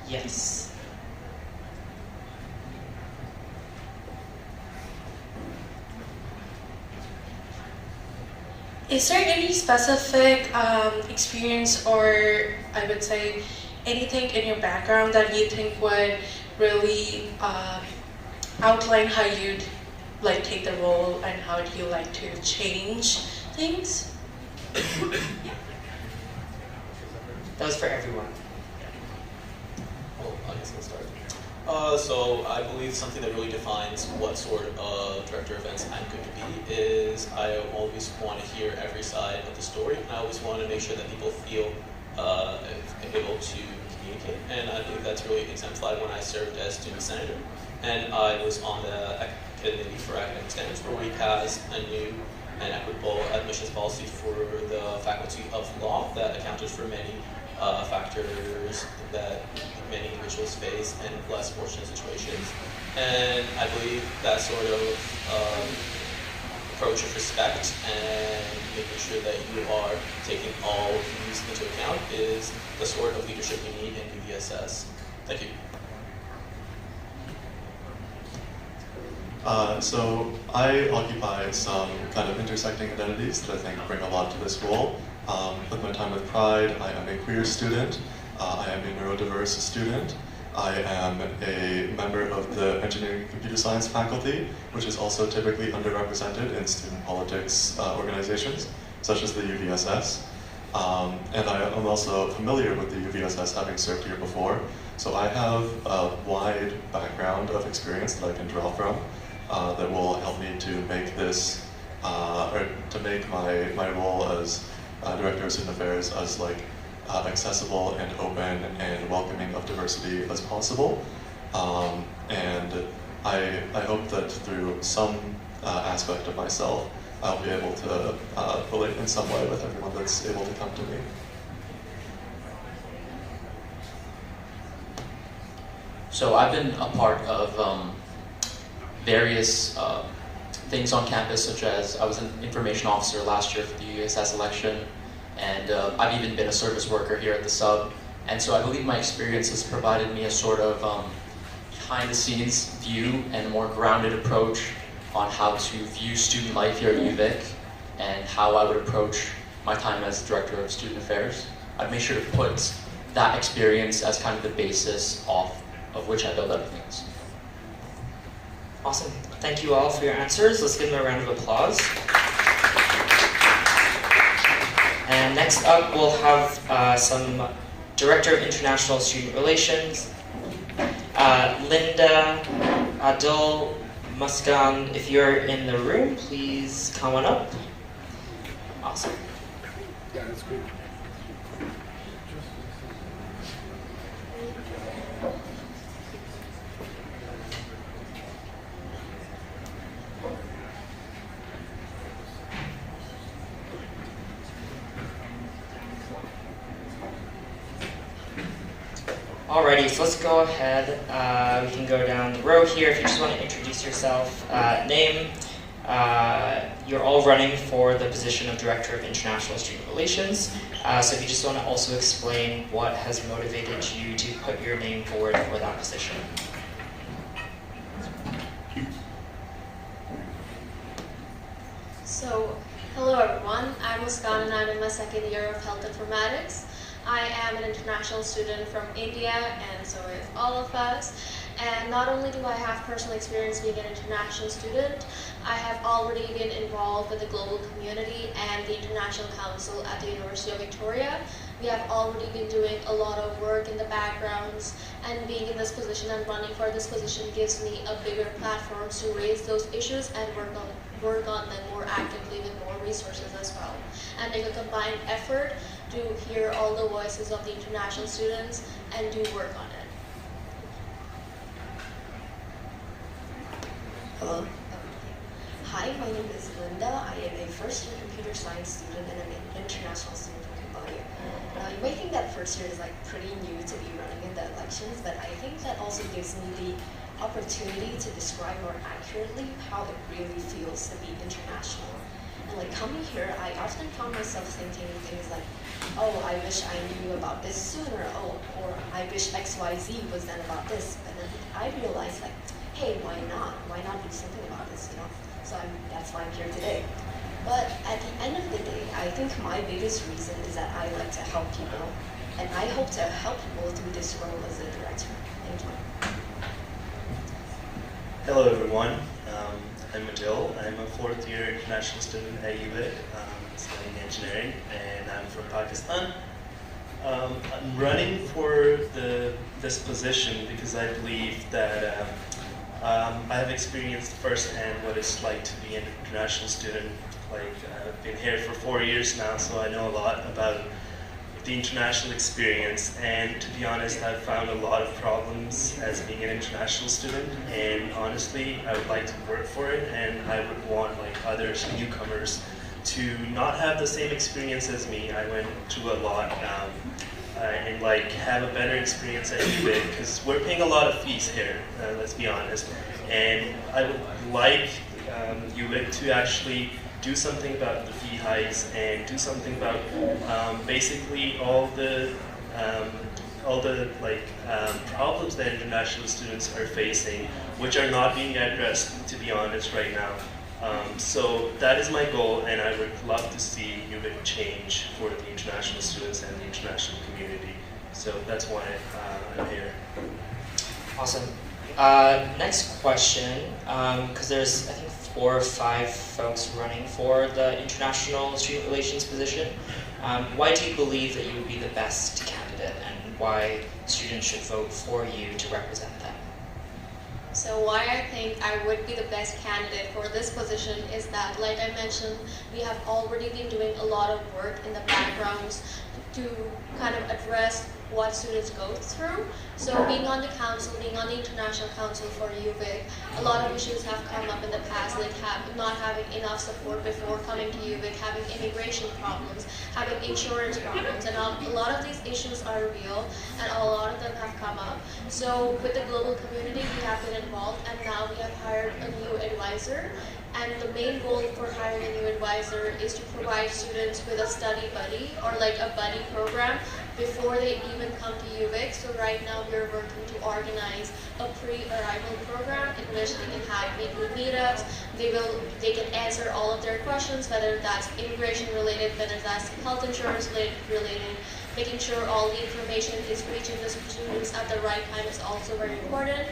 K: Yes.
B: Is there any specific experience, or I would say anything in your background that you think would really outline how you'd like take the role and how do you like to change things?
K: That was for everyone.
E: Well, I guess I'll start. So I believe something that really defines what sort of director of events I'm going to be is I always want to hear every side of the story. I always want to make sure that people feel able to communicate, and I believe that's really exemplified when I served as student senator. And I was on the Committee for Academic Standards, where we passed a new and equitable admissions policy for the Faculty of Law that accounted for many factors that many individuals face in less fortunate situations. And I believe that sort of approach of respect and making sure that you are taking all views into account is the sort of leadership we need in UVSS. Thank you.
H: So I occupy some kind of intersecting identities that I think bring a lot to this role. With my time with Pride, I am a queer student, I am a neurodiverse student, I am a member of the Engineering and Computer Science faculty, which is also typically underrepresented in student politics organizations, such as the UVSS. And I am also familiar with the UVSS, having served here before, so I have a wide background of experience that I can draw from that will help me to make this, or to make my role as Director of Student Affairs as accessible and open and welcoming of diversity as possible. And I hope that through some aspect of myself, I'll be able to relate in some way with everyone that's able to come to me.
J: So I've been a part of various things on campus, such as I was an information officer last year for the UVSS election, and I've even been a service worker here at the sub. And so I believe my experience has provided me a sort of behind-the-scenes view and a more grounded approach on how to view student life here at UVic and how I would approach my time as Director of Student Affairs. I'd make sure to put that experience as kind of the basis off of which I build everything else.
K: Awesome. Thank you all for your answers. Let's give them a round of applause. And next up, we'll have some Director of International Student Relations, Linda, Adul, Muskan, if you're in the room, please come on up. Awesome.
Q: Yeah, that's great.
K: Alrighty, so let's go ahead. We can go down the row here. If you just want to introduce yourself, name. You're all running for the position of Director of International Student Relations. So if you just want to also explain what has motivated you to put your name forward for that position.
L: So, hello everyone. I'm Muskan and I'm in my second year of Health Informatics. I am an international student from India, and so is all of us. And not only do I have personal experience being an international student, I have already been involved with the global community and the International Council at the University of Victoria. We have already been doing a lot of work in the backgrounds, and being in this position and running for this position gives me a bigger platform to raise those issues and work on them more actively with more resources as well, and make a combined effort to hear all the voices of the international students and do work on it.
M: Hello. Hi, my name is Linda. I am a first-year computer science student and I'm an international student from Cambodia. You may think that first year is like pretty new to be running in the elections, but I think that also gives me the opportunity to describe more accurately how it really feels to be international. And like coming here, I often found myself thinking things like, oh, I wish I knew about this sooner, oh, or I wish XYZ was done about this. But then I realized like, hey, why not? Why not do something about this, you know? So that's why I'm here today. But at the end of the day, I think my biggest reason is that I like to help people. And I hope to help people through this role as a director. Thank you.
W: Hello everyone, I'm Adil. I'm a fourth year international student at UVic, studying engineering, and I'm from Pakistan. I'm running for this position because I believe that I have experienced firsthand what it's like to be an international student. Like, I've been here for 4 years now, so I know a lot about the international experience, and to be honest, I've found a lot of problems as being an international student, and honestly, I would like to work for it, and I would want like others, newcomers, to not have the same experience as me. I went through a lot, and like have a better experience at UVic, because we're paying a lot of fees here, let's be honest, and I would like UVic to actually do something about the fee hikes and do something about basically all the problems that international students are facing, which are not being addressed, to be honest, right now. So that is my goal, and I would love to see UVic change for the international students and the international community. So that's why I'm here.
K: Awesome. Next question, because there's, I think, 4 or 5 folks running for the international student relations position. Why do you believe that you would be the best candidate, and why students should vote for you to represent them?
L: So why I think I would be the best candidate for this position is that, like I mentioned, we have already been doing a lot of work in the backgrounds to kind of address what students go through. So being on the council, being on the international council for UVic, a lot of issues have come up in the past, like not having enough support before coming to UVic, having immigration problems, having insurance problems, and a lot of these issues are real, and a lot of them have come up. So with the global community, we have been involved, and now we have hired a new advisor. And the main goal for hiring a new advisor is to provide students with a study buddy, or like a buddy program, before they even come to UVic. So right now we're working to organize a pre-arrival program in which they can have weekly meetups. They can answer all of their questions, whether that's immigration related, whether that's health insurance related. Making sure all the information is reaching the students at the right time is also very important.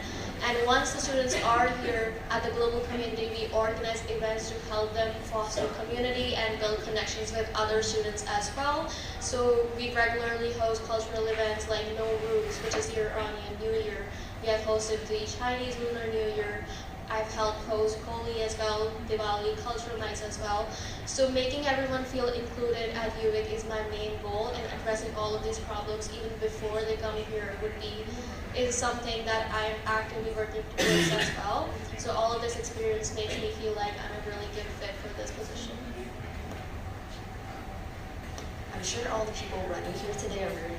L: And once the students are here at the global community, we organize events to help them foster community and build connections with other students as well. So we regularly host cultural events like No Rules, which is the Iranian New Year. We have hosted the Chinese Lunar New Year. I've held post-Holi as well, Diwali, cultural nights as well. So making everyone feel included at UVic is my main goal, and addressing all of these problems even before they come here is something that I am actively working towards as well. So all of this experience makes me feel like I'm a really good fit for this position.
M: I'm sure all the people running here today are very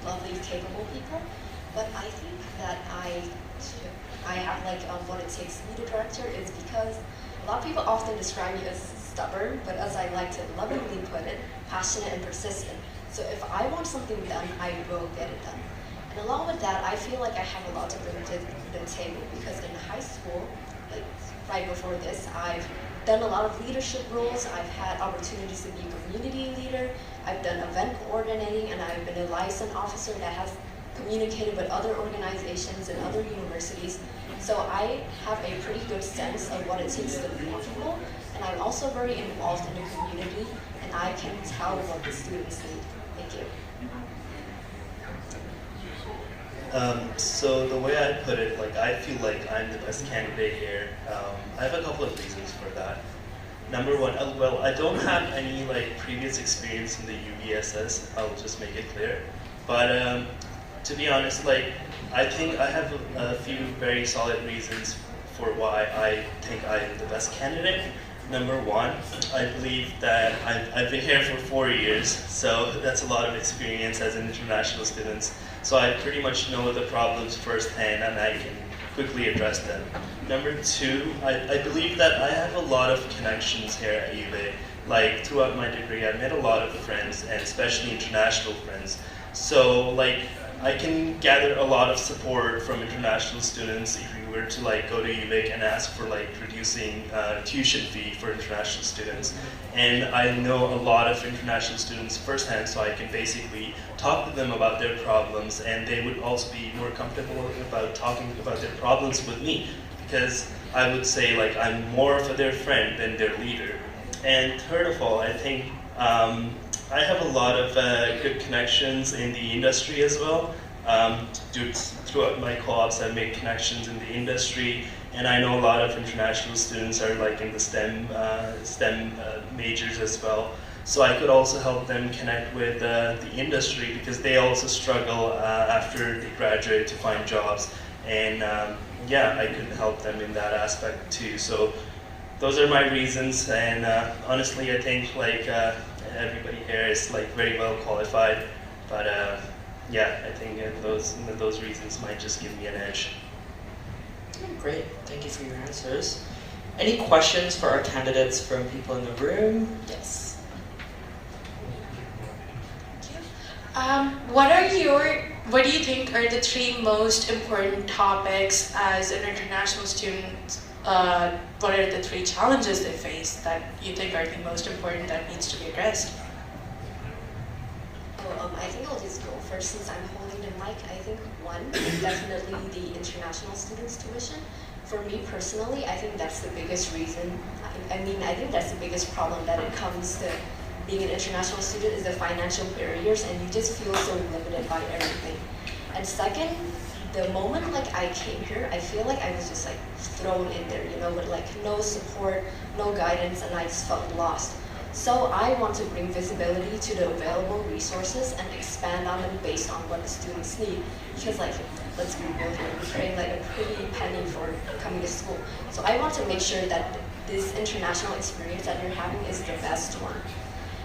M: lovely, capable people, but I think that I have what it takes to be the director is because a lot of people often describe me as stubborn, but as I like to lovingly put it, passionate and persistent. So if I want something done, I will get it done. And along with that, I feel like I have a lot to bring to the table because in high school, like right before this, I've done a lot of leadership roles. I've had opportunities to be a community leader. I've done event coordinating, and I've been a liaison officer that has communicated with other organizations and other universities. So I have a pretty good sense of what it takes to be people, and I'm also very involved in the community, and I can tell what the students need. Thank you.
W: So the way I put it, I feel like I'm the best candidate here. I have a couple of reasons for that. Number one, well, I don't have any previous experience in the UVSS. I'll just make it clear. But to be honest, I think I have a few very solid reasons for why I think I am the best candidate. Number one, I believe that I've been here for 4 years, so that's a lot of experience as an international student. So I pretty much know the problems firsthand and I can quickly address them. Number two, I believe that I have a lot of connections here at UVic. Throughout my degree, I met a lot of friends, and especially international friends. So I can gather a lot of support from international students if we were to go to UVic and ask for reducing tuition fee for international students. And I know a lot of international students firsthand, so I can basically talk to them about their problems, and they would also be more comfortable about talking about their problems with me, because I would say I'm more of their friend than their leader. And third of all, I think I have a lot of good connections in the industry as well. Throughout my co-ops, I've made connections in the industry, and I know a lot of international students are in the STEM majors as well. So I could also help them connect with the industry, because they also struggle after they graduate to find jobs. And yeah, I could help them in that aspect too. So those are my reasons, and honestly, I think everybody here is very well qualified, but yeah, I think those reasons might just give me an edge.
K: Great, thank you for your answers. Any questions for our candidates from people in the room? Yes.
T: What do you think are the 3 most important topics as an international student? What are the 3 challenges they face that you think are the most important that needs to be addressed?
M: I think I'll just go first since I'm holding the mic. I think one is definitely the international students' tuition. For me personally, I think that's the biggest reason. I think that's the biggest problem that it comes to being an international student is the financial barriers, and you just feel so limited by everything. And second, the moment I came here, I feel like I was just thrown in there, with no support, no guidance, and I just felt lost. So I want to bring visibility to the available resources and expand on them based on what the students need. Because let's be real here, we're paying a pretty penny for coming to school. So I want to make sure that this international experience that you're having is the best one.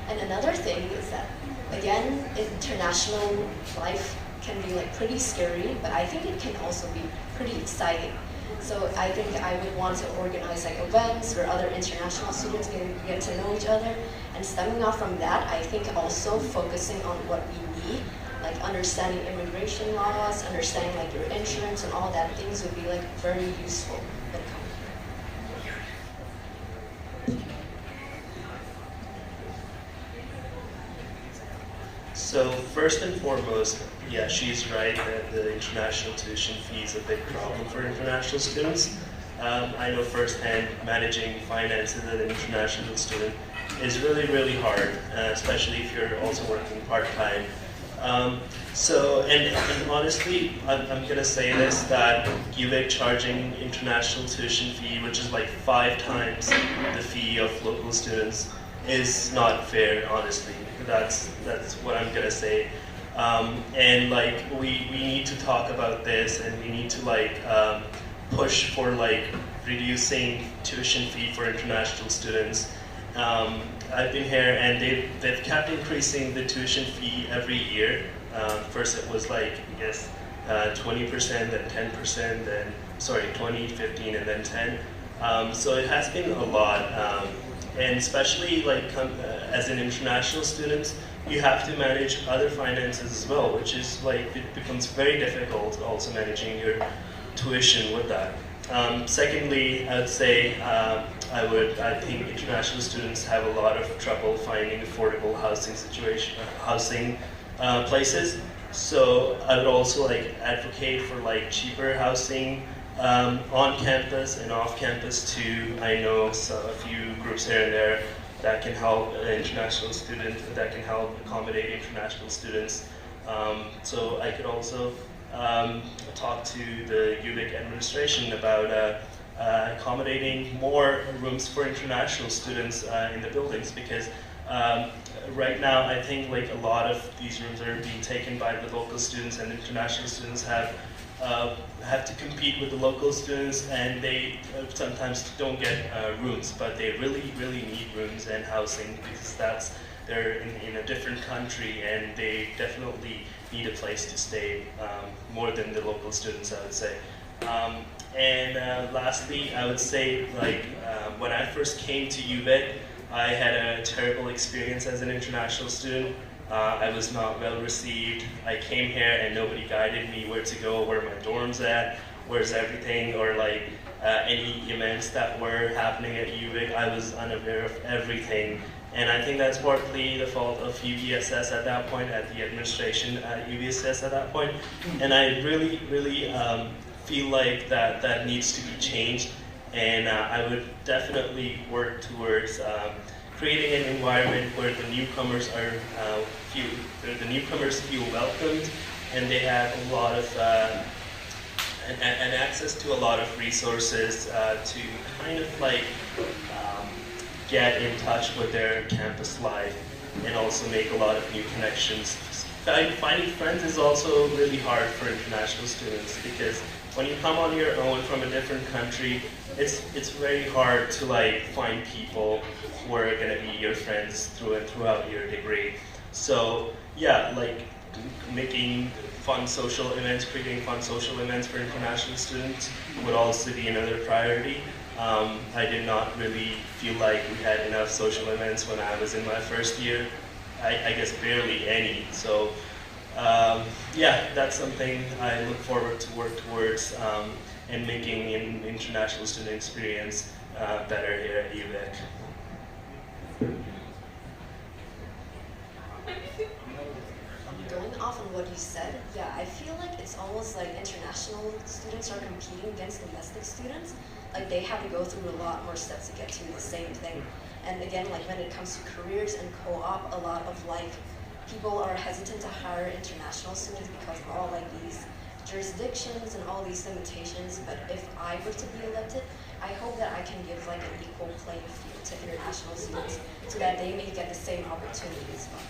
M: And another thing is that, again, international life can be pretty scary, but I think it can also be pretty exciting. So I think I would want to organize events where other international students get to know each other. And stemming off from that, I think also focusing on what we need, understanding immigration laws, understanding your insurance and all that things would be very useful when it comes here.
W: So first and foremost, yeah, she's right that the international tuition fee is a big problem for international students. I know firsthand managing finances as an international student is really, really hard, especially if you're also working part-time. And honestly, I'm going to say this, that UVic charging international tuition fee, which is like 5 times the fee of local students, is not fair, honestly. That's what I'm going to say. And like, we need to talk about this, and we need to like push for like reducing tuition fee for international students. I've been here, and they've kept increasing the tuition fee every year. First it was like, I guess, 20%, then 10%, then, sorry, 20, 15, and then 10. So it has been a lot. And especially like as an international student, you have to manage other finances as well, which is like, it becomes very difficult also managing your tuition with that. Secondly, I would say I think international students have a lot of trouble finding affordable housing places. So I would also like advocate for like cheaper housing on campus and off campus too. I know a few groups here and there that can help international students, that can help accommodate international students. So I could also talk to the UVic administration about accommodating more rooms for international students in the buildings, because right now I think like a lot of these rooms are being taken by the local students, and international students have to compete with the local students, and they sometimes don't get rooms, but they really need rooms and housing, because they're in a different country, and they definitely need a place to stay, more than the local students, I would say. And lastly, I would say, like, when I first came to UVic, I had a terrible experience as an international student. I was not well received. I came here and nobody guided me where to go, where my dorm's at, where's everything, or like any events that were happening at UVic. I was unaware of everything. And I think that's partly the fault of UVSS at that point, at the administration at UVSS at that point. And I really feel like that needs to be changed. And I would definitely work towards creating an environment where the newcomers feel welcomed, and they have a lot of and access to a lot of resources to kind of like get in touch with their campus life, and also make a lot of new connections. Finding friends is also really hard for international students, because when you come on your own from a different country, it's very hard to like find people who are going to be your friends throughout your degree. So yeah, like making fun social events, creating fun social events for international students would also be another priority. I did not really feel like we had enough social events when I was in my first year. I guess barely any. So yeah, that's something I look forward to work towards, and making an international student experience better here at UVic.
M: Going off on what you said, yeah, I feel like it's almost like international students are competing against domestic students. Like they have to go through a lot more steps to get to the same thing. And again, like when it comes to careers and co-op, a lot of like people are hesitant to hire international students because of all like these jurisdictions and all these limitations. But if I were to be elected, I hope that I can give like an equal playing field to international students so that they may get the same opportunity as well.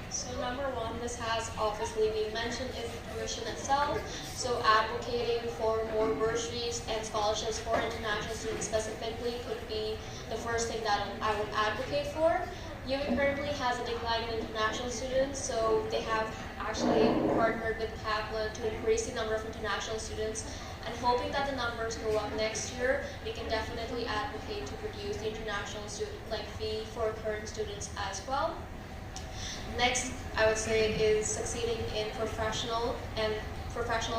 L: So number one, this has obviously been mentioned, is the tuition itself. So advocating for more bursaries and scholarships for international students specifically could be the first thing that I would advocate for. UVic currently has a decline in international students, so they have actually partnered with Kaplan to increase the number of international students. And hoping that the numbers go up next year, we can definitely advocate to reduce the international student fee for current students as well. Next, I would say, is succeeding in professional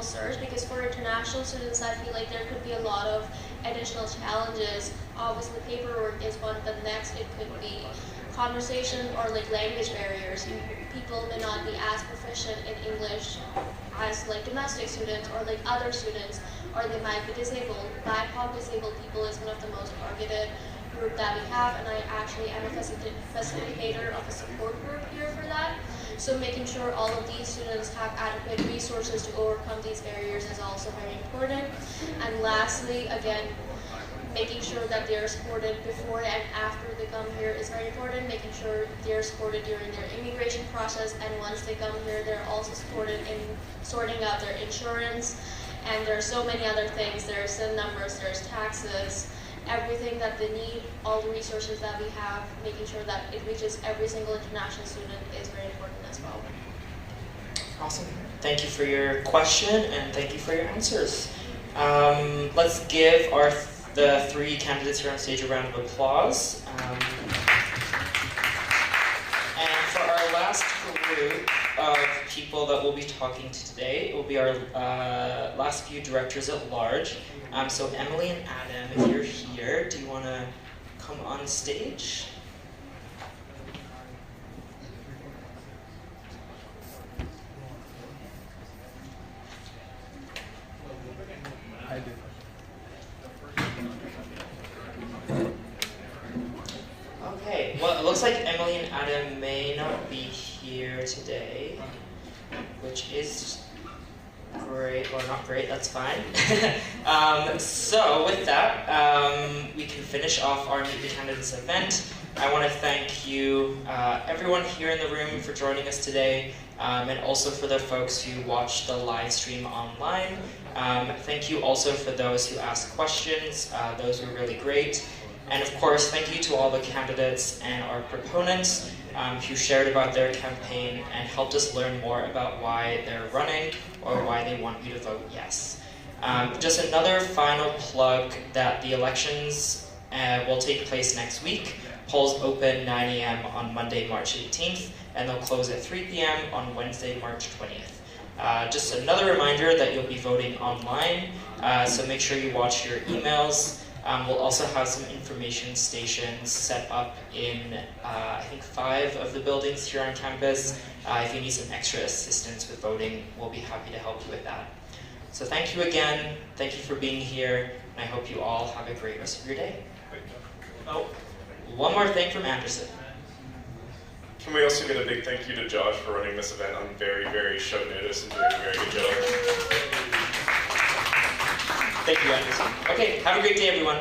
L: search, because for international students, I feel like there could be a lot of additional challenges. Obviously, paperwork is one, but next it could be conversation or language barriers. People may not be as proficient in English as domestic students or other students, or they might be disabled. BIPOC disabled people is one of the most targeted group that we have, and I actually am a facilitator of a support group here So making sure all of these students have adequate resources to overcome these barriers is also very important. And lastly, again, making sure that they are supported before and after they come here is very important. Making sure they're supported during their immigration process, and once they come here, they're also supported in sorting out their insurance. And there are so many other things. There's SIN numbers, there's taxes, everything that they need, all the resources that we have, making sure that it reaches every single international student is very important as well.
K: Awesome. Thank you for your question and thank you for your answers. Let's give the three candidates here on stage a round of applause. And for our last group of people that we'll be talking to today, it will be our last few directors at large. So Emily and Adam, if you're here, do you want to come on stage?
Q: I do.
K: Okay, well, it looks like Emily and Adam may not be here today, which is great, or not great, that's fine. So with that, we can finish off our Meet the Candidates event. I want to thank you, everyone here in the room, for joining us today, and also for the folks who watched the live stream online. Thank you also for those who asked questions. Those were really great. And of course, thank you to all the candidates and our proponents who shared about their campaign and helped us learn more about why they're running or why they want you to vote yes. Just another final plug that the elections will take place next week. Polls open 9 a.m. on Monday, March 18th, and they'll close at 3 p.m. on Wednesday, March 20th. Just another reminder that you'll be voting online, so make sure you watch your emails. We'll also have some information stations set up in, I think, 5 of the buildings here on campus. If you need some extra assistance with voting, we'll be happy to help you with that. So thank you again, thank you for being here, and I hope you all have a great rest of your day. Oh, one more thing from Anderson.
G: Can we also get a big thank you to Josh for running this event on very, very short notice and doing a very good job.
K: Thank you, Anderson. Okay, have a great day, everyone.